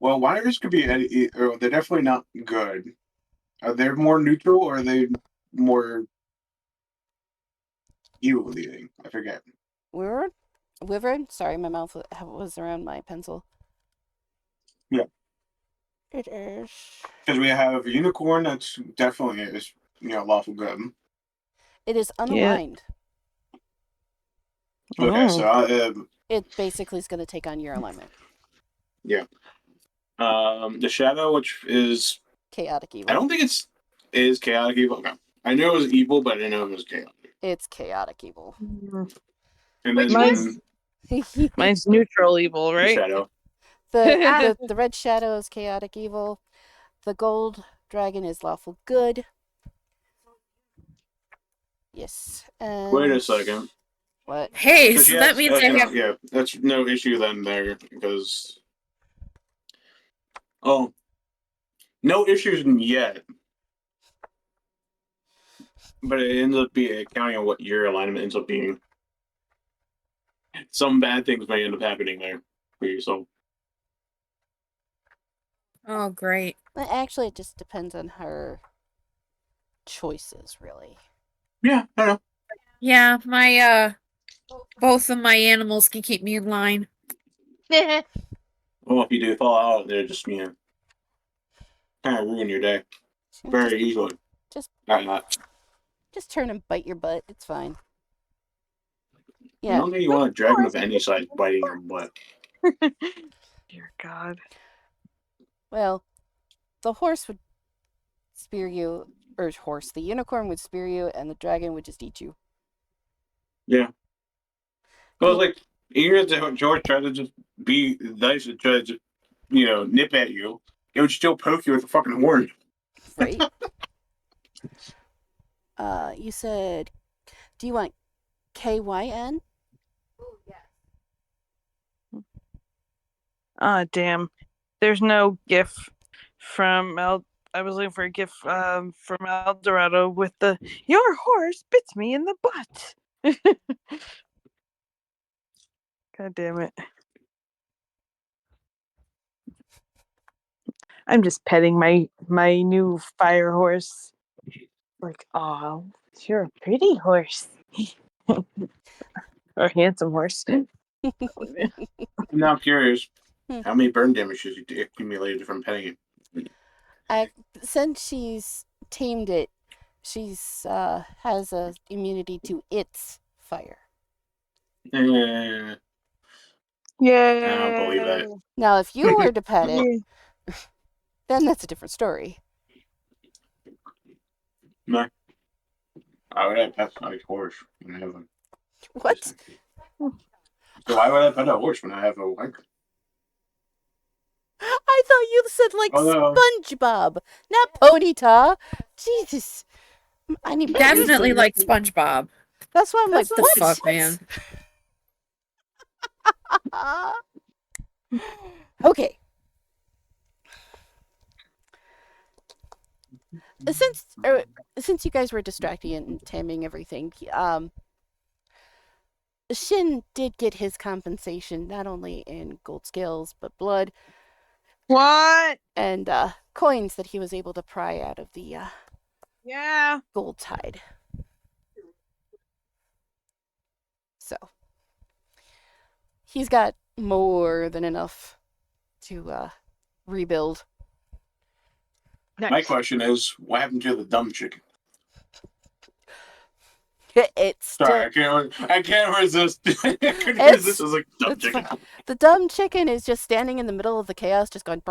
Well, wires could be. Or they're definitely not good. Are they more neutral or are they more evil leading? I forget. Wyvern? Sorry, my mouth was around my pencil. Yeah. It is. Because we have a unicorn that's definitely is lawful good. It is unaligned. Okay, so it basically is going to take on your alignment. Yeah. The shadow, which is chaotic evil. I don't think is chaotic evil. Okay. I know it was evil, but I didn't know it was chaotic. It's chaotic evil. And Which then mine's neutral evil, right? The shadow. The red shadow is chaotic evil. The gold dragon is lawful good. Yes. And wait a second. What? Hey, so that means I have. Yeah, that's no issue then there because. Oh, no issues yet. But it ends up being counting on what your alignment ends up being. Some bad things may end up happening there for you, so. Oh, great. Well, actually, it just depends on her choices, really. Yeah, I know. Yeah, my both of my animals can keep me in line. Well, if you do fall out, they're just kind of ruin your day very easily. just Not. just turn and bite your butt. It's fine. I Yeah. don't think you want a dragon of any size biting your butt. Dear God. Well, the horse would spear you, or the unicorn would spear you, and the dragon would just eat you. Yeah. Well, it's like, even if George tried to just be nice and try to just, nip at you, it would still poke you with a fucking horn. Right. You said, do you want KYN? Ah, damn. There's no GIF from I was looking for a GIF from El Dorado with the "Your horse bit me in the butt." God damn it. I'm just petting my new fire horse. Like, oh, you're a pretty horse. Or handsome horse. I'm now curious Hmm. how many burn damages you accumulated from petting it. Since she's tamed it, she's has a immunity to its fire. I Yeah. don't believe that. Now, if you were to pet it, Yeah. then that's a different story. No. Why would I pet a horse when I have a... What? So why would I pet a horse when I have a wife? I thought you said like Oh, no. SpongeBob, not Ponyta. Jesus. I need my Definitely like SpongeBob. That's why I'm like, The what? fuck, man? Okay. Since you guys were distracting and taming everything, Shin did get his compensation not only in gold scales but blood. What? And coins that he was able to pry out of the gold tide. So he's got more than enough to rebuild. Nice. My question is, what happened to the dumb chicken? It's Sorry, I can't resist. I couldn't resist. I was like, dumb chicken. Fine. The dumb chicken is just standing in the middle of the chaos, just going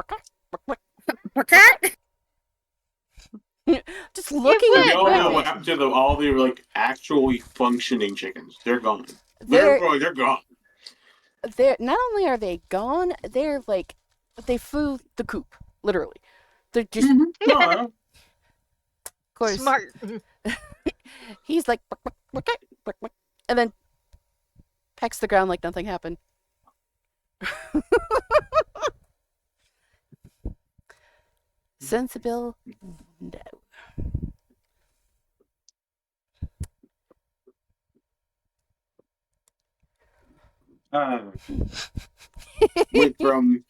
just looking would, at You don't know wouldn't what it? happened to all the actually functioning chickens. They're gone. They're They're gone. not only are they gone, they're like they flew the coop, literally. They're just No, of course Smart. he's like and then pecks the ground like nothing happened. Sensible? No. went from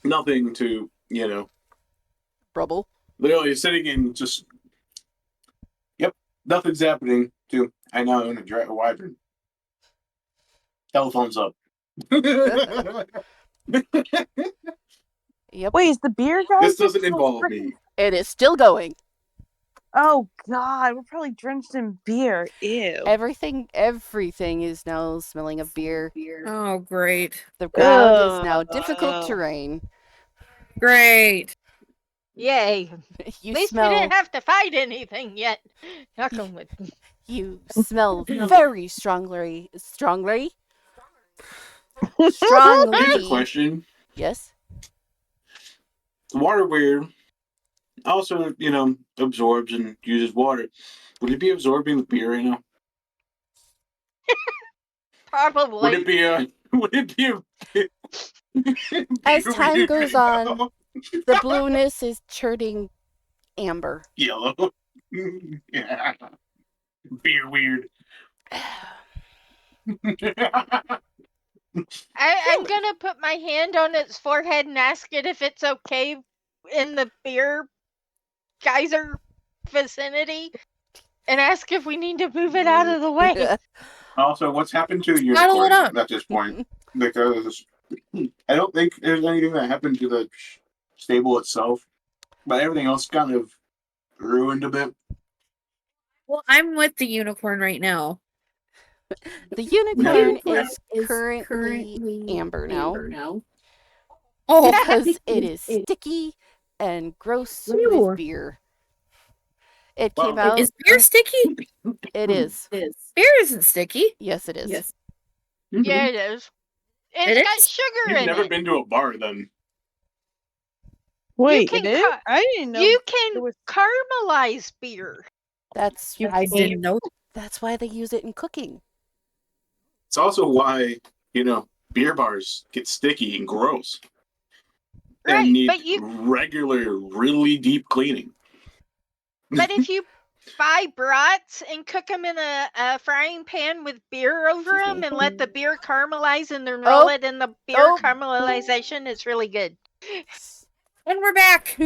nothing to, Rubble. literally sitting in just, yep, nothing's happening to, I now own a wyvern. Telephone's up. Yep. Wait, is the beer guy? This doesn't involve me. It is still going. Oh God, we're probably drenched in beer. Ew. Everything is now smelling of beer. Oh, great. The ground is now difficult Ugh. terrain. Great. Yay. You At least smell we didn't have to fight anything yet. Knock on wood. you smell very strongly. Here's a Strongly. question. Yes. The water weir also, absorbs and uses water. Would it be absorbing the beer right now? Probably. Would it be a As beer time weird goes right on, now? the blueness is turning amber. Yellow. Yeah. Beer weird. I'm gonna put my hand on its forehead and ask it if it's okay in the beer geyser vicinity, and ask if we need to move it out of the way. Also, what's happened to the Bottle it unicorn up. at this point? Because I don't think there's anything that happened to the stable itself, but everything else kind of ruined a bit. Well, I'm with the unicorn right now. The unicorn is currently amber now Oh, because it is sticky and gross with beer. It came Well, out. is beer sticky? It is. Beer isn't sticky. Yes, it is. Yeah, it is. It's It got is? sugar You've in never it. been to a bar then. Wait, can it is? cut- I didn't know. You it can was- caramelize beer. That's I didn't know. that's why they use it in cooking. It's also why, beer bars get sticky and gross. Right, And need but you regular, really deep cleaning. but if you buy brats and cook them in a frying pan with beer over Excuse them me. and let the beer caramelize and then roll Oh, it in the beer oh. caramelization, it's really good. And we're back.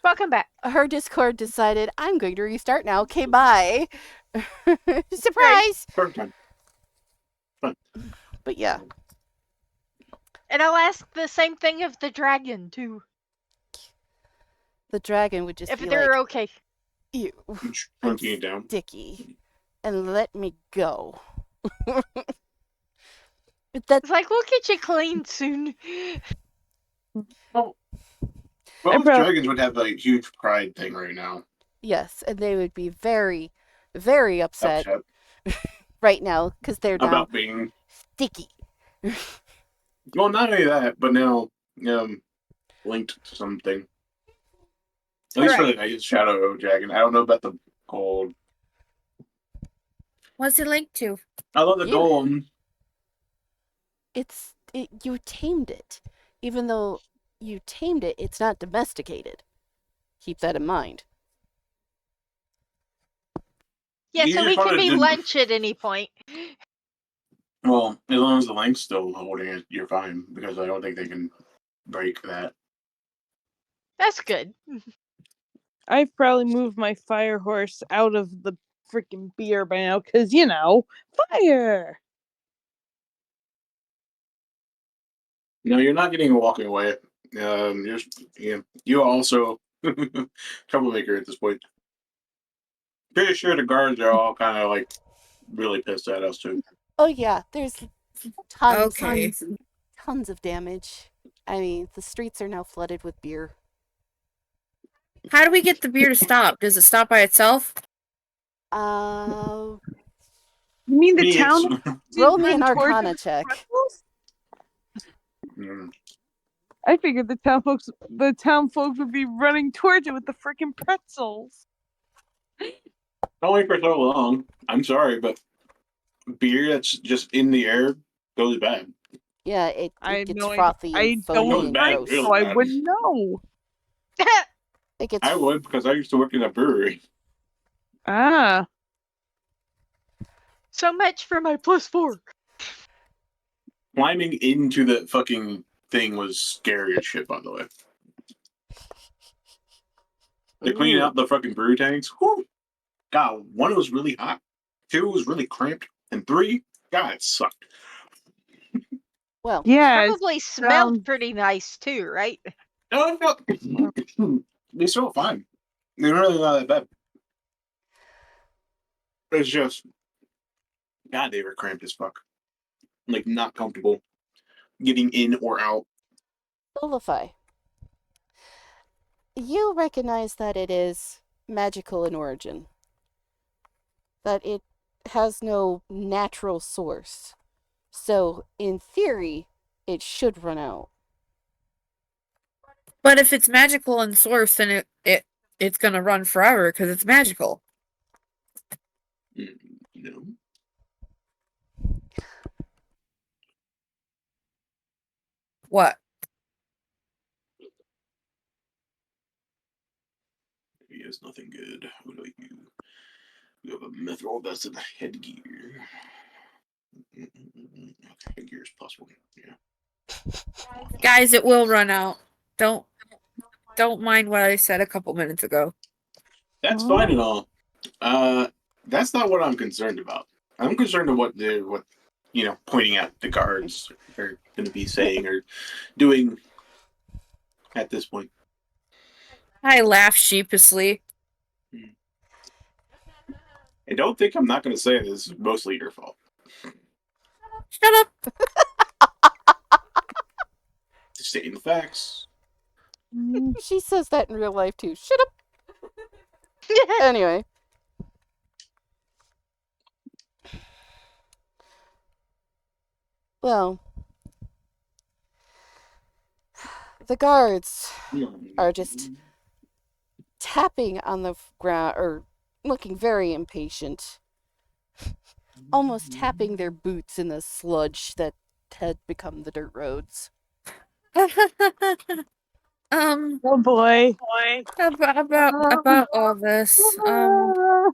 Welcome back. Her Discord decided I'm going to restart now. Okay, bye. Surprise! Perfect time. But yeah, And I'll ask the same thing of the dragon too, the dragon would just if be they're like, okay. "Ew, Shrinking it down. sticky, and let me go." It's like we'll get you clean soon. Well, I most prob- dragons would have a huge pride thing right now. Yes, and they would be very, very upset right now because they're now About being, sticky. well, not only that, but now linked to something. At least for the night shadow dragon. I don't know about the gold. What's it linked to? I love the You- gold. You tamed it, even though you tamed it. It's not domesticated. Keep that in mind. Yeah, You so just we can wanna be do- lunch at any point. Well, as long as the link's still holding it, you're fine because I don't think they can break that. That's good. I've probably moved my fire horse out of the freaking beer by now, because, fire! No, you're not getting walking away. You also troublemaker at this point. Pretty sure the guards are all kind of like really pissed at us too. Oh yeah, there's tons, Okay. tons of damage. I mean, the streets are now flooded with beer. How do we get the beer to stop? Does it stop by itself? Uh, You mean the Me, town? it's- roll me an run towards Arcana the check. pretzels? Mm. I figured the town folks would be running towards it with the freaking pretzels. Only for so long. I'm sorry, but beer that's just in the air goes bad. Yeah, it I gets know frothy I and foamy don't and bang, gross. really. so I wouldn't know. It gets I would because I used to work in a brewery. Ah, So much for my +4. Climbing into the fucking thing was scary as shit, by the way. They cleaned out the fucking brew tanks. Whew. God, one was really hot, two was really cramped, and three, God, it sucked. well. yeah. Probably smelled sounds- pretty nice too, right? No, it felt. They smelled fine. They're really not that bad. It's just, God, they were cramped as fuck. Like, not comfortable getting in or out. Solify. You recognize that it is magical in origin. That it has no natural source. So, in theory, it should run out. But if it's magical in source, then it's gonna run forever because it's magical. No. What? He is nothing good. What about you? You have a mithril vested headgear. Headgear is +1. Yeah. Guys, it will run out. Don't mind what I said a couple minutes ago. That's fine and all. That's not what I'm concerned about. I'm concerned about what pointing out the guards are going to be saying or doing at this point. I laugh sheepishly. I don't think I'm not going to say this is mostly your fault. Shut up. Just stating the facts. She says that in real life too. Shut up. Anyway. Well, the guards are just tapping on the ground or looking very impatient, almost tapping their boots in the sludge that had become the dirt roads. Oh boy. About all this. I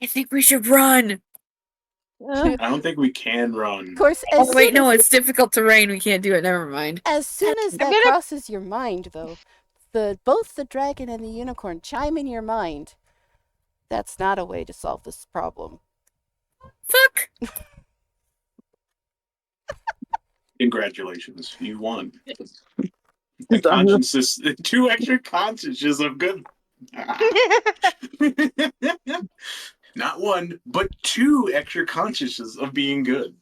think we should run. I don't think we can run. Of course, Oh wait, no, it's difficult terrain. We can't do it. Never mind. As soon as that crosses your mind, though, both the dragon and the unicorn chime in your mind. That's not a way to solve this problem. Fuck. Congratulations, you won. Consciences, 2 extra consciences of good. Not 1, but 2 extra consciences of being good.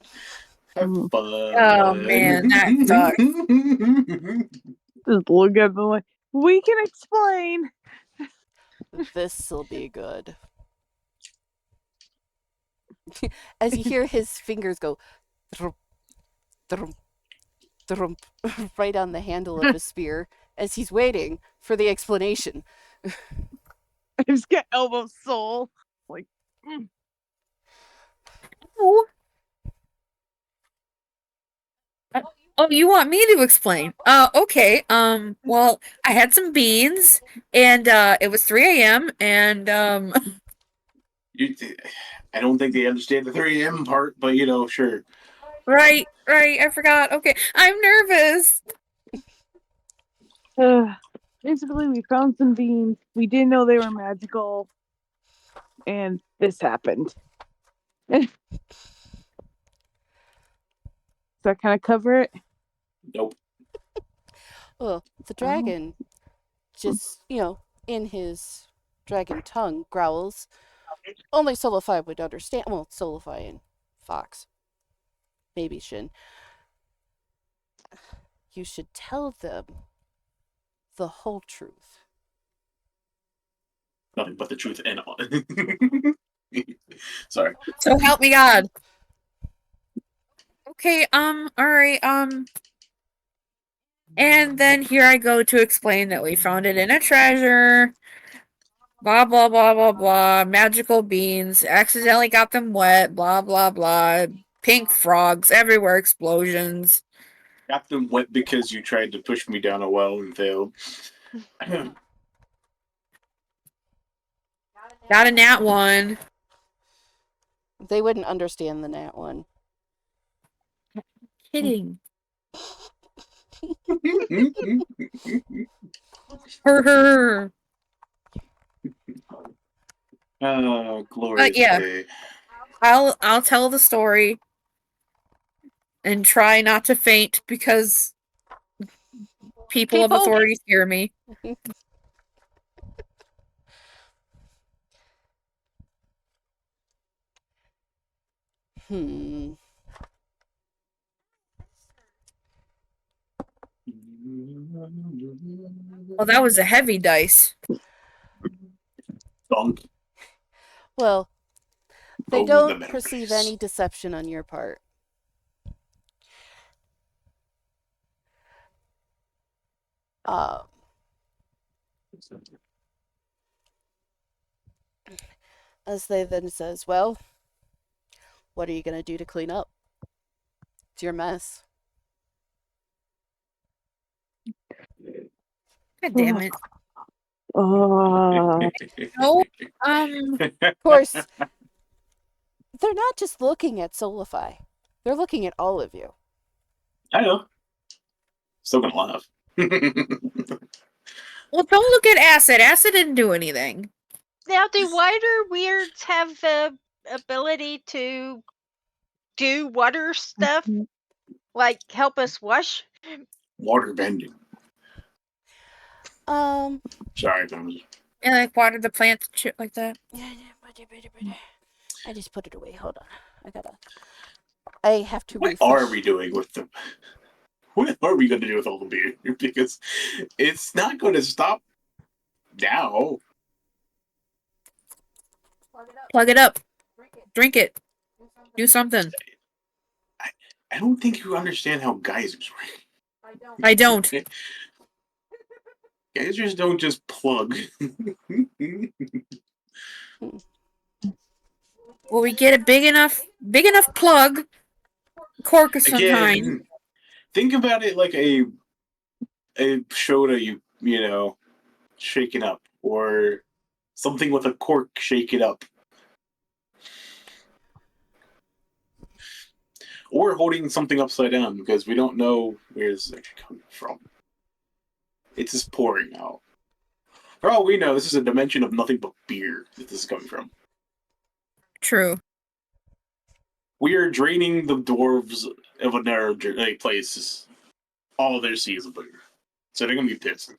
Have fun. Oh man, that sucks. Just look at the way. We can explain. This'll be good. As you hear his fingers go thrum, thrum, thrum, right on the handle of the spear as he's waiting for the explanation. I just get elbow soul. Like, Oh. Oh, you want me to explain? Okay. Well, I had some beans, and it was 3 a.m. and I don't think they understand the 3 a.m. part, but sure. Right. I forgot. Okay, I'm nervous. Basically, we found some beans. We didn't know they were magical, and this happened. Does that kind of cover it? Nope. Well, the dragon just, in his dragon tongue growls. Only Solify would understand. Well, Solify and Fox. Maybe Shin. You should tell them the whole truth. Nothing but the truth and all. Sorry. So help me God. Okay, all right, and then here I go to explain that we found it in a treasure. Blah, blah, blah, blah, blah. Magical beans. Accidentally got them wet. Blah, blah, blah. Pink frogs everywhere. Explosions. Got them wet because you tried to push me down a well and failed. Got a nat 1. They wouldn't understand the nat 1. Kidding. Her. Oh, glorious day. I'll tell the story and try not to faint because people of authority scare me. Well, that was a heavy dice. Dunk. Well, they don't perceive any deception on your part. As they then says, well, what are you going to do to clean up? It's your mess. God damn it. Oh. No, Of course, they're not just looking at Solify. They're looking at all of you. I know. Still gonna laugh. Well, don't look at Acid. Acid didn't do anything. Now, do wider weirds have the ability to do water stuff? Like help us wash? Water bending. Um. Sorry, Thomas. And like water the plants and shit like that. I just put it away. Hold on. I have to What refresh. are we doing with them? What are we going to do with all the beer? Because it's not going to stop now. Plug it up. Drink it. Do something. I don't think you understand how geysers work. I don't. Geysers don't just plug. Will we get a big enough plug cork of some kind? Again, think about it like a soda you know, shaken up, or something with a cork shaken up. Or holding something upside down, because we don't know where this is actually coming from. It's just pouring out. For all we know, this is a dimension of nothing but beer that this is coming from. True. We are draining the dwarves of a narrow place. All their seas of beer. So they're going to be pissed.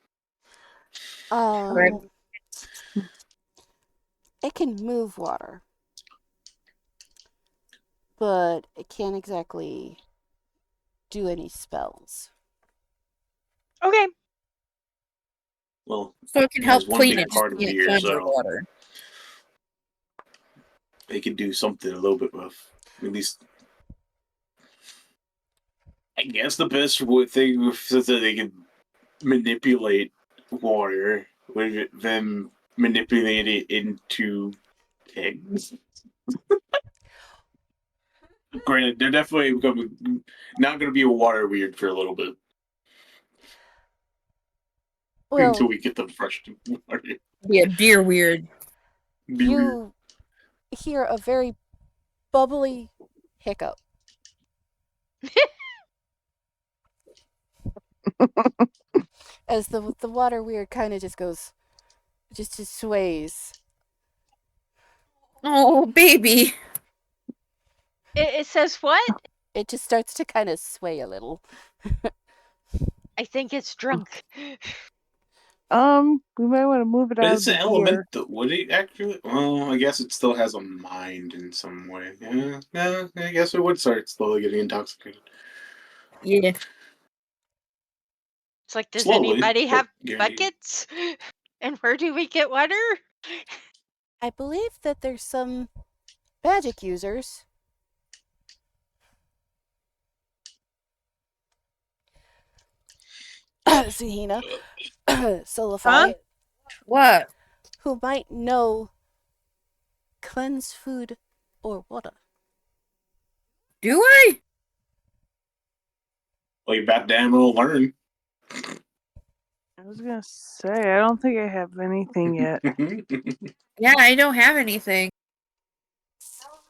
It can move water, but it can't exactly do any spells. Okay. Well, So it can help there's one clean big it. part of Just can't beer, conjure so water. they could do something a little bit with. At least, I guess the best thing is that they can manipulate water with them manipulate it into eggs. Granted, they're definitely not going to be a water weird for a little bit. Well, until we get them fresh water. Yeah, beer weird. You hear a very bubbly hiccup. As the water weird kind of just goes, just sways. Oh, baby. It says what? It just starts to kind of sway a little. I think it's drunk. We might want to move it But out it's of an the beer. element that would it actually? Well, I guess it still has a mind in some way. Yeah, I guess it would start slowly getting intoxicated. Yeah. It's like, does Slowly, anybody but have guaranteed. buckets? And where do we get water? I believe that there's some magic users. Zahina, Solify, What? who might know cleanse food or water. Do I? Well, you bet damn will learn. I was gonna say, I don't think I have anything yet. Yeah, I don't have anything.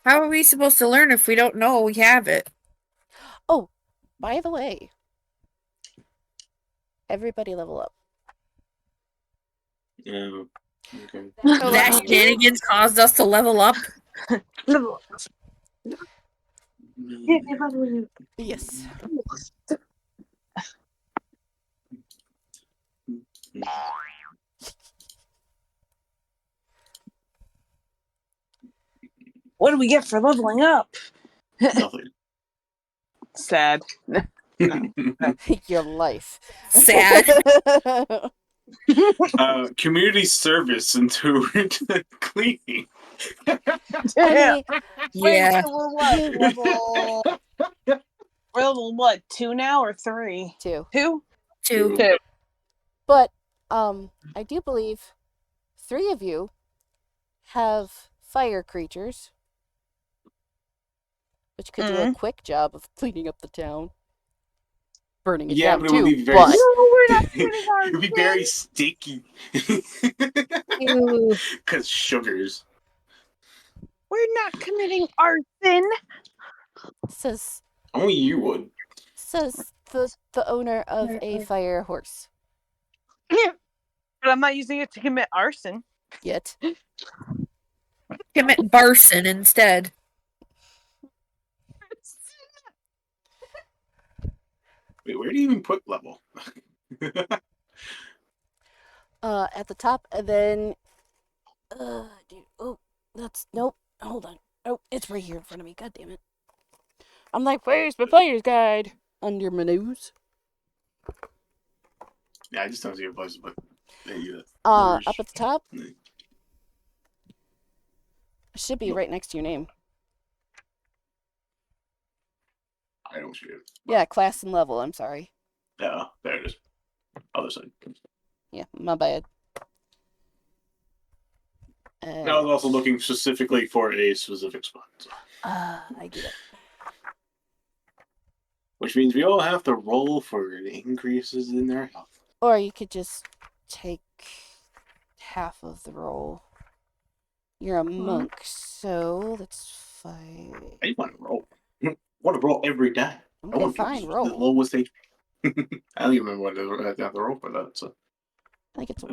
How are we supposed to learn if we don't know we have it? Oh, by the way, everybody level up. Yeah. Okay. So That let's do. shenanigans caused us to level up. Yes. What do we get for leveling up? Nothing. Sad. Your life. Sad. Community service into cleaning. I mean, Yeah. We're what? Level what? 2 now or 3? 2. 2? 2. But I do believe 3 of you have fire creatures, which could do a quick job of cleaning up the town. Burning it Yeah, down but it would too, be very. but It would be very sticky. Ew. Because sugars. We're not committing arson. says Only you would. the owner of a fire horse. But I'm not using it to commit arson. Yet. Commit Barson instead. Wait, where do you even put level? At the top, and then dude, oh, that's nope. Hold on. Oh, it's right here in front of me. God damn it. I'm like, where's my player's guide? Under menus. Yeah, I just don't see a place to put the Up numbers. at the top. It should be right next to your name. I don't see it. Yeah, class and level. I'm sorry. Yeah, there it is. Other side. Yeah, my bad. I was also looking specifically for a specific spot. So. I get it. Which means we all have to roll for increases in their health. Or you could just take half of the roll. You're a monk, so that's 5. I want to roll. I want to roll every day. I Okay, want fine, to the roll. lowest HP. I don't even remember what I have to roll for that. So. I think it's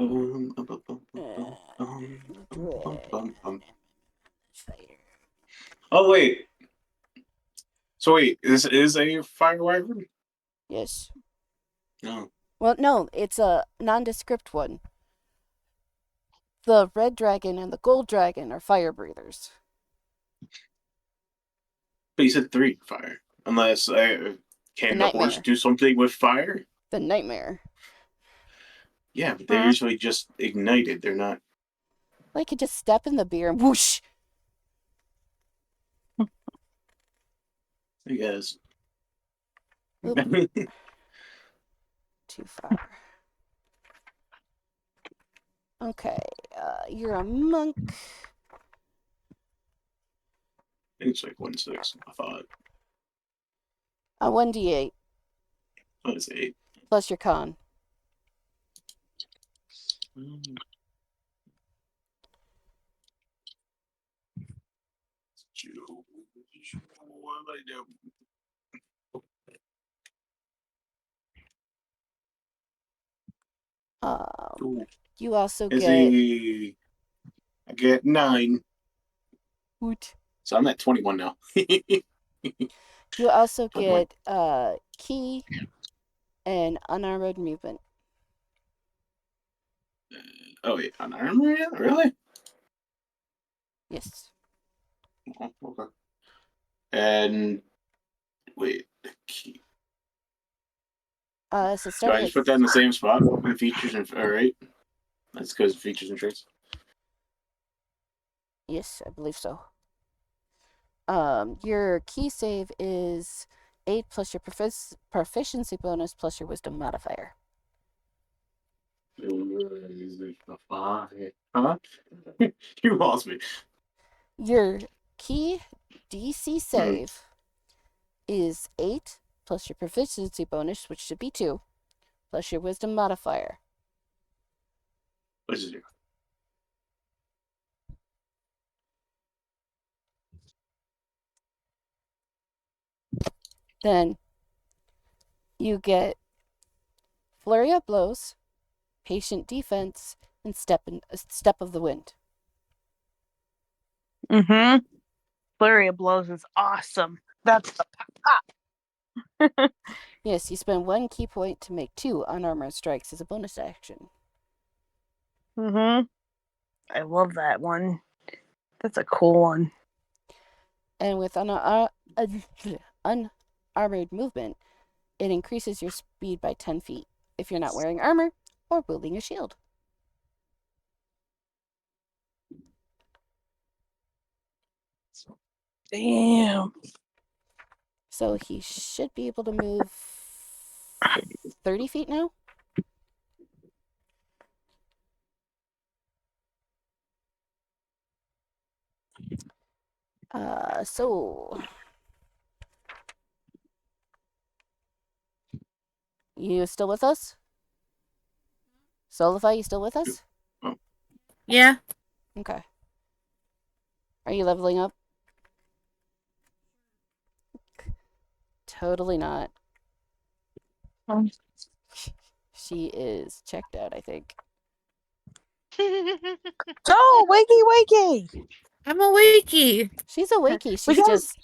Oh wait. So wait, this is a fire wyvern? Yes. No. Well, no, it's a nondescript one. The red dragon and the gold dragon are fire breathers. But you said 3 fire. Unless can the horse nightmare. do something with fire? The nightmare. Yeah, but they're usually just ignited. They're not. Well, you could just step in the beer and whoosh. I guess. Oop. Too far. Okay, you're a monk. It's like 1/6. I thought. 1d8 Oh, it's 8. plus your con. What did I do? Ooh. You also Is get. I get 9. Woot. So I'm at 21 now. You also 21. get key and unarmored movement. Oh wait, unarmed? Really? Yes. Oh, okay. And wait, the key. So Do I starting just put that in the same spot with features and alright? That's because features and traits. Yes, I believe so. Your key save is 8 plus your proficiency bonus plus your wisdom modifier. Huh? You lost me. Your key DC save is 8 plus your proficiency bonus, which should be 2, plus your wisdom modifier. What is it? Then you get flurry of blows, patient defense, and step of the wind. Mm-hmm. Flurry of blows is awesome. That's the pop. Yes, you spend 1 key point to make 2 unarmored strikes as a bonus action. Mm-hmm. I love that one. That's a cool one. And with unarmored movement, it increases your speed by 10 feet if you're not wearing armor or wielding a shield. Damn. So he should be able to move 30 feet now? So you still with us? Solify, you still with us? Yeah. Okay. Are you leveling up? Totally not. She is checked out, I think. Oh, wakey. I'm a wakey. She's a wakey. She's just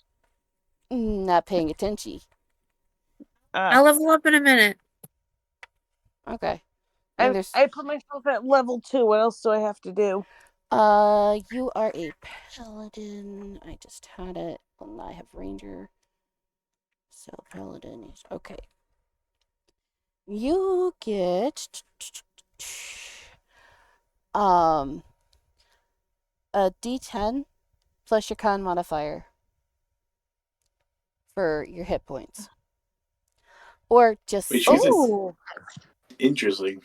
not paying attention. I'll level up in a minute. Okay. And there's I put myself at level 2. What else do I have to do? you are a paladin. I just had it. Well, I have ranger. So paladin is okay. You get a D10 plus your con modifier for your hit points. Or just Which six. is interesting.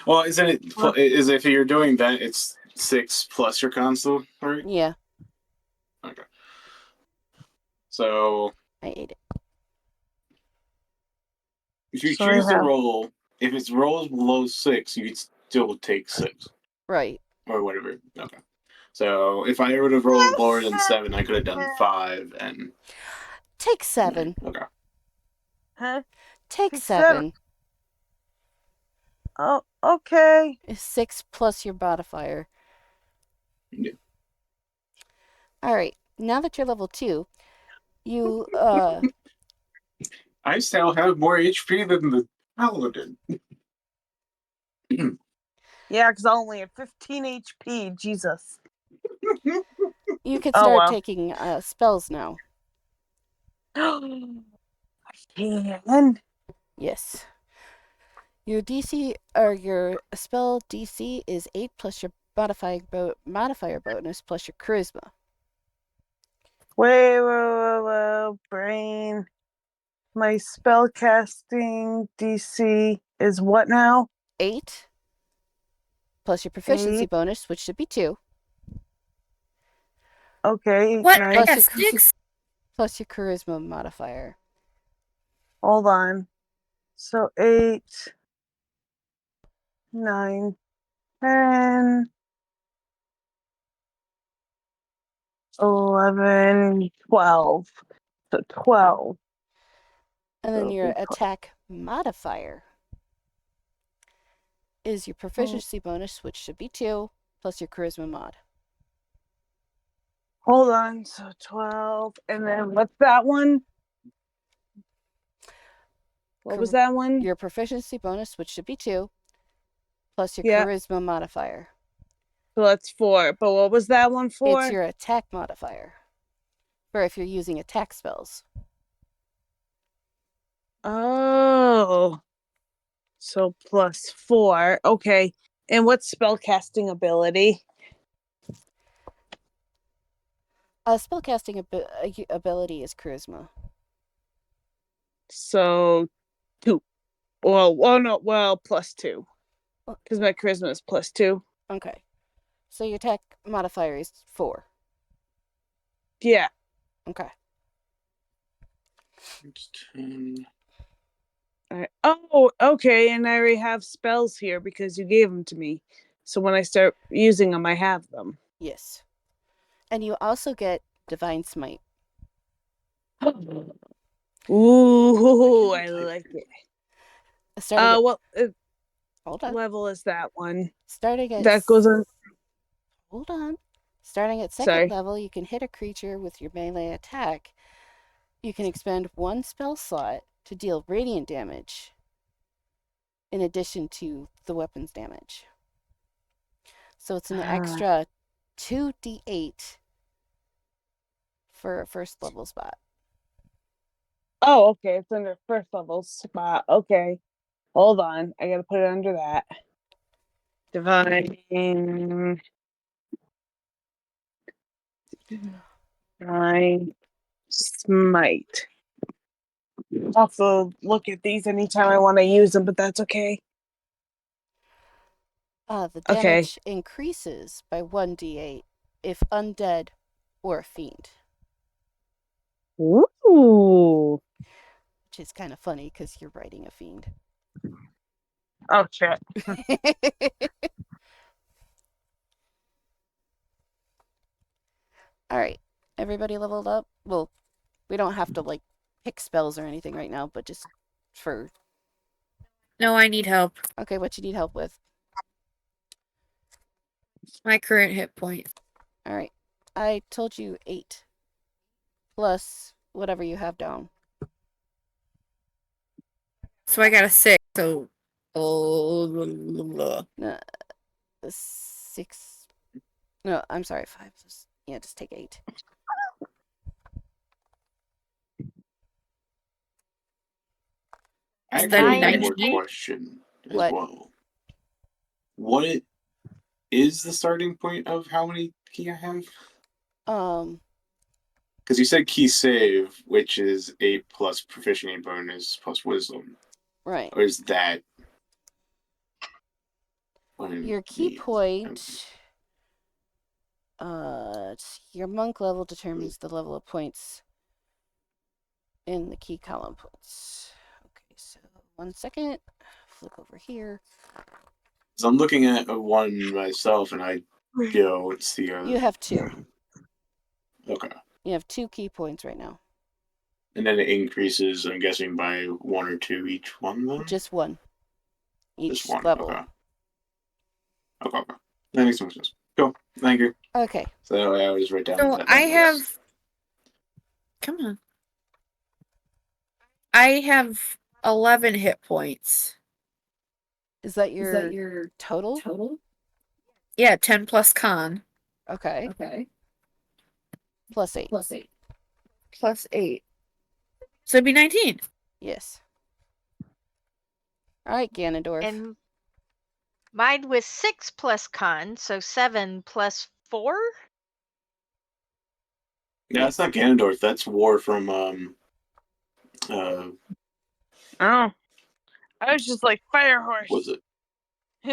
Well, isn't it? Is if you're doing that, it's 6 plus your console, right? Yeah, Okay. So I ate it. if you So I choose to have- roll, if it's rolls below 6, you could still take 6 Right. or whatever. Okay. So if I would have rolled lower than 7, I could have done 5 and Take 7. okay. Huh? Take Take 7. Oh, okay. Is 6 plus your modifier. Yeah. All right. Now that you're level 2, you I still have more HP than the paladin. Yeah, because I only have 15 HP. Jesus. you can Oh, start wow. taking spells now. I can. Yes. Your DC or your spell DC is 8 plus your modifier bonus plus your charisma. Wait, brain. My spell casting DC is what now? 8 plus your proficiency 8. bonus, which should be 2, Okay, What? nice. I Plus got your- sticks? plus your charisma modifier. Hold on. So 8, 9, 10, 11, 12. So 12. And then So your it'll be attack modifier is your proficiency bonus, which should be 2, plus your charisma mod. Hold on. So 12. And then what's that one? What was that one? Your proficiency bonus, which should be 2, plus your Yeah. charisma modifier. So that's 4. But what was that one for? It's your attack modifier. For if you're using attack spells. Oh. So plus 4. Okay. And what's spellcasting ability? Spellcasting ability is charisma. So 2. Well, plus 2. Because my charisma is plus 2. Okay. So your attack modifier is 4. Yeah. Okay. It's 10. Oh, okay. And I already have spells here because you gave them to me. So when I start using them, I have them. Yes. And you also get Divine Smite. Ooh, I like it. Starting What hold on. level is that one? Starting at That goes on. Hold on. Starting at second Sorry. level, you can hit a creature with your melee attack. You can expend 1 spell slot to deal radiant damage in addition to the weapon's damage. So it's an extra 2d8 for a first level spot. Oh, okay. It's under first level spot. Okay. Hold on. I gotta put it under that. Divine Smite. I'll have to look at these anytime I want to use them, but that's okay. The Okay. damage increases by 1d8 if undead or a fiend, Ooh. which is kind of funny because you're writing a fiend. Oh shit. All right, everybody leveled up. Well, we don't have to like pick spells or anything right now, but just for No, I need help. okay, what you need help with? My current hit point. All right, I told you 8 plus whatever you have down. So I got a 6. So. No, 6. No, I'm sorry, 5. Just take 8. I Is actually that have one more 19? question as What? well. What is the starting point of how many key I have? Because you said key save, which is 8 plus proficiency bonus plus wisdom. Right. Or is that Your key point, your monk level determines the level of points in the key column points. Okay, so 1 second. Flip over here. So I'm looking at one myself, and I go, it's the other. You have 2. Okay. You have 2 key points right now. And then it increases, I'm guessing, by 1 or 2 each one, then? Just 1 each Just one. level. Okay. That makes more sense. Cool. Thank you. Okay. So that way I always write down So that. I have. Come on. I have 11 hit points. Is that your total? Yeah, 10 plus con. Okay. Plus 8. Plus 8. So it'd be 19. Yes. All right, Ganondorf. And mine was 6 plus con, so 7 plus 4. Yeah, that's not Ganondorf. That's War from Oh. I was just like, fire horse. was it To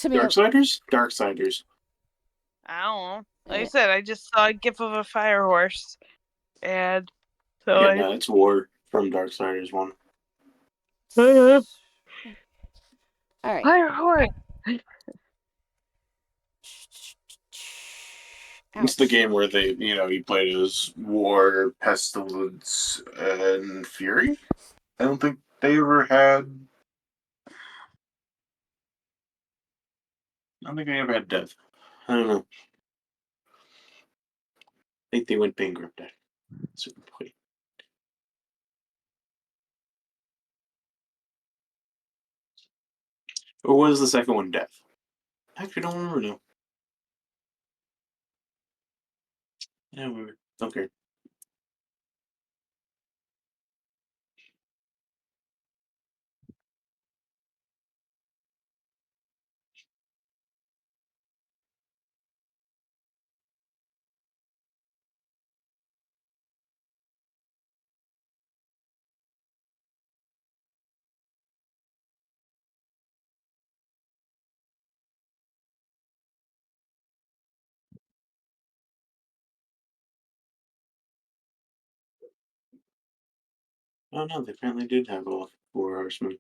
me, Darksiders? Darksiders. I don't know. Like I said, I just saw a gif of a fire horse. And so Yeah, no, it's War from Darksiders 1. All right. Fire horse. It's the game where they, you play as War, Pestilence, and Fury. I don't think they ever had. I don't think they ever had Death. I don't know. I think they went bankrupt at a certain point. Or was the second one Death? I actually don't remember now. Yeah, whatever. Okay. Oh no, they apparently did have all 4 horsemen.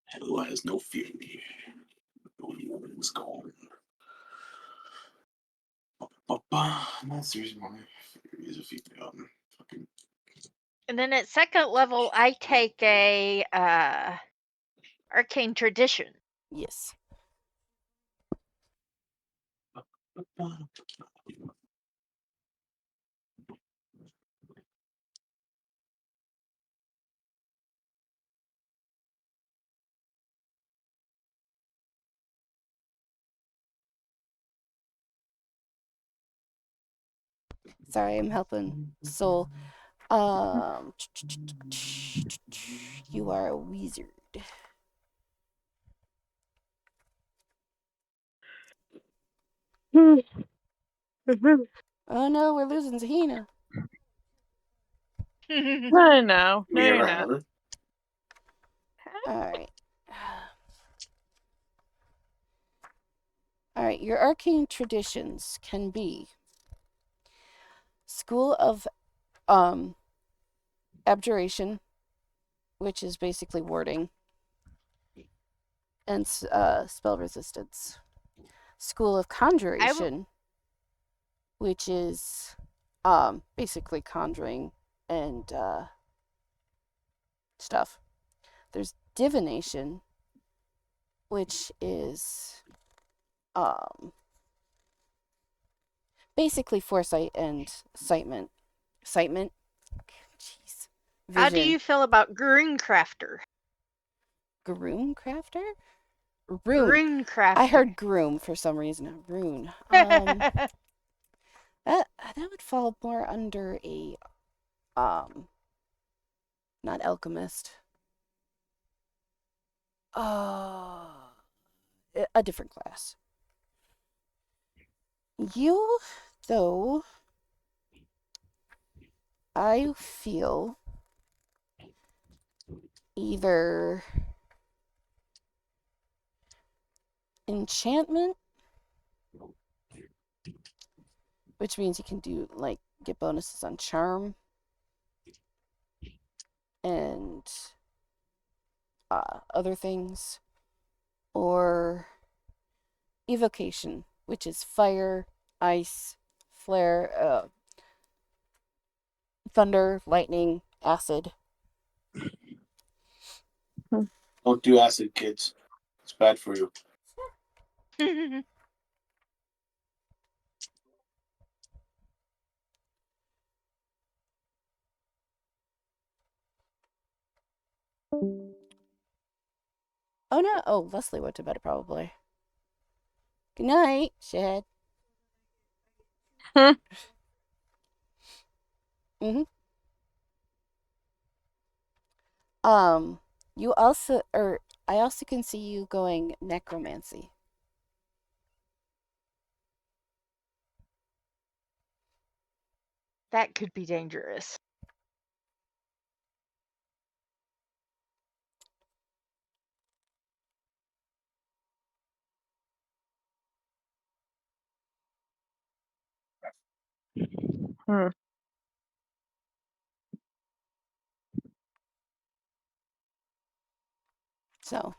Hell has no fury. It's gone. That's the reason why Fury is a female. Fucking. And then at second level, I take a arcane tradition. Yes. Sorry, I'm helping Soul. You are a wizard. Oh no, we're losing Zahina. I know. We ever have her? Alright. Alright, your arcane traditions can be School of Abjuration, which is basically warding, and spell resistance. School of Conjuration, which is basically conjuring and stuff. There's Divination, which is basically foresight and sightement. Sightement? Jeez. How do Vision. you feel about Grooncrafter? Groom crafter? Rune. Grooncrafter. I heard groom for some reason. Rune. That would fall more under a not alchemist. A different class. You, though, I feel either enchantment, which means you can do like get bonuses on charm and other things, or evocation, which is fire, ice, flare, thunder, lightning, acid. Don't do acid, kids. It's bad for you. Oh no! Oh, Leslie went to bed probably. Good night, Shed. Mhm. You also, or I also can see you going necromancy. That could be dangerous. So.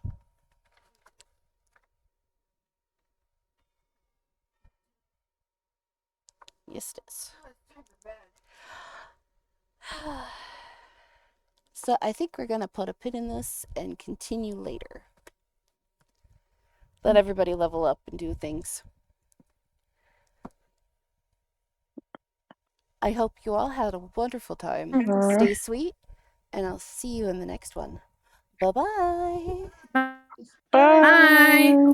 Yes, it is. So I think we're gonna put a pin in this and continue later. Let everybody level up and do things. I hope you all had a wonderful time. Stay sweet, and I'll see you in the next one. Bye-bye. Bye.